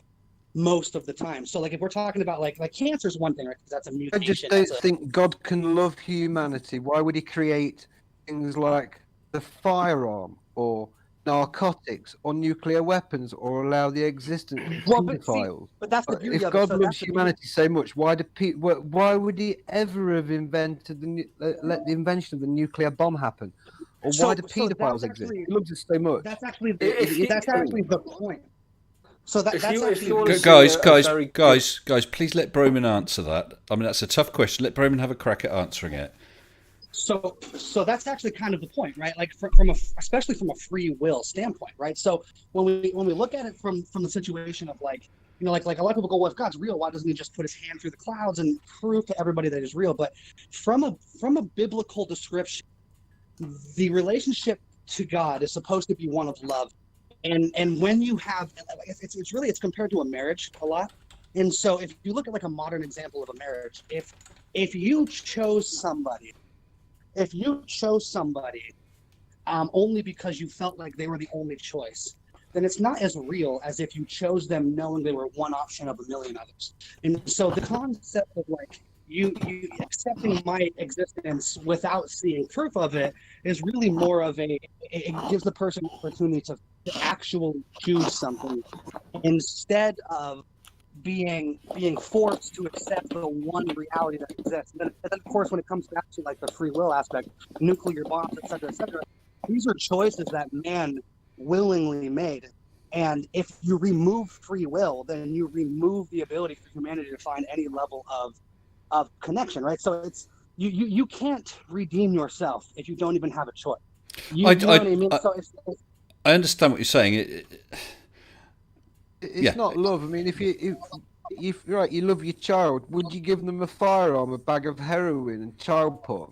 most of the time. So like if we're talking about like cancer is one thing, right? Because that's a I mutation. just don't that's a- think God can love humanity. Why would he create things like the firearm or narcotics or nuclear weapons or allow the existence of Well, but see, pedophiles? but that's the beauty If of it. God So loves that's the beauty. humanity so much, why would he ever have invented let the invention of the nuclear bomb happen? Or So- why do so that's pedophiles exist? actually- He loves us so much. That's actually If the point. So If that's you- if actually you wanna see Guys, please let Broman answer that. I mean, that's a tough question. Let Broman have a crack at answering it. so that's actually kind of the point, right? Like from especially from a free will standpoint, right? So when we look at it from the situation of like, you know, like a lot of people go, well, if God's real, why doesn't he just put his hand through the clouds and prove to everybody that he's real? But from a biblical description, the relationship to God is supposed to be one of love. And when you have, it's compared to a marriage a lot. And so if you look at like a modern example of a marriage, if you chose somebody only because you felt like they were the only choice, then it's not as real as if you chose them knowing they were one option of a million others. And so the concept of like you accepting my existence without seeing proof of it is really more of it gives the person the opportunity to actually choose something instead of being forced to accept the one reality that exists. And then of course, when it comes back to like the free will aspect, nuclear bombs, et cetera, these are choices that man willingly made. And if you remove free will, then you remove the ability for humanity to find any level of connection, right? So it's you can't redeem yourself if you don't even have a choice. You know what I mean? So I understand what you're saying. It's Yeah. not love. I mean, if you love your child, would you give them a firearm, a bag of heroin, and child porn?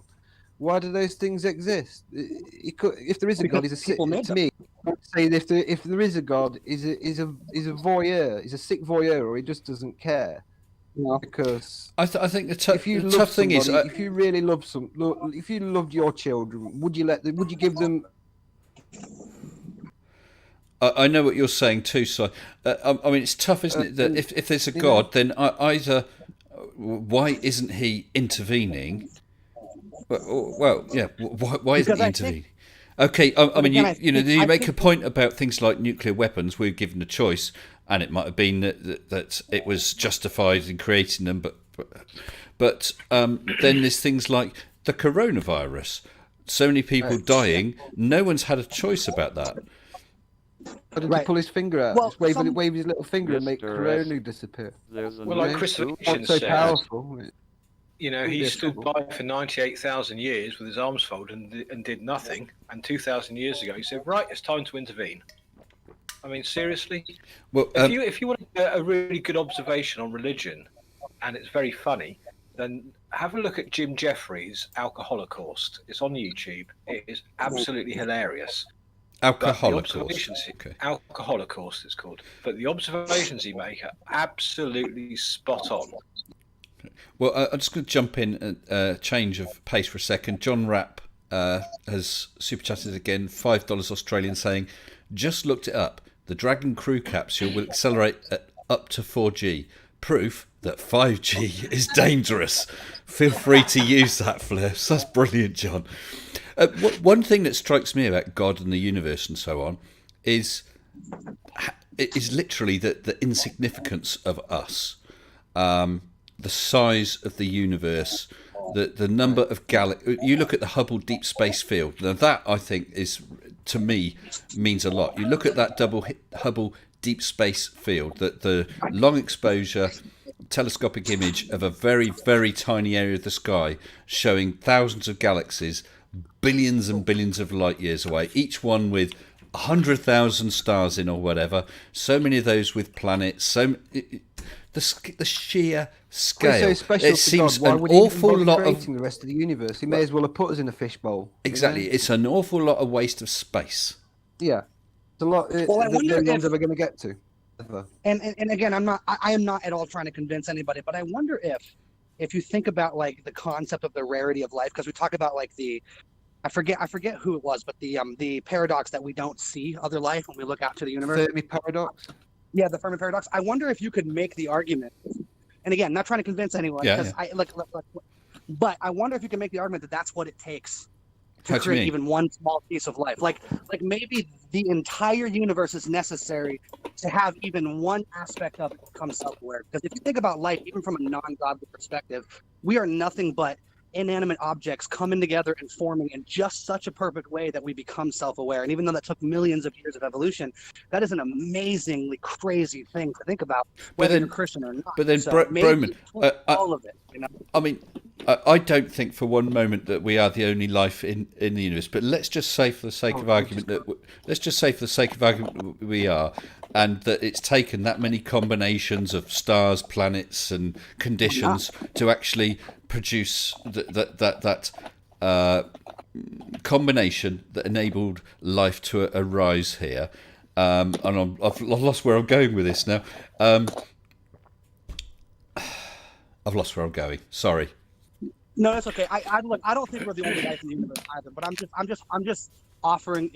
Why do those things exist? If there is a God, he's a sick. people made To them. me, I would say if there is a God, he's a voyeur. He's a sick voyeur, or he just doesn't care. No. Because I think the if you tough love thing is, somebody, if you really love if you loved your children, would you give them? I know what you're saying too. So, I mean, it's tough, isn't it? That if there's a God, then either why isn't he intervening? Well, yeah. Why isn't Because he I intervening? Okay, I mean, again, you make a think- point about things like nuclear weapons. We're given a choice, and it might have been that it was justified in creating them, but then there's things like the coronavirus. So many people dying. No one's had a choice about that. Why did Right. he pull his finger out? Well, Just wave some- his little finger and make Mr. Corona disappear. There's a Well, like new Christopher soup. Hitchens Not so said, powerful. you know, he Yeah, stood trouble. by for 98,000 years with his arms folded and did nothing. And 2,000 years ago, he said, right, it's time to intervene. I mean, seriously? Well, If you want a really good observation on religion, and it's very funny, then have a look at Jim Jeffries' Alcoholocaust. It's on YouTube. It is absolutely hilarious. But the Alcoholic. observations, Okay. Alcoholocaust it's called. But the observations he make are absolutely spot on. Well, I'm just going to jump in and change of pace for a second. John Rapp has super chatted again, $5 Australian, saying, just looked it up. The Dragon Crew capsule will accelerate at up to 4G. Proof that 5G is dangerous. Feel free to use that, Flips. That's brilliant, John. One thing that strikes me about God and the universe and so on is literally the insignificance of us. The size of the universe, the number of galaxies. You look at the Hubble Deep Space Field. Now that, I think, is, to me, means a lot. You look at that Hubble Deep Space Field, the long exposure telescopic image of a very, very tiny area of the sky showing thousands of galaxies, billions and billions of light years away, each one with 100,000 stars in or whatever. So many of those with planets. The sheer scale. It's so special It to seems God. Why an would he even awful bother lot of creating the rest of the universe? He may as well have put us in a fishbowl. exactly. It's an awful lot of waste of space. Yeah, it's a lot. Well, I that wonder no one's if- ever going to get to. Ever. And again, I am not at all trying to convince anybody, but I wonder if you think about like the concept of the rarity of life, because we talk about like I forget who it was, but the paradox that we don't see other life when we look out to the universe. Fermi paradox. Yeah, the Fermi paradox. I wonder if you could make the argument, and again, not trying to convince anyone, Yeah, because but I wonder if you can make the argument that that's what it takes to How do you create mean? even one small piece of life. Like maybe the entire universe is necessary to have even one aspect of it become self-aware. Because if you think about life, even from a non-godly perspective, we are nothing but inanimate objects coming together and forming in just such a perfect way that we become self-aware. And even though that took millions of years of evolution, that is an amazingly crazy thing to think about, whether you're Christian or not. But then, So Broman, maybe all of it, you know. I mean, I don't think for one moment that we are the only life in the universe. But let's just say, for the sake of argument, we are, and that it's taken that many combinations of stars, planets, and conditions to actually produce that combination that enabled life to arise here. And I've lost where I'm going with this now. I've lost where I'm going. Sorry. No, that's okay. I don't think we're the only life in the universe either. But I'm just offering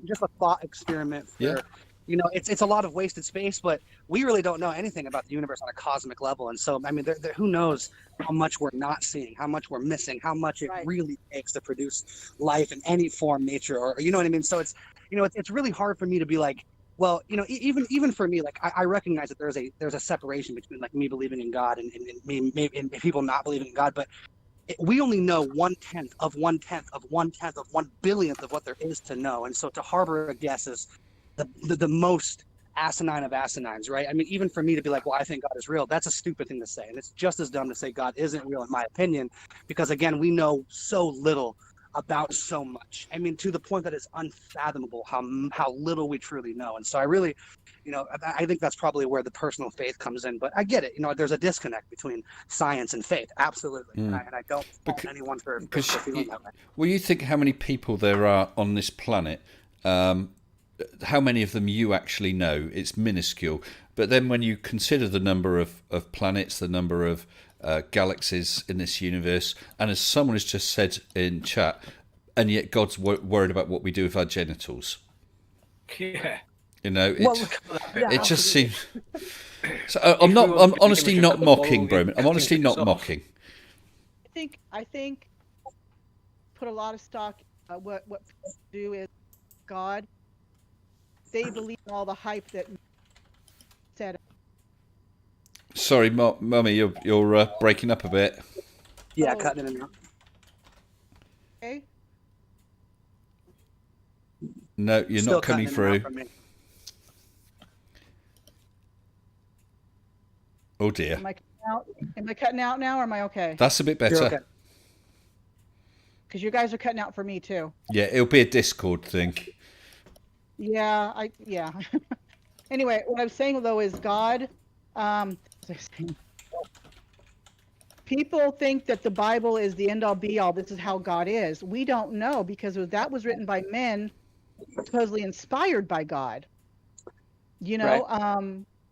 just a thought experiment for. Yeah. You know, it's a lot of wasted space, but we really don't know anything about the universe on a cosmic level. And so, I mean, who knows how much we're not seeing, how much we're missing, how much it really takes to produce life in any form, nature, or you know what I mean? So it's, you know, it's really hard for me to be like, well, you know, even for me, like I recognize that there's a separation between like me believing in God and people not believing in God, but we only know 1/10 of 1/10 of 1/10 of 1/100000th of what there is to know. And so to harbor a guess is the most asinine of asinines, right? I mean, even for me to be like, well, I think God is real, that's a stupid thing to say. And it's just as dumb to say God isn't real, in my opinion, because again, we know so little about so much. I mean, to the point that it's unfathomable how little we truly know. And so I really, you know, I think that's probably where the personal faith comes in. But I get it. You know, there's a disconnect between science and faith. Absolutely. And I don't fault anyone for feeling that way. Well, you think how many people there are on this planet, how many of them you actually know? It's minuscule. But then when you consider the number of planets, the number of galaxies in this universe, and as someone has just said in chat, and yet God's worried about what we do with our genitals. Yeah. You know, it just seems. So I'm honestly not mocking, Broman. I'm honestly not mocking. I think put a lot of stock. What people do is God. They believe in all the hype that said. Sorry, Mummy, you're breaking up a bit. Yeah, cutting it in. Okay. No, you're Still not coming cutting in and through. out from me. Oh dear. Am I cutting out? Am I cutting out now, or am I okay? That's a bit You're better. okay. Because you guys are cutting out for me too. Yeah, it'll be a Discord thing. Yeah, Anyway, what I'm saying though is God. People think that the Bible is the end all be all. This is how God is. We don't know, because that was written by men supposedly inspired by God. You know, How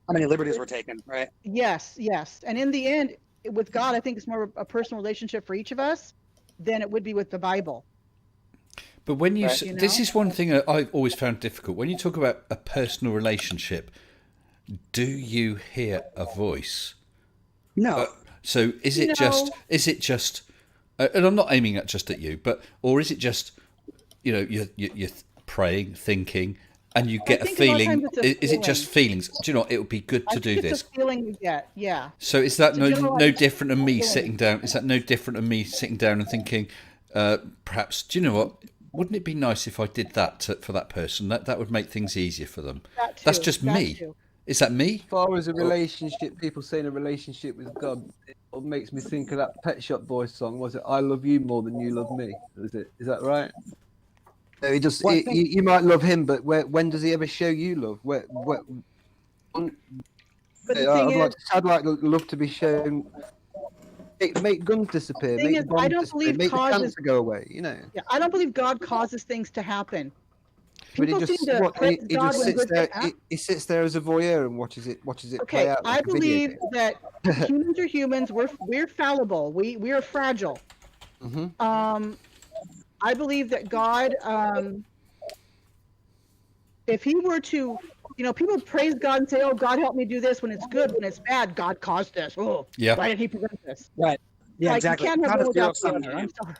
many liberties were taken, right? Yes. And in the end, with God, I think it's more of a personal relationship for each of us than it would be with the Bible. But when you, You this know? is one thing that I've always found difficult. When you talk about a personal relationship, do you hear a voice? No. So is it just, and I'm not aiming at just at you, or is it just, you know, you're praying, thinking, and you get a think a lot of feeling? times it's a Is it just feeling. feelings? Do you know what? It would be good to do it's this. a feeling you get, yeah. So is that So no like, different than me feeling. sitting down? Is that no different than me sitting down and thinking, perhaps, do you know what? Wouldn't it be nice if I did that for that person? That would make things easier for them. That That's too, just that me. too. Is that me? As far as a relationship, people saying a relationship with God, it makes me think of that Pet Shop Boys song. Was it "I love you more than you love me"? Is that right? He just you might love him, but when does he ever show you love? But the thing I'd like love to be shown. Make guns disappear. thing Make is, bombs I don't disappear, believe make causes- cancer go away. You know. Yeah, I don't believe God causes things to happen. But he People just seem to praise he God just when sits good there. things happen. He sits there as a voyeur and watches it play Okay, out. I Like a video believe game. that humans are humans. We're fallible. We are fragile. Mhm. I believe that God, if he were to, people praise God and say, "Oh, God help me do this," when it's good. When it's bad, God caused this. Oh, Yeah. why did he prevent this? Right. Yeah, Like, exactly. you can't have Not one a without the zero-sum other. I'm game. sorry.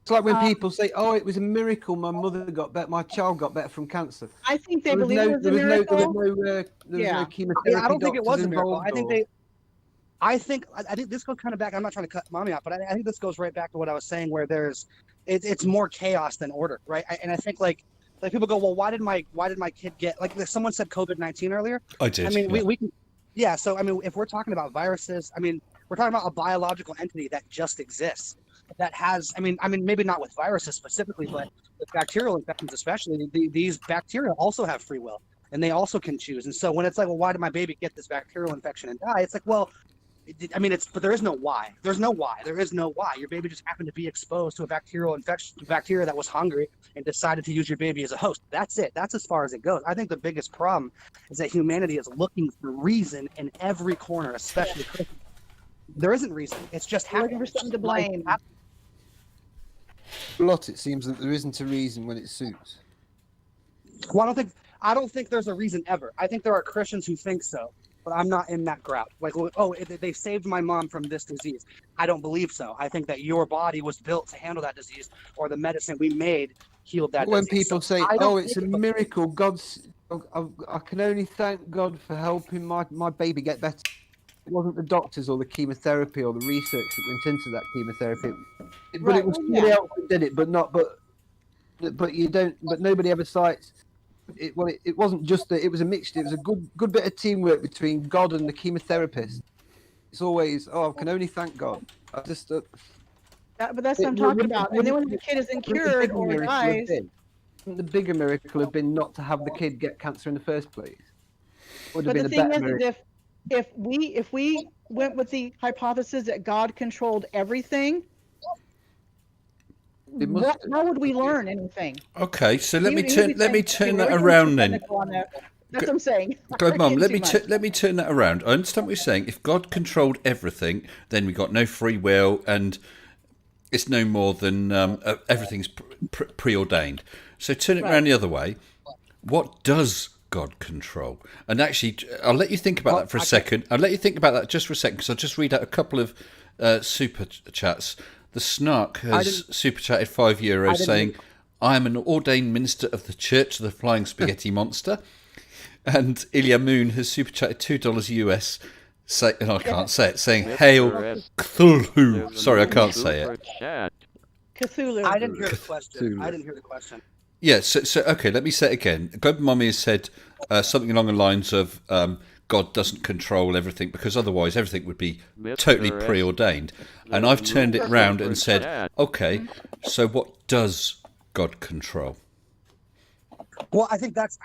It's like when Um, people say, "Oh, it was a miracle. My mother got better. My child got better from cancer." I think they There was believe it was a there was miracle. no Yeah. chemotherapy I don't think it was doctors a miracle. involved. I think this goes kind of back. I'm not trying to cut mommy off, but I think this goes right back to what I was saying, where it's more chaos than order, right? And I think like people go, well, why did my kid get, like someone said COVID-19 earlier? I did. I mean, yeah. we can, yeah. So I mean, if we're talking about viruses, I mean, we're talking about a biological entity that just exists, that has, I mean, maybe not with viruses specifically, but with bacterial infections especially, these bacteria also have free will, and they also can choose. And so when it's like, well, why did my baby get this bacterial infection and die? It's like, well, I mean, but there is no why. There's no why. There is no why. Your baby just happened to be exposed to a bacterial infection, bacteria that was hungry and decided to use your baby as a host. That's it. That's as far as it goes. I think the biggest problem is that humanity is looking for reason in every corner, especially Christians. There isn't reason. It's just We're looking happening. for something to blame. A lot. It seems that there isn't a reason when it suits. Well, I don't think there's a reason ever. I think there are Christians who think so, but I'm not in that crowd. Like, oh, they saved my mom from this disease. I don't believe so. I think that your body was built to handle that disease, or the medicine we made healed that When disease. people So say, I don't "Oh, it's a think it's miracle," I can only thank God for helping my baby get better. It wasn't the doctors or the chemotherapy or the research that went into that chemotherapy, but Right, it was well, somebody yeah. else that did it. But you don't. But nobody ever cites. It wasn't just that. It was a mixture. It was a good bit of teamwork between God and the chemotherapist. It's always, "Oh, I can only thank God." I just. But that's what I'm talking about. And then when the kid isn't cured or dies, Wouldn't the bigger miracle have been not to have the kid get cancer in the first place? Would have but been the a thing better is miracle. if we went with the hypothesis that God controlled everything, It must how would we learn anything? Okay, so let me He would turn be that saying, "We're getting around too then. technical on that." That's what I'm saying. Good We're mum, getting too much. let me turn that around. I understand what you're saying. If God controlled everything, then we got no free will, and it's no more than everything's preordained. So turn it around the other way. What does God control? And actually, I'll let you think about that for a second. I'll let you think about that just for a second, because I'll just read out a couple of super chats. The Snark has super chatted €5 saying, "I am an ordained minister of the Church of the Flying Spaghetti Monster." And Ilya Moon has super chatted $2 US, and I can't say it, saying, "Hail Cthulhu." Sorry, I can't say it. Cthulhu. I didn't hear the question. Yeah, so okay, let me say it again. Global Mommy has said something along the lines of God doesn't control everything, because otherwise everything would be totally preordained. And I've turned it round and said, okay, so what does God control? Well, I think that's.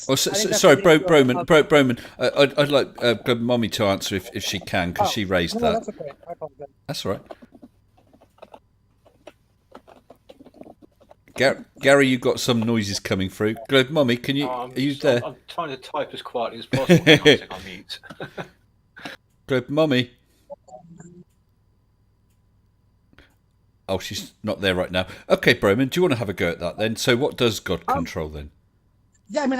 Oh, sorry, Broman. I'd like Global Mommy to answer if she can, because she raised No, that. that's okay. I apologize. That's all right. Gary, you've got some noises coming through. Globe Mummy, can you? Are you there? I'm trying to type as quietly as possible. I'm sitting on mute. Globe Mummy. Oh, she's not there right now. Okay, Broman, do you want to have a go at that then? So, what does God control then? Yeah, I mean,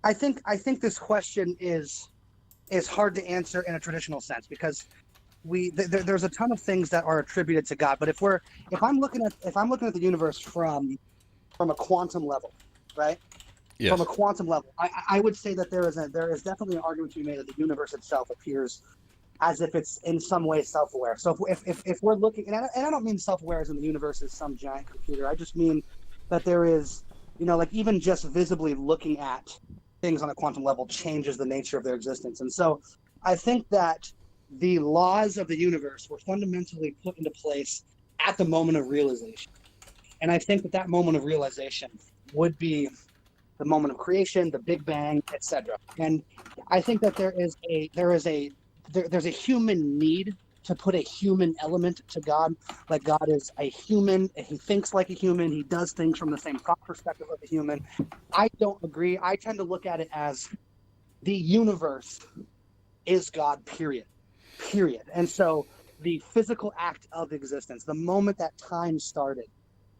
I think this question is hard to answer in a traditional sense, because there's a ton of things that are attributed to God. But if I'm looking at the universe from a quantum level, right? Yes. From a quantum level, I would say that there is definitely an argument to be made that the universe itself appears as if it's in some way self-aware. So if we're looking, and I don't mean self-aware as in the universe is some giant computer. I just mean that there is, like even just visibly looking at things on a quantum level changes the nature of their existence. And so I think that the laws of the universe were fundamentally put into place at the moment of realization. And I think that moment of realization would be the moment of creation, the Big Bang, etc. And I think that there's a human need to put a human element to God, like God is a human, he thinks like a human, he does things from the same thought perspective of a human. I don't agree. I tend to look at it as the universe is God, period. And so the physical act of existence, the moment that time started,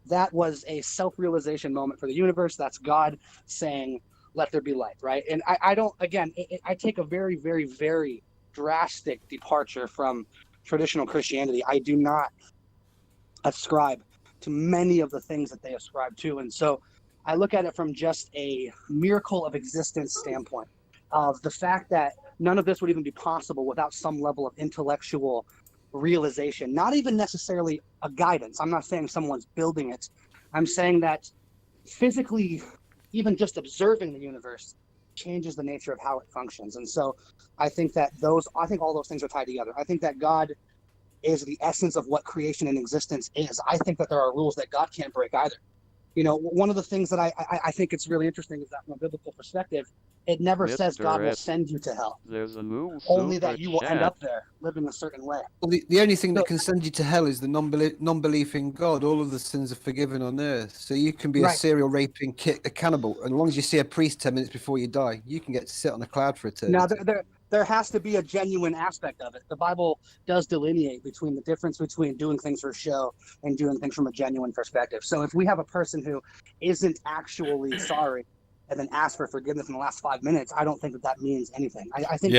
that was a self-realization moment for the universe. That's God saying, let there be light, right? And I don't, again, I take a very, very, very drastic departure from traditional Christianity. I do not ascribe to many of the things that they ascribe to. And so I look at it from just a miracle of existence standpoint, of the fact that none of this would even be possible without some level of intellectual realization, not even necessarily a guidance. I'm not saying someone's building it. I'm saying that physically, even just observing the universe changes the nature of how it functions. And so I think that all those things are tied together. I think that God is the essence of what creation and existence is. I think that there are rules that God can't break either. You know, one of the things that I think it's really interesting is that from a biblical perspective, it never says God will send you to hell. There's a new Only that you will end chat. up there living a certain way. Well, the only thing that can send you to hell is the non-belief in God. All of the sins are forgiven on earth. So you can be a Right. serial raping, a cannibal, and as long as you see a priest 10 minutes before you die, you can get to sit on a cloud for eternity. Now, there has to be a genuine aspect of it. The Bible does delineate between the difference between doing things for show and doing things from a genuine perspective. So if we have a person who isn't actually sorry and then ask for forgiveness in the last 5 minutes, I don't think that means anything. I think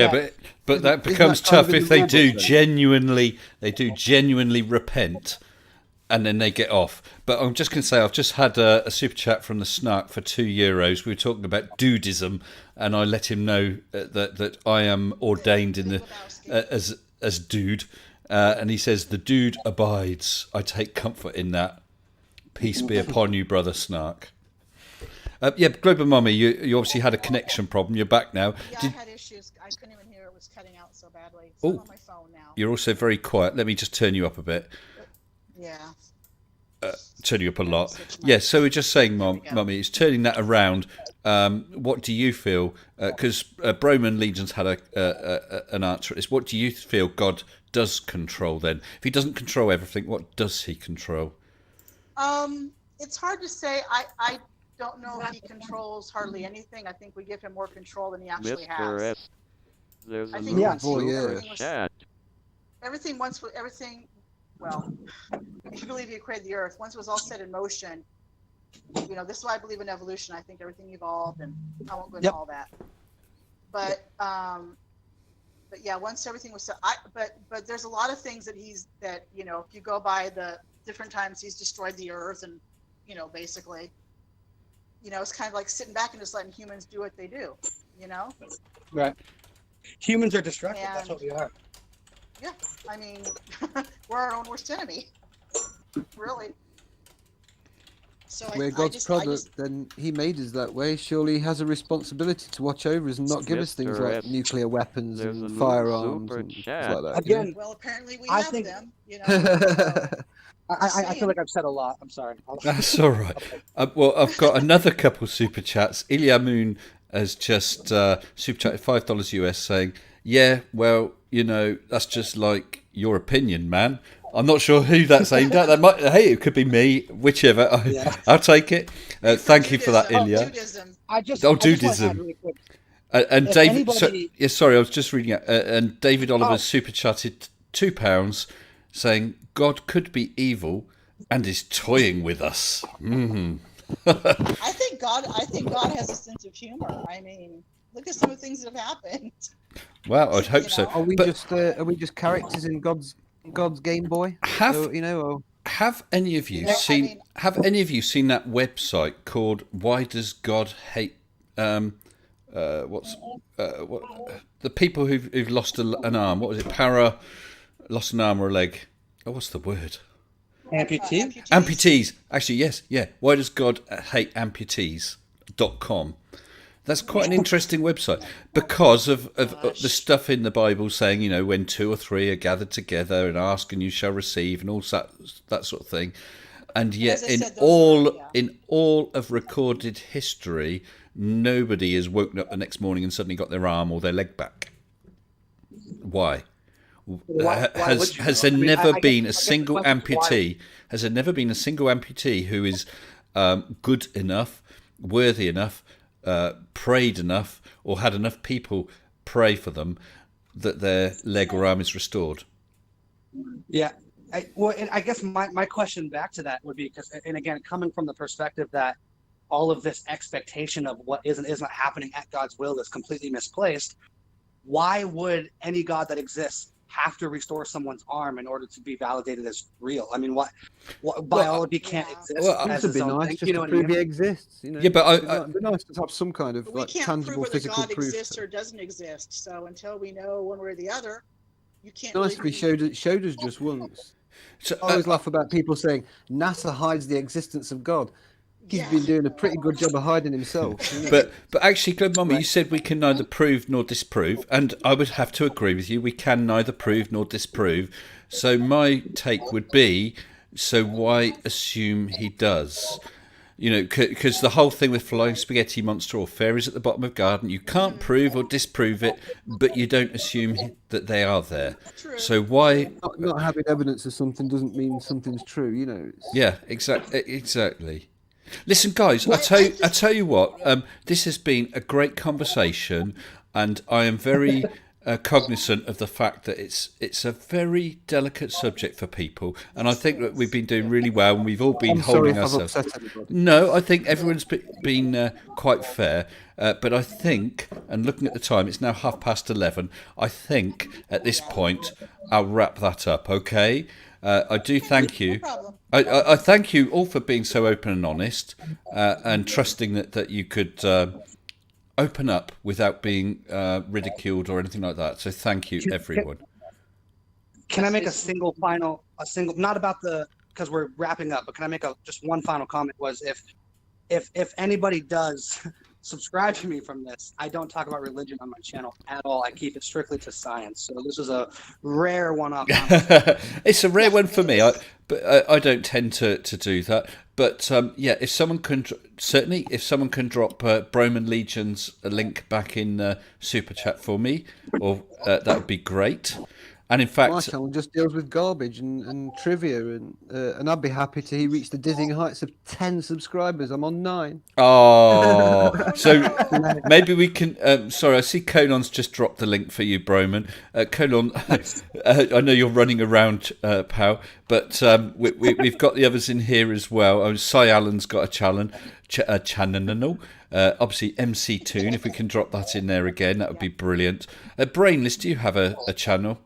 but that isn't becomes that kind of tough in if the they Bible, do though? genuinely repent, and then they get off. But I'm just going to say, I've just had a super chat from the Snark for €2. We were talking about dudism, and I let him know that I am ordained in the as dude, and he says the dude abides. I take comfort in that. Peace be upon you, brother Snark. Yeah, Global Mummy, you obviously had a connection problem. You're back now. Yeah, I had issues. I couldn't even hear it was cutting out so badly. So I'm Oh. on my phone now. You're also very quiet. Let me just turn you up a bit. Yeah. Turn you up a lot. Yeah, so we're just saying, Mummy, it's turning that around. What do you feel? Because Broman Legion's had an answer. It's what do you feel God does control then? If he doesn't control everything, what does he control? It's hard to say. I don't know if he controls hardly anything. I think we give him more control than he actually Mr. has. S. There's I a think new once boy, yeah. everything was, chat. well, if you believe he created the earth, once it was all set in motion, you know, this is why I believe in evolution. I think everything evolved, and I won't go into all that. But yeah, once everything was set, but there's a lot of things that you know, if you go by the different times he's destroyed the earth, and you know, basically, you know, it's kind of like sitting back and just letting humans do what they do, you know? Right. Humans are destructive. That's And- what we are. Yeah, I mean, we're our own worst enemy, really. So We're God's product, then he made us that way. Surely he has a responsibility to watch over us and not give us things Mr. like S. nuclear weapons There's a and new firearms super and stuff chat. like that. you know? Again, well, apparently we I have think- them, you know. So, I feel like I've said a lot. I'm sorry. That's all right. Well, I've got another couple super chats. Ilya Moon has just super chatted $5 US saying, yeah, well, you know, that's just like your opinion, man. I'm not sure who that's aimed at. Hey, it could be me, whichever. Yeah. I'll take it. Thank you for that, Dudism, Ilya. Dudism. I just Oh, want to add dudism. really quick. And If David, anybody- sorry, I was just reading it. And David Oliver Oh. super chatted £2 saying, God could be evil and is toying with us. I think God has a sense of humor. I mean, look at some of the things that have happened. Well, I'd hope You so. know. Are we just characters in God's Game Boy? Have So, you know, or- Have any of you Yeah, I seen? mean- Have any of you seen that website called "Why Does God Hate"? What the people who've lost an arm? What was it? Lost an arm or a leg? Oh, what's the word? Amputee? Amputees. Actually, yes, yeah. Why does God hate amputees.com? That's quite an interesting website because of the stuff in the Bible saying, you know, when 2 or 3 are gathered together and ask and you shall receive and all that sort of thing. And yet As I in said, those all are- yeah. in all of recorded history, nobody has woken up the next morning and suddenly got their arm or their leg back. Why? Why would you, has though? there I mean, never I guess- been I a guess the single question is why- amputee? Has there never been a single amputee who is good enough, worthy enough, prayed enough, or had enough people pray for them that their leg or arm is restored? Yeah. And I guess my question back to that would be because, and again, coming from the perspective that all of this expectation of what is and is not happening at God's will is completely misplaced, why would any God that exists have to restore someone's arm in order to be validated as real? I mean, what biology can't exist Well, as it'd its be own nice thing? just You know to what I prove mean? he exists. You know? Yeah, but it'd be nice to have some kind of But we like can't tangible prove whether physical God proof. exists or doesn't exist. So until we know one way or the other, you can't. Nice really to be be- showed us just once. So, I always laugh about people saying NASA hides the existence of God. He's been doing a pretty good job of hiding himself. You know? But actually, Global Mummy, you said we can neither prove nor disprove, and I would have to agree with you. We can neither prove nor disprove. So my take would be, so why assume he does? You know, because the whole thing with flying spaghetti monster or fairies at the bottom of garden, you can't prove or disprove it, but you don't assume that they are there. True. So why? Not having evidence of something doesn't mean something's true. You know. Yeah, exactly. Listen, guys, I tell you what. This has been a great conversation, and I am very cognizant of the fact that it's a very delicate subject for people, and I think that we've been doing really well, and we've all been I'm sorry holding if I've ourselves. upset everybody. No, I think everyone's been quite fair, but I think, and looking at the time, it's now 11:30. I think at this point I'll wrap that up. Okay. I do thank you. problem. I thank you all for being so open and honest, and trusting that you could open up without being ridiculed or anything like that. So thank you, everyone. Can I make a single, not about because we're wrapping up, but can I make just one final comment? Was if anybody does subscribe to me from this, I don't talk about religion on my channel at all. I keep it strictly to science. So this is a rare one-off. It's a rare one for me. I don't tend to do that. But yeah, if someone can drop Broman Legion's link back in Super Chat for me, or that would be great. And in fact, My channel just deals with garbage and trivia, and I'd be happy to reach the dizzying heights of 10 subscribers. I'm on 9. oh, so maybe we can. Sorry, I see Conon's just dropped the link for you, Broman. Conon, I know you're running around, pal, but we've got the others in here as well. Cy Allen's got a channel. Obviously, MC Toon. If we can drop that in there again, that would be brilliant. Brainless, do you have a channel?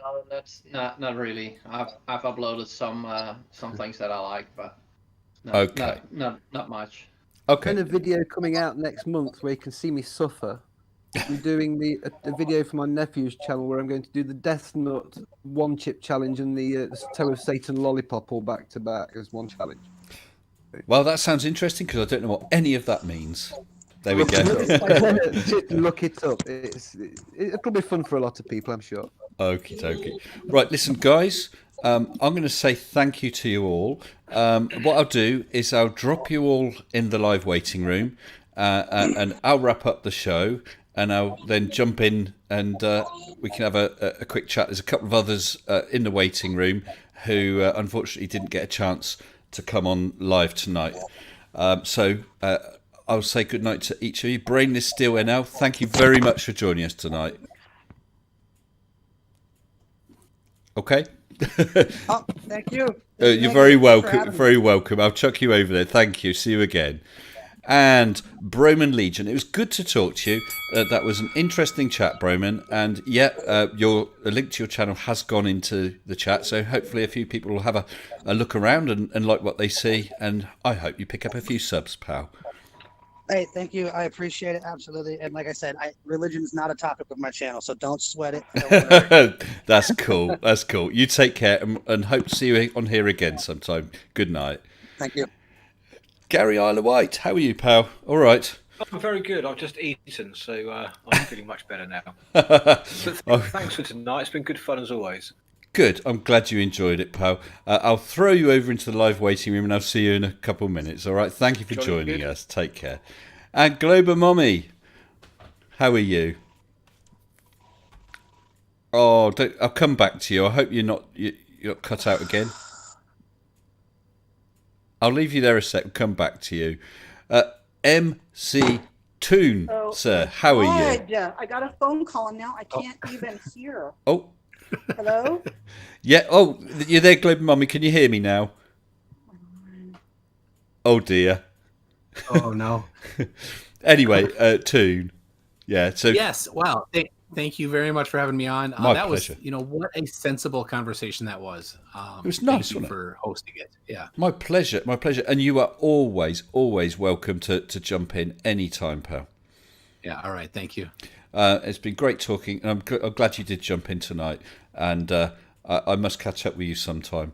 No, that's not really. I've uploaded some things that I like, but Okay. not much. Okay. And a video coming out next month where you can see me suffer. I'm doing a video for my nephew's channel where I'm going to do the Death Nut one chip challenge and the Toe of Satan lollipop all back to back as one challenge. Well, that sounds interesting because I don't know what any of that means. There we go. Just look it up. It'll be fun for a lot of people, I'm sure. Okie dokie. Right, listen, guys. I'm going to say thank you to you all. What I'll do is I'll drop you all in the live waiting room, and I'll wrap up the show, and I'll then jump in and we can have a quick chat. There's a couple of others in the waiting room who unfortunately didn't get a chance to come on live tonight. So I'll say good night to each of you. Brainless Steel NL, thank you very much for joining us tonight. Okay. Oh, thank you. You're very welcome. Very welcome. I'll chuck you over there. Thank you. See you again. And Broman Legion, it was good to talk to you. That was an interesting chat, Broman. And yeah, a link to your channel has gone into the chat, so hopefully a few people will have a look around and like what they see. And I hope you pick up a few subs, pal. Hey, thank you. I appreciate it. Absolutely. And like I said, religion is not a topic of my channel, so don't sweat it. Don't worry. That's cool. That's cool. You take care and hope to see you on here again sometime. Good night. Thank you. Gary Isle of Wight, how are you, pal? All right. I'm very good. I've just eaten, so I'm feeling much better now. But thanks for tonight. It's been good fun as always. Good. I'm glad you enjoyed it, pal. I'll throw you over into the live waiting room and I'll see you in a couple of minutes. All right. Thank you for joining us. Take care. And Global Mommy, how are you? Oh, I'll come back to you. I hope you're not cut out again. I'll leave you there a sec. Come back to you. MC Toon, sir, how are you? God, I got a phone call and now I can't even hear. Oh, Hello? yeah. Oh, you're there, Global Mummy. Can you hear me now? Oh dear. Oh no. Anyway, Toon. Yeah. So Yes. Wow. Thank you very much for having me on. My that pleasure. was, what a sensible conversation that was. It was nice, Thank you wasn't it? for hosting it. Yeah. My pleasure. My pleasure. And you are always welcome to jump in anytime, pal. Yeah. All right. Thank you. It's been great talking, and I'm glad you did jump in tonight. And I must catch up with you sometime.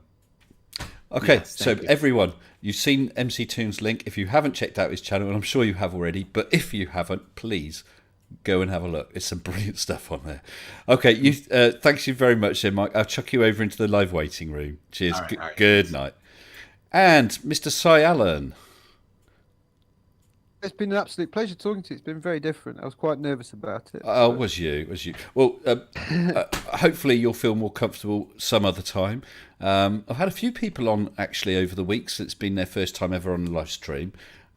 Okay, Yes, so thank you. everyone, you've seen MC Toon's link. If you haven't checked out his channel, and I'm sure you have already, but if you haven't, please go and have a look. It's some brilliant stuff on there. Okay, thanks you very much, then, Mike. I'll chuck you over into the live waiting room. Cheers. All right, all right. Good night. And Mr. Cy Allen. It's been an absolute pleasure talking to you. It's been very different. I was quite nervous about it. Oh, was you? Well, hopefully you'll feel more comfortable some other time. I've had a few people on actually over the weeks. It's been their first time ever on a live stream,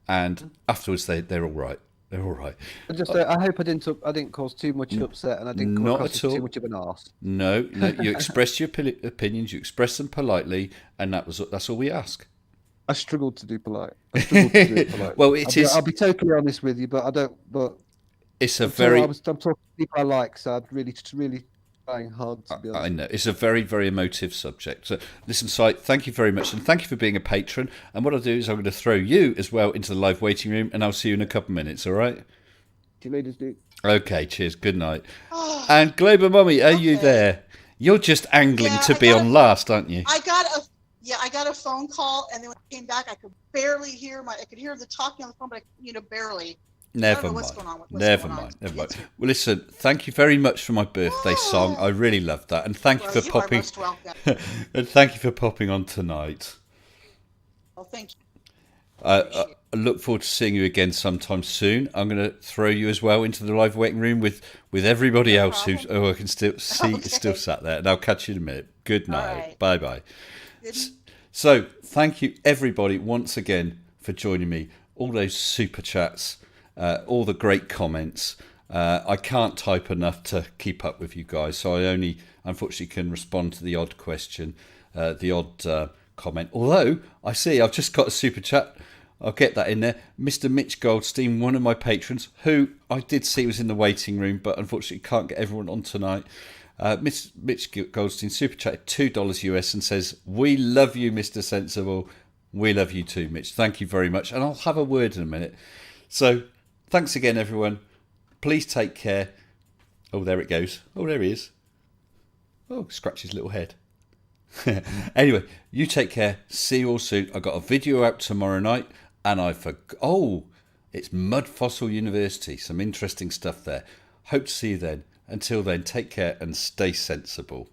and afterwards they're all right. They're all right. I hope I didn't cause too much upset, and I didn't come Not across at as all. too much of an arse. No, you expressed your opinions. You expressed them politely, and that's all we ask. I struggled to do polite. Well, I'll be totally honest with you, but I don't. But It's a I'm very. I'm talking to people I like, so I'm really trying hard to be honest. I know it's a very, very emotive subject. So, listen, Si, thank you very much, and thank you for being a patron. And what I'll do is I'm going to throw you as well into the live waiting room, and I'll see you in a couple of minutes. All right? Do you ladies do? Okay. Cheers. Good night. And Global Mummy, are you there? You're just angling to be on last, aren't you? I got a phone call, and then when I came back, I could barely hear I could hear the talking on the phone, but barely. Never know mind. what's going on. Never mind. Well, listen, thank you very much for my birthday song. I really loved that, and thank you for you popping. are most welcome. And thank you for popping on tonight. Well, thank you. I look forward to seeing you again sometime soon. I'm going to throw you as well into the live waiting room with everybody else who's I can still see is still sat there. And I'll catch you in a minute. Good night. right. Bye bye. So thank you everybody once again for joining me. All those super chats, all the great comments. I can't type enough to keep up with you guys, so I only unfortunately can respond to the odd question, the odd comment. Although I see I've just got a super chat. I'll get that in there. Mr. Mitch Goldstein, one of my patrons, who I did see was in the waiting room, but unfortunately can't get everyone on tonight. Mitch Goldstein super chatted $2 US and says, "We love you, Mr. Sensible. We love you too, Mitch. Thank you very much." And I'll have a word in a minute. So thanks again, everyone. Please take care. Oh, there it goes. Oh, there he is. Oh, scratch his little head. Anyway, you take care. See you all soon. I got a video out tomorrow night, and it's Mud Fossil University. Some interesting stuff there. Hope to see you then. Until then, take care and stay sensible.